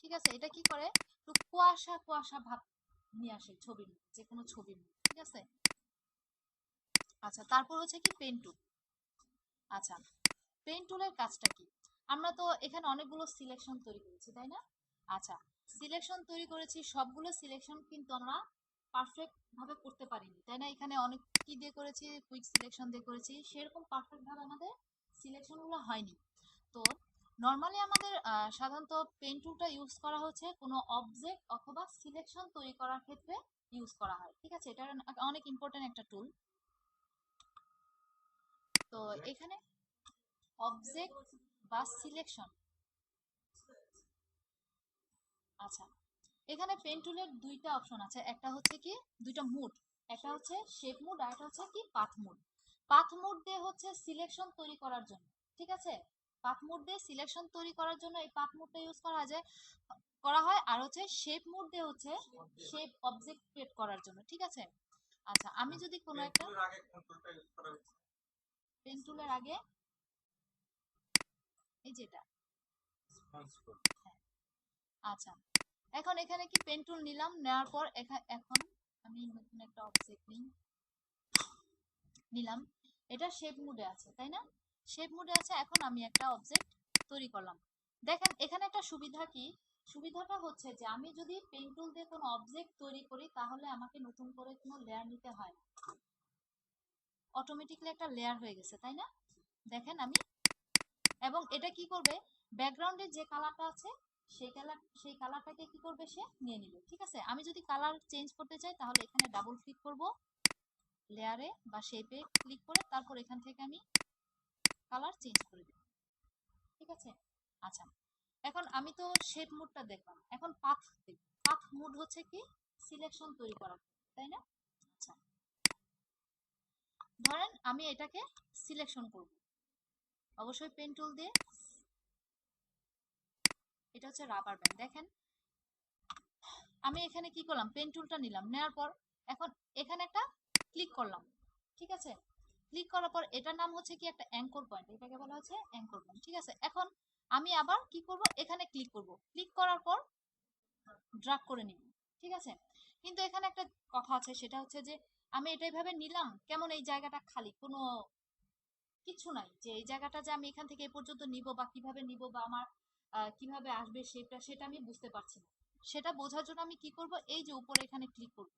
ঠিক আছে। এটা কি করে, একটু কুয়াশা কুয়াশা ভাব নিয়ে আসে ছবির, যে কোনো ছবির, ঠিক আছে। আচ্ছা, তারপর হচ্ছে কি পেন টুল। আচ্ছা, পেন টুলের কাজটা কি? আমরা তো এখানে অনেকগুলো সিলেকশন তৈরি করেছি, তাই না? আচ্ছা, সিলেকশন তৈরি করেছি, সবগুলো সিলেকশন কিন্তু আমরা পারফেক্ট ভাবে করতে পারিনি, তাই না? এখানে অনেক কি দিয়ে করেছি, কুইক সিলেকশন দিয়ে করেছি, সেরকম পারফেক্ট ভাবে আমাদের সিলেকশন গুলো হয়নি। তো নর্মালি আমাদের সাধারণত পেন টুলটা ইউজ করা হচ্ছে কোনো অবজেক্ট অথবা সিলেকশন তৈরি করার ক্ষেত্রে ইউজ করা হয়, ঠিক আছে। এটা অনেক ইম্পর্টেন্ট একটা টুল। তো এখানে অবজেক্ট বা সিলেকশন, আচ্ছা, এখানে পেন টুলের দুইটা অপশন আছে, একটা হচ্ছে কি দুইটা মুড, একটা হচ্ছে শেপ মুড আর একটা হচ্ছে কি পাথ মুড। পাথ মুড দিয়ে হচ্ছে সিলেকশন তৈরি করার জন্য, ঠিক আছে। পাথ মুড দিয়ে সিলেকশন তৈরি করার জন্য এই পাথ মুডটা ইউজ করা হয়, আর হচ্ছে শেপ মুড দিয়ে হচ্ছে শেপ অবজেক্ট ক্রিয়েট করার জন্য, ঠিক আছে। আচ্ছা, আমি যদি কোনো একটা পেন টুলের আগে, এই যেটা, আচ্ছা, এখন এখানে কি পেন টুল নিলাম, নেওয়ার পর এখন আমি নতুন একটা অবজেক্ট নিলাম, এটা শেপ মুডে আছে, তাই না? শেপ মুডে আছে, এখন আমি একটা অবজেক্ট তৈরি করলাম। দেখেন এখানে একটা সুবিধা কি, সুবিধাটা হচ্ছে যে আমি যদি পেন টুল দিয়ে কোনো অবজেক্ট তৈরি করি, তাহলে আমাকে নতুন করে কোনো লেয়ার নিতে হয় না, অটোমেটিকলি একটা লেয়ার হয়ে গেছে, তাই না? দেখেন আমি, এবং এটা কি করবে, ব্যাকগ্রাউন্ডের যে কালারটা আছে সেই কালারটাকে কি করবে, সে নিয়ে নিবে, ঠিক আছে। আমি যদি কালার চেঞ্জ করতে চাই, তাহলে এখানে ডাবল ক্লিক করব, লেয়ারে বা শেপে ক্লিক করে তারপর এখান থেকে আমি কালার চেঞ্জ করে দেব, ঠিক আছে। আচ্ছা, এখন আমি তো শেপ মুডটা দেখলাম, এখন পাথ দেখব। পাথ মুড হচ্ছে কি সিলেকশন তৈরি করা, তাই না? আচ্ছা, ধরেন আমি এটাকে সিলেকশন করব, অবশ্যই পেন টুল দিয়ে। এটা হচ্ছে রাবার ব্যান্ড। দেখেন আমি এখানে কি করলাম, পেন টুলটা নিলাম, নেওয়ার পর এখন এখানে একটা ক্লিক করলাম, ঠিক আছে। ক্লিক করার পর এটার নাম হচ্ছে কি একটা অ্যাঙ্কর পয়েন্ট, এটাকে বলা হচ্ছে অ্যাঙ্কর পয়েন্ট, ঠিক আছে। এখন আমি আবার কি করব, এখানে ক্লিক করব, ক্লিক করার পর ড্রাগ করে নিব, ঠিক আছে। কিন্তু এখানে একটা কথা আছে, সেটা হচ্ছে যে আমি এটা এইভাবে নিলাম, কেমন এই জায়গাটা খালি, কোনো কিছু নাই, যে এই জায়গাটা যে আমি এখান থেকে এ পর্যন্ত নিব বা কিভাবে নিব বা আমার কিভাবে আসবে শেপটা, সেটা আমি বুঝতে পারছি না। সেটা বোঝার জন্য আমি কি করব, এই যে উপরে এখানে ক্লিক করব,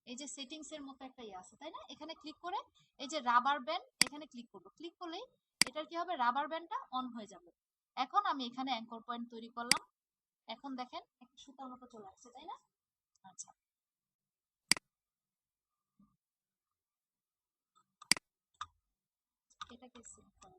এই যে সেটিংস এর মতো একটা ইয়ে আছে, তাই না? এখানে ক্লিক করে এই যে রাবার ব্যান্ড, এখানে ক্লিক করব, ক্লিক করলেই এটার কি হবে, রাবার ব্যান্ডটা অন হয়ে যাবে। এখন আমি এখানে অ্যাঙ্কর পয়েন্ট তৈরি করলাম, এখন দেখেন একটা সুতার মতো চলে আসছে, তাই না? আচ্ছা, এটাকে সেভ করা।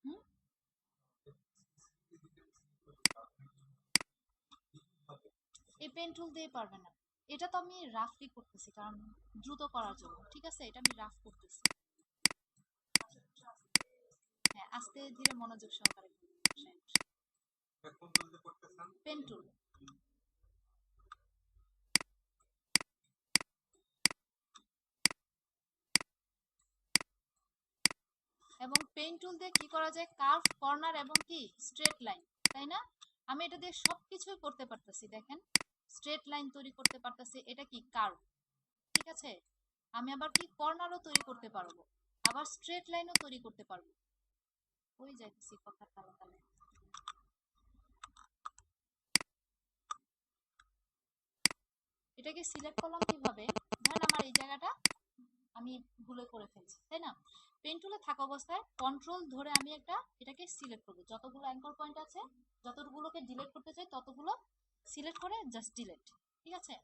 হুম, এই পেন টুল দিয়ে পারবে না, এটা তো আমি রাফলি করতেছি, কারণ দ্রুত করার জন্য, ঠিক আছে। এটা আমি রাফ করতেছি, হ্যাঁ, আস্তে ধীরে মনোযোগ সহকারে পেন টুল। এবং পেন টুল দিয়ে কি করা যায়, কার্ভ, কর্নার এবং কি স্ট্রেট লাইন, তাই না? আমি এটা দিয়ে সবকিছুই করতে পারতেছি, দেখেন স্ট্রেট লাইন তৈরি করতে পারতেছি, এটা কি কার্ভ, ঠিক আছে। আমি আবার কি কর্নারও তৈরি করতে পারবো, আবার স্ট্রেট লাইনও তৈরি করতে পারবো, ওই যাইতেছি কথা তালে তালে। এটাকে সিলেক্ট করলাম কিভাবে, ধরেন আমার এই জায়গাটা আমি ভুলে করে ফেলছি, তাই না? পেন টুলে থাকা অবস্থায় কন্ট্রোল ধরে আমি এটাকে সিলেক্ট করব, যতগুলো অ্যাঙ্কর পয়েন্ট আছে যতগুলোকে ডিলিট করতে চাই ততগুলো সিলেক্ট করে জাস্ট ডিলিট। ঠিক আছে,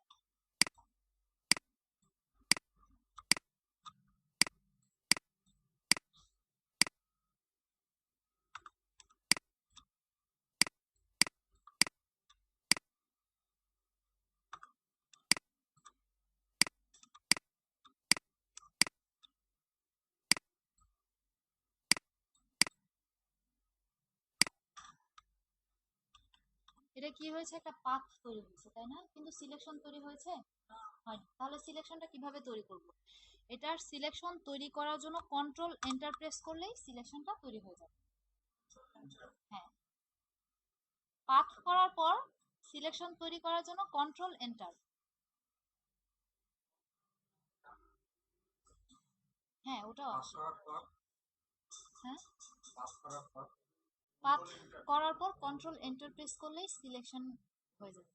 এটা কি হয়েছে, একটা পাথ তৈরি হয়েছে তাই না, কিন্তু সিলেকশন তৈরি হয়েছে হয়। তাহলে সিলেকশনটা কিভাবে তৈরি করব, এটার সিলেকশন তৈরি করার জন্য কন্ট্রোল এন্টার প্রেস করলেই সিলেকশনটা তৈরি হয়ে যাবে। হ্যাঁ, পাথ করার পর সিলেকশন তৈরি করার জন্য কন্ট্রোল এন্টার। হ্যাঁ ওটাও আছে। হ্যাঁ, পাথ করার পর কন্ট্রোল এন্টার প্রেস করলেই সিলেকশন হয়ে যাবে।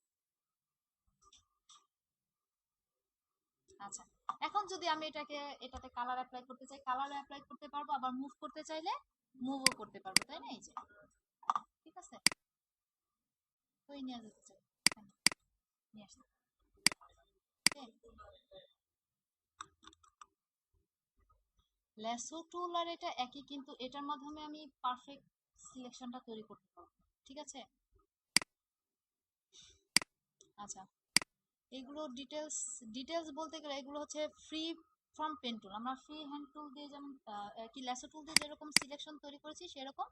আচ্ছা, এখন যদি আমি এটাতে কালার অ্যাপ্লাই করতে চাই, কালার অ্যাপ্লাই করতে পারবো, আবার মুভ করতে চাইলে মুভও করতে পারবো, তাই না? এই যে, ঠিক আছে, তো এই নিয়ে যেতে চাই, হ্যাঁ, নিয়ে আসতে। ল্যাসো টুল আর এটা একই, কিন্তু এটার মাধ্যমে আমি পারফেক্ট সিলেকশনটা তৈরি করতে পারবো। ঠিক আছে, আচ্ছা, এগুলো ডিটেলস, ডিটেলস বলতে গেলে এগুলো হচ্ছে ফ্রি ফ্রম পেন টুল। আমরা ফ্রি হ্যান্ড টুল দিয়ে যেমন কি ল্যাসো টুল দিয়ে যেরকম সিলেকশন তৈরি করেছি সেরকম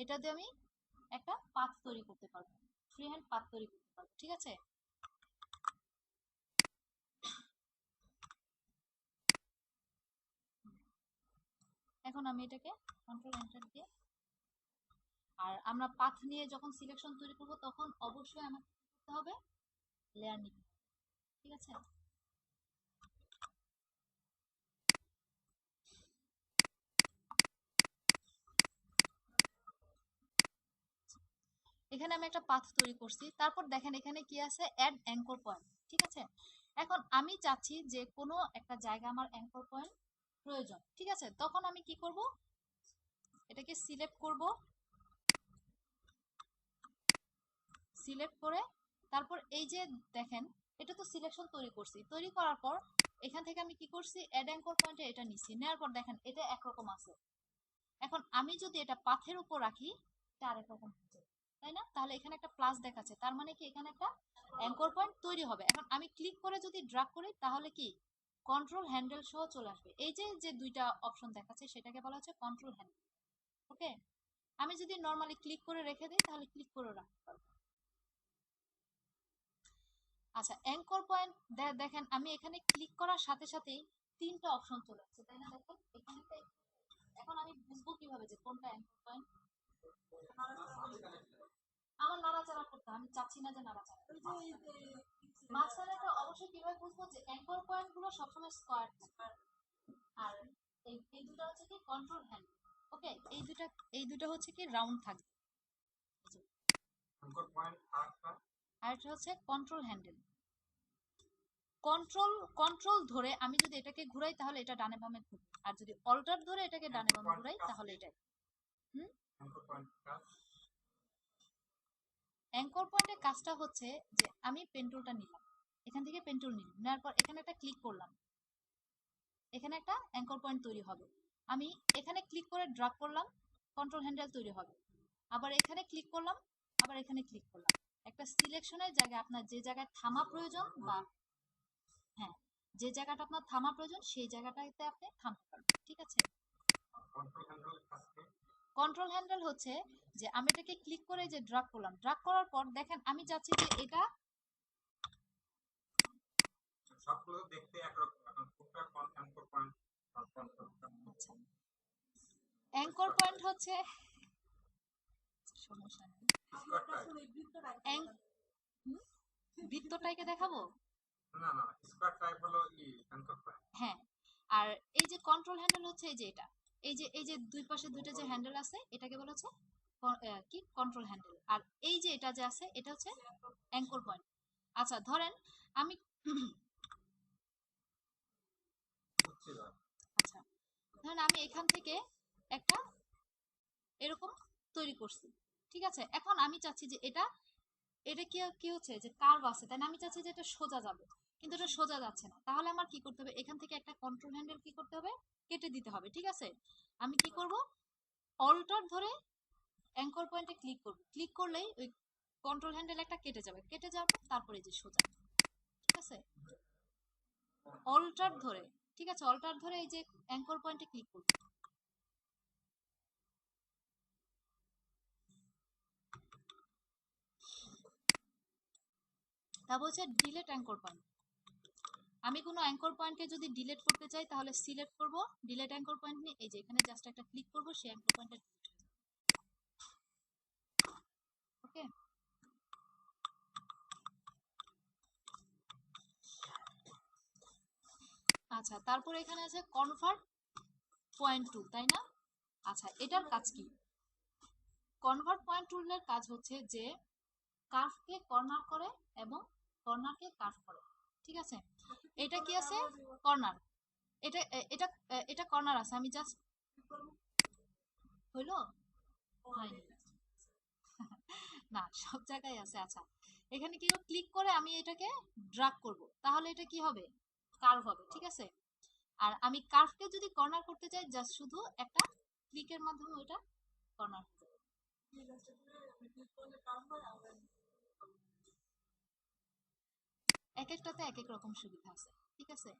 এটা দিয়ে আমি একটা পাথ তৈরি করতে পারবো, ফ্রি হ্যান্ড পাথ তৈরি করতে পারবো। ঠিক আছে, এখন আমি এটাকে কন্ট্রোল এন্টার দিয়ে, আর আমরা পাথ নিয়ে যখন সিলেকশন তৈরি করব তখন অবশ্যই আমাকে কি করতে হবে, লেয়ার নিতে হবে। ঠিক আছে, এখানে আমি একটা পাথ তৈরি করছি, তারপর দেখেন এখানে কি আছে, অ্যাড অ্যাঙ্কর পয়েন্ট। ঠিক আছে, এখন আমি চাচ্ছি যে কোনো একটা জায়গা আমার অ্যাঙ্কর পয়েন্ট প্রয়োজন। ঠিক আছে, তখন আমি কি করব, এটাকে সিলেক্ট করব, সিলেক্ট করে তারপর এই যে দেখেন এটা তো সিলেকশন তৈরি করছি, তৈরি করার পর এখান থেকে আমি কি করছি, অ্যাড অ্যাঙ্কর পয়েন্টে এটা নিচ্ছি, নেওয়ার পর দেখেন এটা একরকম আছে। এখন আমি যদি এটা পাথের উপর রাখি এটা আরেক রকম হয়ে যাবে, তাই না? তাহলে এখানে একটা প্লাস দেখাচ্ছে, তার মানে কি এখানে একটা অ্যাঙ্কর পয়েন্ট তৈরি হবে। এখন আমি ক্লিক করে যদি ড্রাগ করি তাহলে কি কন্ট্রোল হ্যান্ডেল সহ চলে আসবে। এই যে যে দুইটা অপশন দেখাচ্ছে সেটাকে বলা হচ্ছে কন্ট্রোল হ্যান্ডেল। ওকে, আমি যদি নর্মালি ক্লিক করে রেখে দিই তাহলে ক্লিক করে রাখতে পারবো। আচ্ছা, অ্যাঙ্কর পয়েন্ট দেখেন আমি এখানে ক্লিক করার সাথে সাথেই তিনটা অপশন চলে আসছে, তাই না? দেখেন এখানে এখন আমি বুঝবো কিভাবে যে কোনটা অ্যাঙ্কর পয়েন্ট। আমার নাড়াচাড়া করতে হয়, আমি চাচ্ছি না যে নাড়াচাড়া, মাঝখানেটা অবশ্যই কিভাবে বুঝবো যে অ্যাঙ্কর পয়েন্ট গুলো সবসময় স্কোয়ার থাকে, আর এই দুটো হচ্ছে কি কন্ট্রোল হ্যান্ড। ওকে, এই দুটো হচ্ছে কি রাউন্ড থাকবে, আর এটা হচ্ছে কন্ট্রোল হ্যান্ডেল। কন্ট্রোল কন্ট্রোল ধরে আমি যদি এটাকে ঘুরাই তাহলে এটা ডানে বামে ঘুরবে, আর যদি অল্টার ধরে এটাকে ডানে বামে ঘুরাই তাহলে এটা। হুম, অ্যাঙ্কর পয়েন্টের কাজটা হচ্ছে যে আমি পেন টুলটা নিলাম, এখান থেকে পেন টুল নিলাম, নেওয়ার পর এখানে একটা ক্লিক করলাম, এখানে একটা অ্যাঙ্কর পয়েন্ট তৈরি হবে। আমি এখানে ক্লিক করে ড্রাগ করলাম, কন্ট্রোল হ্যান্ডেল তৈরি হবে। আবার এখানে ক্লিক করলাম, আবার এখানে ক্লিক করলাম, একটা সিলেকশনের জায়গায় আপনার যে জায়গায় থামা প্রয়োজন বা হ্যাঁ যে জায়গাটা আপনার থামা প্রয়োজন সেই জায়গাটাতে আপনি থামতে পারবেন। ঠিক আছে, কন্ট্রোল হ্যান্ডেল হচ্ছে যে আমি এটাকে ক্লিক করে যে ড্রাগ করলাম, ড্রাগ করার পর দেখেন আমি চাচ্ছি যে এটা সবগুলো দেখতে একরকম, এখন কোনটা অ্যাঙ্কর পয়েন্ট। আচ্ছা, অ্যাঙ্কর পয়েন্ট হচ্ছে সমস্যা নেই, বৃত্তটাকে দেখাবো। না না, স্কয়ার টাইপ হলো ই অ্যাঙ্কর পয়েন্ট। হ্যাঁ, আর এই যে কন্ট্রোল হ্যান্ডেল হচ্ছে এই যে এটা, এই যে দুই পাশে দুইটা যে হ্যান্ডেল আছে এটাকে বলা হচ্ছে কি কন্ট্রোল হ্যান্ডেল, আর এই যে এটা যে আছে এটা হচ্ছে অ্যাঙ্কর পয়েন্ট। আচ্ছা ধরেন আমি আচ্ছা ধরেন আমি এখান থেকে একটা এরকম তৈরি করছি, ঠিক আছে। এখন আমি চাচ্ছি যে এটা এটা কি কি হচ্ছে যে কার্ভ আছে, তাই না? আমি চাচ্ছি যে এটা সোজা যাবে, কিন্তু এটা সোজা যাচ্ছে না। তাহলে আমার কি করতে হবে, এখান থেকে একটা কন্ট্রোল হ্যান্ডেল কি করতে হবে, কেটে দিতে হবে, ঠিক আছে। আমি কি করব, অল্টার ধরে অ্যাঙ্কর পয়েন্টে ক্লিক করব, ক্লিক করলেই ওই কন্ট্রোল হ্যান্ডেল একটা কেটে যাবে, কেটে যাওয়ার পর তারপরে যে সোজা, ঠিক আছে। অল্টার ধরে, ঠিক আছে, অল্টার ধরে এই যে অ্যাঙ্কর পয়েন্টে ক্লিক করব। তারপর হচ্ছে ডিলেট অ্যাঙ্কর পয়েন্ট। আমি কোনো অ্যাঙ্কর পয়েন্টকে যদি ডিলিট করতে চাই তাহলে সিলেক্ট করব ডিলিট অ্যাঙ্কর পয়েন্ট নিয়ে, এই যে এখানে জাস্ট একটা ক্লিক করব, সেই অ্যাঙ্কর পয়েন্টটা ডিলিট হয়ে যাবে। ওকে, আচ্ছা তারপর এখানে আছে কনভার্ট পয়েন্ট টুল, তাই না? আচ্ছা এটার কাজ কি? কনভার্ট পয়েন্ট টুলের কাজ হচ্ছে যে কার্ভকে কর্নার করে এবং কর্নারকে কার্ভ করে, ঠিক আছে। এটা কি আছে, কর্নার, এটা এটা এটা কর্নার আছে, আমি জাস্ট হইলো হয়নি না, সব জায়গায় আছে। আচ্ছা এখানে কি ক্লিক করে আমি এটাকে ড্রাগ করব, তাহলে এটা কি হবে, কার্ভ হবে, ঠিক আছে। আর আমি কার্ভকে যদি কর্নার করতে চাই জাস্ট শুধু একটা ক্লিকের মাধ্যমে ওইটা কর্নার হয়ে যাবে। এক একটাতে এক এক রকম সুবিধা আছে, ঠিক আছে।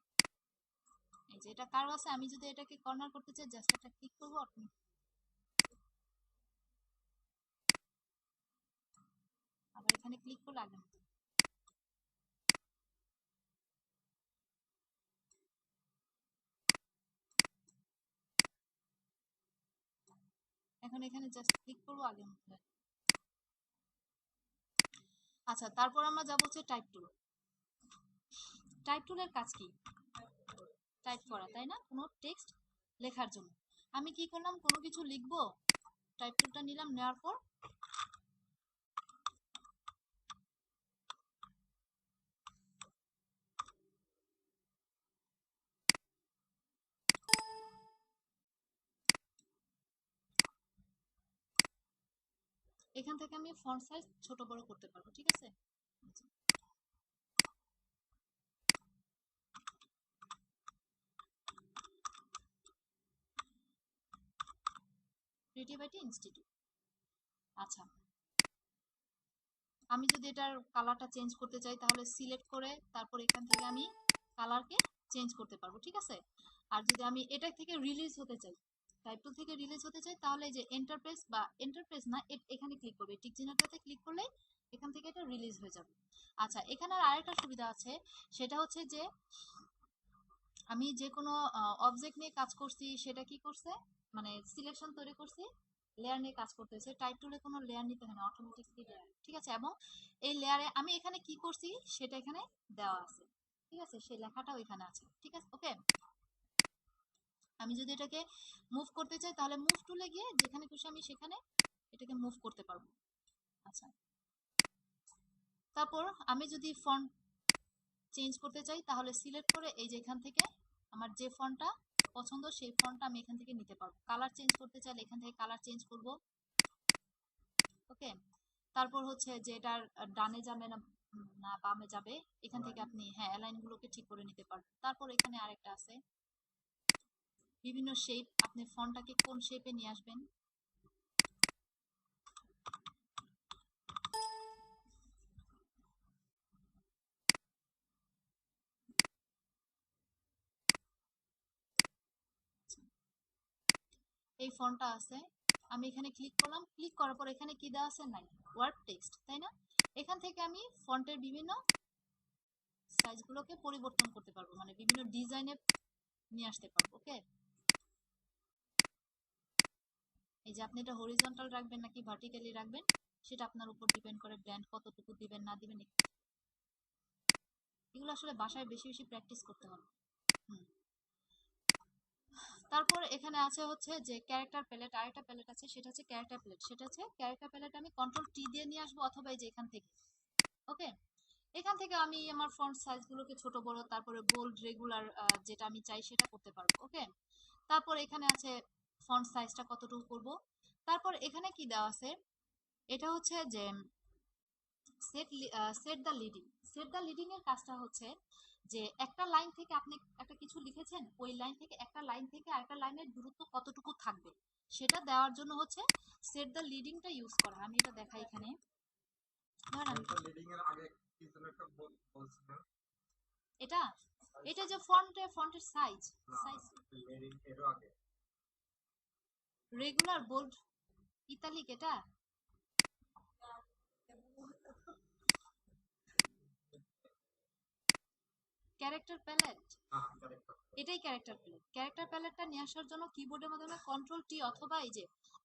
এই যে এটা কার্ভ আছে, আমি যদি এটাকে কর্নার করতে চাই জাস্ট একটা ক্লিক করবো, আবার এখানে ক্লিক করলে আগের মতো। এখন এখানে জাস্ট ক্লিক করবো, আগের মতো। আচ্ছা তারপর আমরা যাবো হচ্ছে টাইপ টুল। টাইপ টুলের কাজ কি, টাইপ করা, তাই না, কোনো টেক্সট লেখার জন্য। আমি কি করলাম, কোনো কিছু লিখবো, টাইপ টুলটা নিলাম, নেওয়ার পর এখান থেকে আমি ফন্ট সাইজ ছোট বড় করতে পারবো, ঠিক আছে। Creativity institute. আচ্ছা আমি যদি এটার কালারটা চেঞ্জ করতে চাই তাহলে সিলেক্ট করে তারপর এখান থেকে আমি কালারকে চেঞ্জ করতে পারবো, ঠিক আছে। আর যদি আমি এটা থেকে রিলিজ হতে চাই, টাইপ টুল থেকে রিলিজ হতে চাই, তাহলে এই যে এন্টারপ্রেস বা এন্টারপ্রেস না, এখানে ক্লিক করবে, টিক চিহ্নটাতে ক্লিক করলেই এখান থেকে এটা রিলিজ হয়ে যাবে। আচ্ছা এখানে আর আরেকটা সুবিধা আছে, সেটা হচ্ছে যে আমি যে কোনো অবজেক্ট নিয়ে কাজ করছি, সেটা কি করছে, মানে সিলেকশন তৈরি করছি, লেয়ার নিয়ে কাজ করতে হয়েছে, টাইপ টুলে কোনো লেয়ার নিতে হয় না, অটোমেটিকলি লেয়ার, ঠিক আছে। এবং এই লেয়ারে আমি এখানে কি করছি সেটা এখানে দেওয়া আছে, ঠিক আছে, সেই লেখাটাও এখানে আছে, ঠিক আছে। ওকে, আমি যদি এটাকে মুভ করতে চাই তাহলে মুভ টুলে গিয়ে যেখানে খুশি আমি সেখানে এটাকে মুভ করতে পারবো। আচ্ছা তারপর আমি যদি ফন্ট চেঞ্জ করতে চাই তাহলে সিলেক্ট করে এই যে এখান থেকে আমার যে ফন্টটা পছন্দ সেই ফন্টটা আমি এখান থেকে নিতে পারবো। কালার চেঞ্জ করতে চাইলে এখান থেকে কালার চেঞ্জ করব। ওকে, তারপর হচ্ছে যে এটার ডানে যাবে না না বামে যাবে, এখান থেকে আপনি হ্যাঁ অ্যালাইন গুলোকে ঠিক করে নিতে পারবেন। তারপর এখানে আরেকটা আছে বিভিন্ন শেপ, আপনি ফন্টটাকে কোন শেপে নিয়ে আসবেন। এই ফন্টটা আছে, আমি এখানে ক্লিক করলাম, ক্লিক করার পর এখানে কি দেওয়া আছে, নাই ওয়ার্ড টেক্সট, তাই না। এখান থেকে আমি ফন্টের বিভিন্ন সাইজগুলোকে পরিবর্তন করতে পারবো, মানে বিভিন্ন ডিজাইনে নিয়ে আসতে পারবো। ওকে, এই যে আপনি এটা হরিজন্টাল রাখবেন নাকি ভার্টিক্যালি রাখবেন সেটা আপনার উপর ডিপেন্ড করে, ব্র্যান্ড কতটুকু দিবেন না দিবেন, এগুলো আসলে বাসায় বেশি বেশি প্র্যাকটিস করতে হবে। হুম, তারপর এখানে আছে হচ্ছে যে ক্যারেক্টার প্যালেট, আরেকটা প্যালেট আছে, সেটা হচ্ছে ক্যারেক্টার প্যালেট। সেটা হচ্ছে ক্যারেক্টার প্যালেট আমি কন্ট্রোল টি দিয়ে নিয়ে আসবো, অথবা এই যে এখান থেকে, ওকে, এখান থেকে আমি আমার ফন্ট সাইজগুলোকে ছোট বড়, তারপরে বোল্ড, রেগুলার, যেটা আমি চাই সেটা করতে পারবো, ওকে। তারপর এখানে আছে ফন্ট সাইজটা কতটুকু করব। তারপর এখানে কি দেওয়া আছে, এটা হচ্ছে যে set set the leading. Set the leading এর কাজটা হচ্ছে যে একটা লাইন থেকে আপনি একটা কিছু লিখেছেন, ওই লাইন থেকে একটা লাইন থেকে আরেকটা লাইনের দূরত্ব কতটুকু থাকবে সেটা দেওয়ার জন্য হচ্ছে সেট দ্য লিডিংটা ইউজ করা। আমি এটা দেখাই এখানে, ধরেন লিডিং এর আগে কি যেন একটা বলছিলেন, এটা, এটা যে ফন্টের সাইজ, সাইজ লিডিং এর আগে রেগুলার, বোল্ড, ইতালিক, এটা ক্যারেক্টার প্যালেট, ক্যারেক্টার এটাই ক্যারেক্টার প্যালেট। ক্যারেক্টার প্যালেটটা নিয়ে আসার জন্য কিবোর্ডের মাধ্যমে কন্ট্রোল টি, অথবা এই যে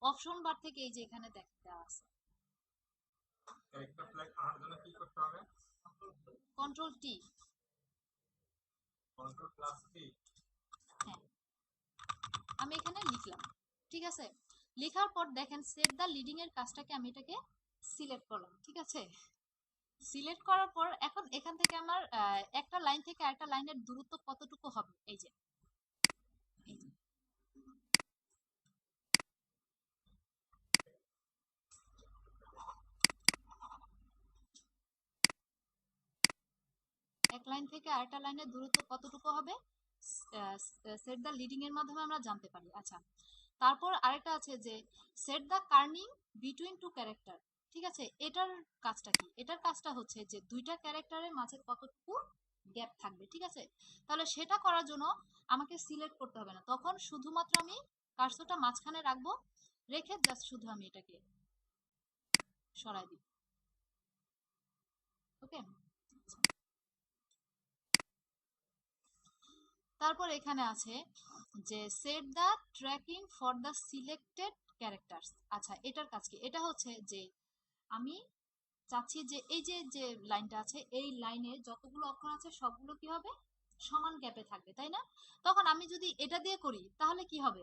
অপশন বার থেকে এই যে এখানে দেওয়া আছে ক্যারেক্টার ফ্ল্যাগ আনার জন্য কি করতে হবে? কন্ট্রোল টি, কন্ট্রোল প্লাস টি। হ্যাঁ, আমি এখানে লিখলাম, ঠিক আছে। লেখার পর দেখেন সেট দ্য লিডিং এর কাজটাকে আমি এটাকে সিলেক্ট করলাম, ঠিক আছে। সিলেক্ট করার পর এখন এখান থেকে আমার একটা লাইন থেকে আরেকটা লাইনের দূরত্ব কতটুকু হবে, এই যে, এই যে এক লাইন থেকে আরেকটা লাইনের দূরত্ব কতটুকু হবে, সেট দ্য লিডিং এর মাধ্যমে আমরা জানতে পারি। আচ্ছা, তারপর আরেকটা আছে যে set the kerning between two character, ঠিক আছে। এটার কাজটা কি, এটার কাজটা হচ্ছে যে দুইটা ক্যারেক্টারের মাঝে কতটুকু গ্যাপ থাকবে, ঠিক আছে। তাহলে সেটা করার জন্য আমাকে সিলেক্ট করতে হবে না, তখন শুধুমাত্র আমি কার্সরটা মাঝখানে রাখবো, রেখে জাস্ট শুধু আমি এটাকে সরাই দিব, ওকে। তারপর এখানে আছে যে set the tracking for the selected characters. আচ্ছা, এটার কাজ কি, এটা হচ্ছে যে আমি চাচ্ছি যে এই যে যে লাইনটা আছে, এই লাইনে যতগুলো অক্ষর আছে সবগুলো কি হবে, সমান গ্যাপে থাকবে, তাই না। তখন আমি যদি এটা দিয়ে করি তাহলে কি হবে,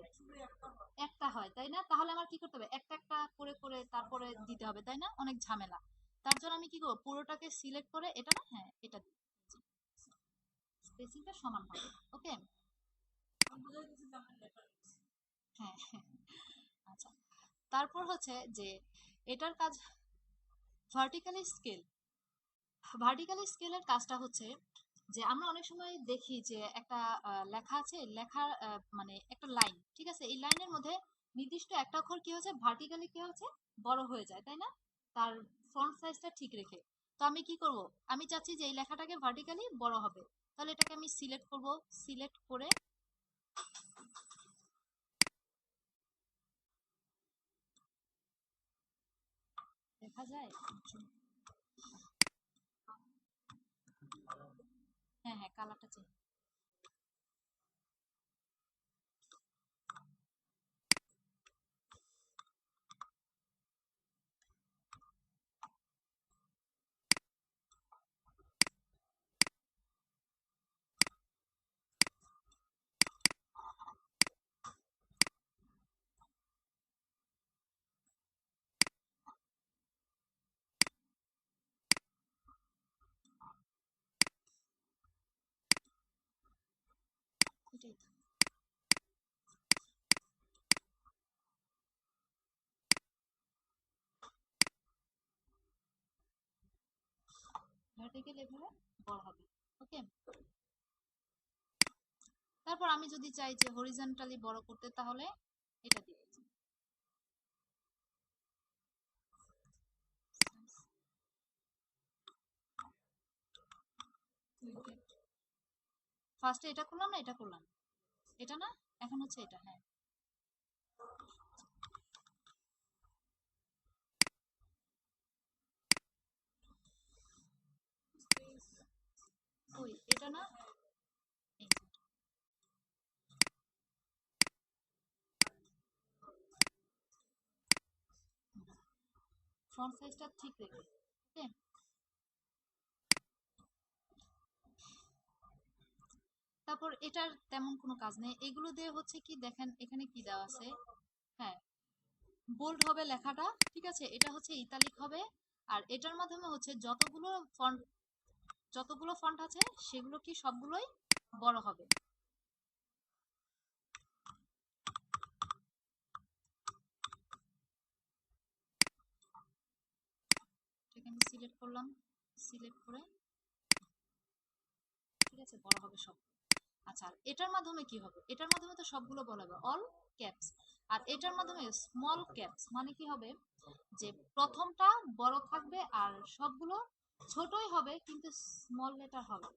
একটা হয়, তাই না। তাহলে আমার কি করতে হবে, একটা একটা করে করে তারপরে দিতে হবে, তাই না, অনেক ঝামেলা। তার জন্য আমি কি করবো, পুরোটাকে সিলেক্ট করে, এটা না, হ্যাঁ এটা স্পেসিংটা সমান হবে, ওকে। হ্যাঁ, আচ্ছা। তারপর হচ্ছে যে এটার কাজ ভার্টিক্যালি স্কেল। ভার্টিক্যালি স্কেলের কাজটা হচ্ছে যে আমরা অনেক সময় দেখি যে একটা লেখা আছে, লেখার মানে একটা লাইন, ঠিক আছে, এই লাইনের মধ্যে নির্দিষ্ট একটা অক্ষর কি হচ্ছে, ভার্টিক্যালি কি হচ্ছে, বড় হয়ে যায়, তাই না, তার ফন্ট সাইজটা ঠিক রেখে। তো আমি কি করব, আমি চাচ্ছি যে এই লেখাটাকে ভার্টিক্যালি বড় হবে, তাহলে এটাকে আমি সিলেক্ট করব, সিলেক্ট করে দেখা যায়, হ্যাঁ হ্যাঁ, কালারটা চেঞ্জ, এটাই তো। ভার্টিক্যাল এভাবে বড় হবে, ওকে। তারপর আমি যদি চাই যে হরিজন্টালি বড় করতে, তাহলে এটা দিয়ে ফার্স্টে এটা করলাম না, এটা করলাম, এটা না, এখন হচ্ছে এটা, হ্যাঁ। ওই এটা না, ফ্রন্ট সাইজটা ঠিক রেখে, ওকে। তারপর এটার তেমন কোনো কাজ নেই, এগুলো দিয়ে হচ্ছে কি দেখেন এখানে কি দেওয়া আছে। হ্যাঁ, বোল্ড হবে লেখাটা, ঠিক আছে, এটা হচ্ছে ইতালিক হবে। আর এটার মাধ্যমে হচ্ছে যতগুলো ফন্ট আছে সেগুলো কি সবগুলোই বড় হবে। এটাকে আমি সিলেক্ট করলাম, সিলেক্ট করে ঠিক আছে বড় হবে সব। আচ্ছা, আর এটার মাধ্যমে কি হবে, এটার মাধ্যমে তো সবগুলো বলা হবে অল ক্যাপস। আর এটার মাধ্যমে স্মল ক্যাপস মানে কি হবে, যে প্রথমটা বড় থাকবে আর সবগুলো ছোটই হবে কিন্তু স্মল লেটার হবে,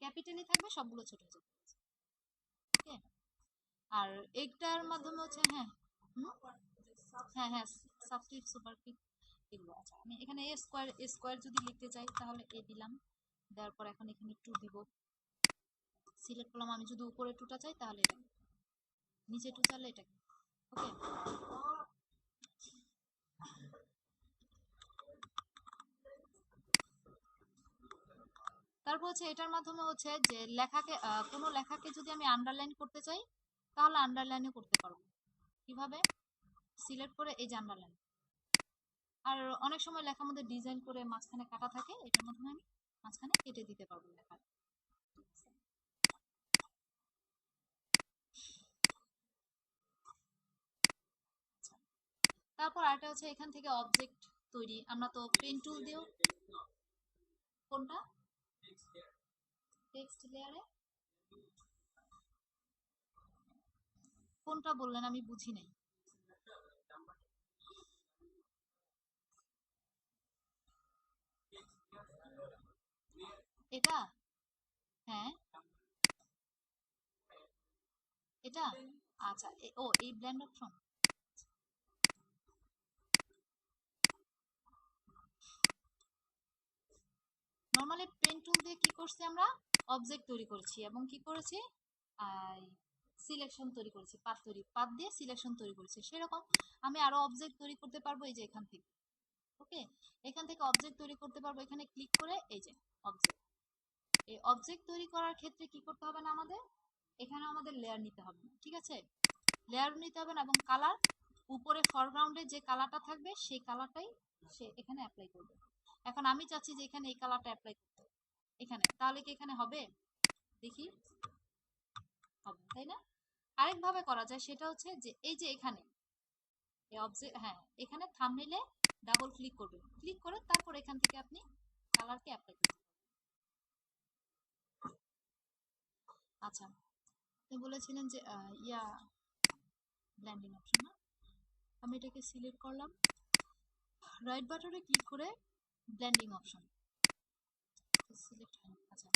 ক্যাপিটালি থাকবে সবগুলো ছোট ছোট। ওকে। আর এইটার মাধ্যমে হচ্ছে হ্যাঁ, হুম, হ্যাঁ হ্যাঁ, সাবস্ক্রিপ্ট সুপারস্ক্রিপ্ট এগুলো। আচ্ছা, আমি এখানে এ স্কোয়ার যদি লিখতে চাই তাহলে এ দিলাম, দেওয়ার পর এখন এখানে 2 দিব, সিলেক্ট করলাম। আমি যদি উপরে 2টা চাই তাহলে এটা, নিচে 2 চাইলে এটা। ওকে। তারপর হচ্ছে এটার মাধ্যমে হচ্ছে যে লেখাকে কোনো লেখাকে যদি আমি আন্ডারলাইন করতে চাই তাহলে আন্ডারলাইনও করতে পারবো। কিভাবে, সিলেক্ট করে এই যে আন্ডারলাইন। আর অনেক সময় লেখার মধ্যে ডিজাইন করে মাঝখানে কাটা থাকে, এটার মাধ্যমে আমি মাঝখানে কেটে দিতে পারবো লেখা। তারপর আরেকটা হচ্ছে এখান থেকে অবজেক্ট তৈরি, আমরা তো পেন টুল দিয়েও। কোনটা, টেক্সট লেয়ারে কোনটা বললেন আমি বুঝি নাই। এটা, হ্যাঁ এটা, আচ্ছা ও এই blend option. Normally pen tool দিয়ে কি করছি আমরা, অবজেক্ট তৈরি করেছি এবং কি করেছি সিলেকশন তৈরি করেছি, পাত দিয়ে সিলেকশন তৈরি করেছি। সেরকম আমি আরো অবজেক্ট তৈরি করতে পারবো এই যে এখান থেকে। ওকে, এখান থেকে অবজেক্ট তৈরি করতে পারবো, এখানে ক্লিক করে এই যে অবজেক্ট। এই অবজেক্ট তৈরি করার ক্ষেত্রে কি করতে হবে না আমাদের, এখানে আমাদের লেয়ার নিতে হবে না, ঠিক আছে, লেয়ার নিতে হবে না, এবং কালার উপরে ফরগ্রাউন্ডে যে কালারটা থাকবে সেই কালারটাই সে এখানে অ্যাপ্লাই করবে। এখন আমি চাচ্ছি যে এখানে এই কালারটা অ্যাপ্লাই করতে এখানে, তাহলে কি এখানে হবে, দেখি হবে তাই না। আরেকভাবে করা যায়, সেটা হচ্ছে যে এই যে এখানে এই অবজেক্ট, হ্যাঁ এখানে থাম্বনেইলে ডাবল ক্লিক করবেন, ক্লিক করে তারপর এখান থেকে আপনি কালারকে অ্যাপ্লাই করবেন। আচ্ছা, আপনি বলেছিলেন যে ব্লেন্ডিং অপশন না, আমি এটাকে সিলেক্ট করলাম, রাইট বাটনে ক্লিক করে ব্লেন্ডিং অপশন সিলেক্ট হয়নি। আচ্ছা,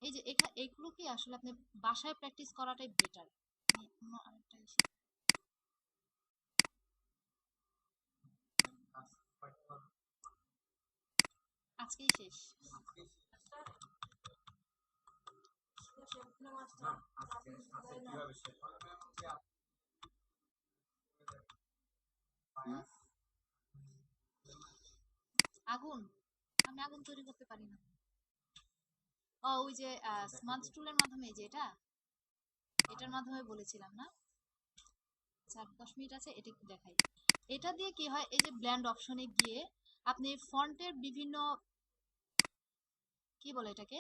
এই যে এগুলো কি আসলে আপনি বাসায় প্র্যাকটিস করাটাই বেটার। আরেকটা আজকেই শেষ। না আজকে কিভাবে শেষ হবে? হুম? আগুন, আমি আগুন তৈরি করতে পারি না। ও ওই যে স্মার্ট টুলের মাধ্যমে, এই যে এটার মাধ্যমে বলেছিলাম না। 4-10 মিনিট আছে, এটা একটু দেখাই। এটা দিয়ে কি হয়, এই যে ব্ল্যান্ড অপশনে গিয়ে আপনি ফন্টের বিভিন্ন, কি বলে এটাকে,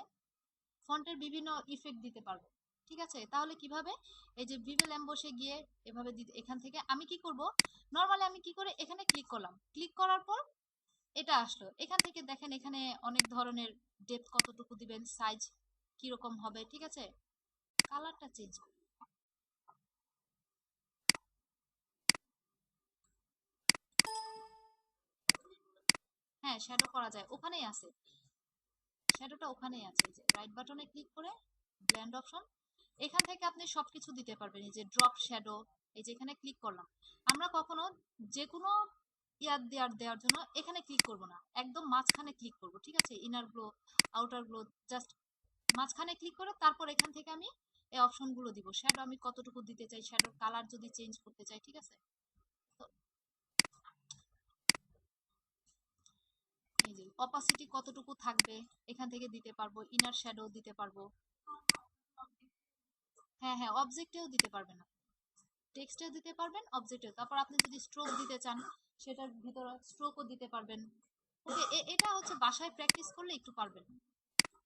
ফন্টের বিভিন্ন ইফেক্ট দিতে পারবো। ঠিক আছে, তাহলে কিভাবে, এই যে ভিভেল এমবসে গিয়ে এভাবে দিতে, এখান থেকে আমি কি করব, নরমালি আমি কি করে এখানে ক্লিক করলাম, ক্লিক করার পর এটা আসলো, এখান থেকে দেখেন এখানে অনেক ধরনের ডেপথ কতটুকু দিবেন, সাইজ কিরকম হবে, ঠিক আছে, কালারটা চেঞ্জ। হ্যাঁ, শ্যাডো করা যায়, ওখানেই আছে, শ্যাডোটা ওখানেই আছে, এই যে রাইট বাটনে ক্লিক করে ব্লেন্ড অপশন, এখান থেকে আপনি সবকিছু দিতে পারবেন। এই যে ড্রপ শ্যাডো, এই যে এখানে ক্লিক করলাম, আমরা কখনো যে কোনো দেওয়ার জন্য এখানে ক্লিক করব না, একদম মাঝখানে ক্লিক করব, ঠিক আছে, inner glow outer glow, just মাঝখানে ক্লিক করে তারপর এখান থেকে আমি এই অপশনগুলো দিব, শ্যাডো আমি কতটুকু দিতে চাই, শ্যাডোর কালার যদি চেঞ্জ করতে চাই, ঠিক আছে। তো এই যে অপাসিটি কতটুকু থাকবে এখান থেকে দিতে পারবো, ইনার শ্যাডো দিতে পারবো। হ্যাঁ হ্যাঁ, অবজেক্টেও দিতে পারবেন, টেক্সটেও দিতে পারবেন, অবজেক্টেও। তারপর আপনি যদি স্ট্রোক দিতে চান সেটার ভিতরে স্ট্রোকও দিতে পারবেন। ওকে, এটা হচ্ছে বাসায় প্র্যাকটিস করলে একটু পারবেন।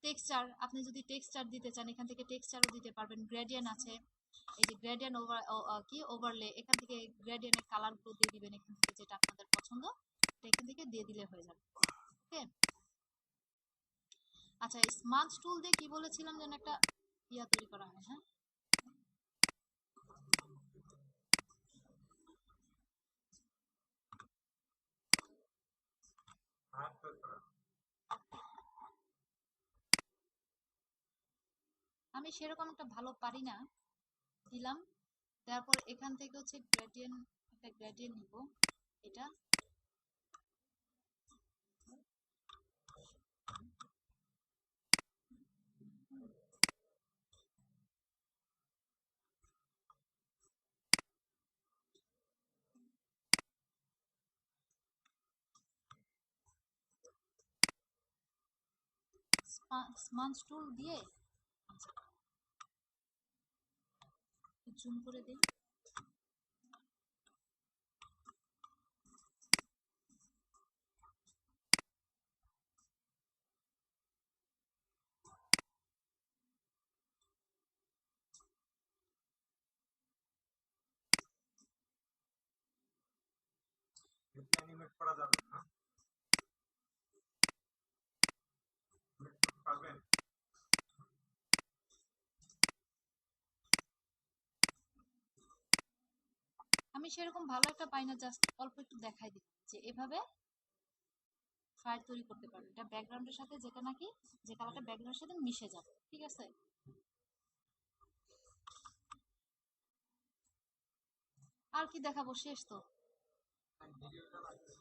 টেক্সচার, আপনি যদি টেক্সচার দিতে চান এখান থেকে টেক্সচারও দিতে পারবেন। গ্রেডিয়েন্ট আছে, এই যে গ্রেডিয়েন্ট কি ওভারলে, এখান থেকে গ্রেডিয়েন্টের কালারগুলো দিয়ে দিবেন এখান থেকে, যেটা আপনাদের পছন্দ এখান থেকে দিয়ে দিলে হয়ে যাবে। ওকে, আচ্ছা, স্মার্ট টুল দিয়ে কি বলেছিলাম যেন একটা ইয়া তৈরি করা হয়, হ্যাঁ? হাত করা। আমি সেরকম একটা ভালো পারি না, দিলাম। তারপর এখান থেকে হচ্ছে গ্রেডিয়েন্ট, একটা গ্রেডিয়েন্ট নিব, এটা স্মার্ট টুল দিয়ে জুম করে দিই। এটা অ্যানিমেট করা যাবে না, অ্যানিমেট করতে পারবেন? আমি সেরকম ভালো একটা পাই না, জাস্ট অল্প একটু দেখাই দিই যে এভাবে ফায়ার তৈরি করতে পারবে, এটা ব্যাকগ্রাউন্ডের সাথে, যেটা নাকি যে কালারটা ব্যাকগ্রাউন্ডের সাথে মিশে যাবে, ঠিক আছে? আর কি দেখাবো, শেষ তো। ভিডিওটা লাগবে।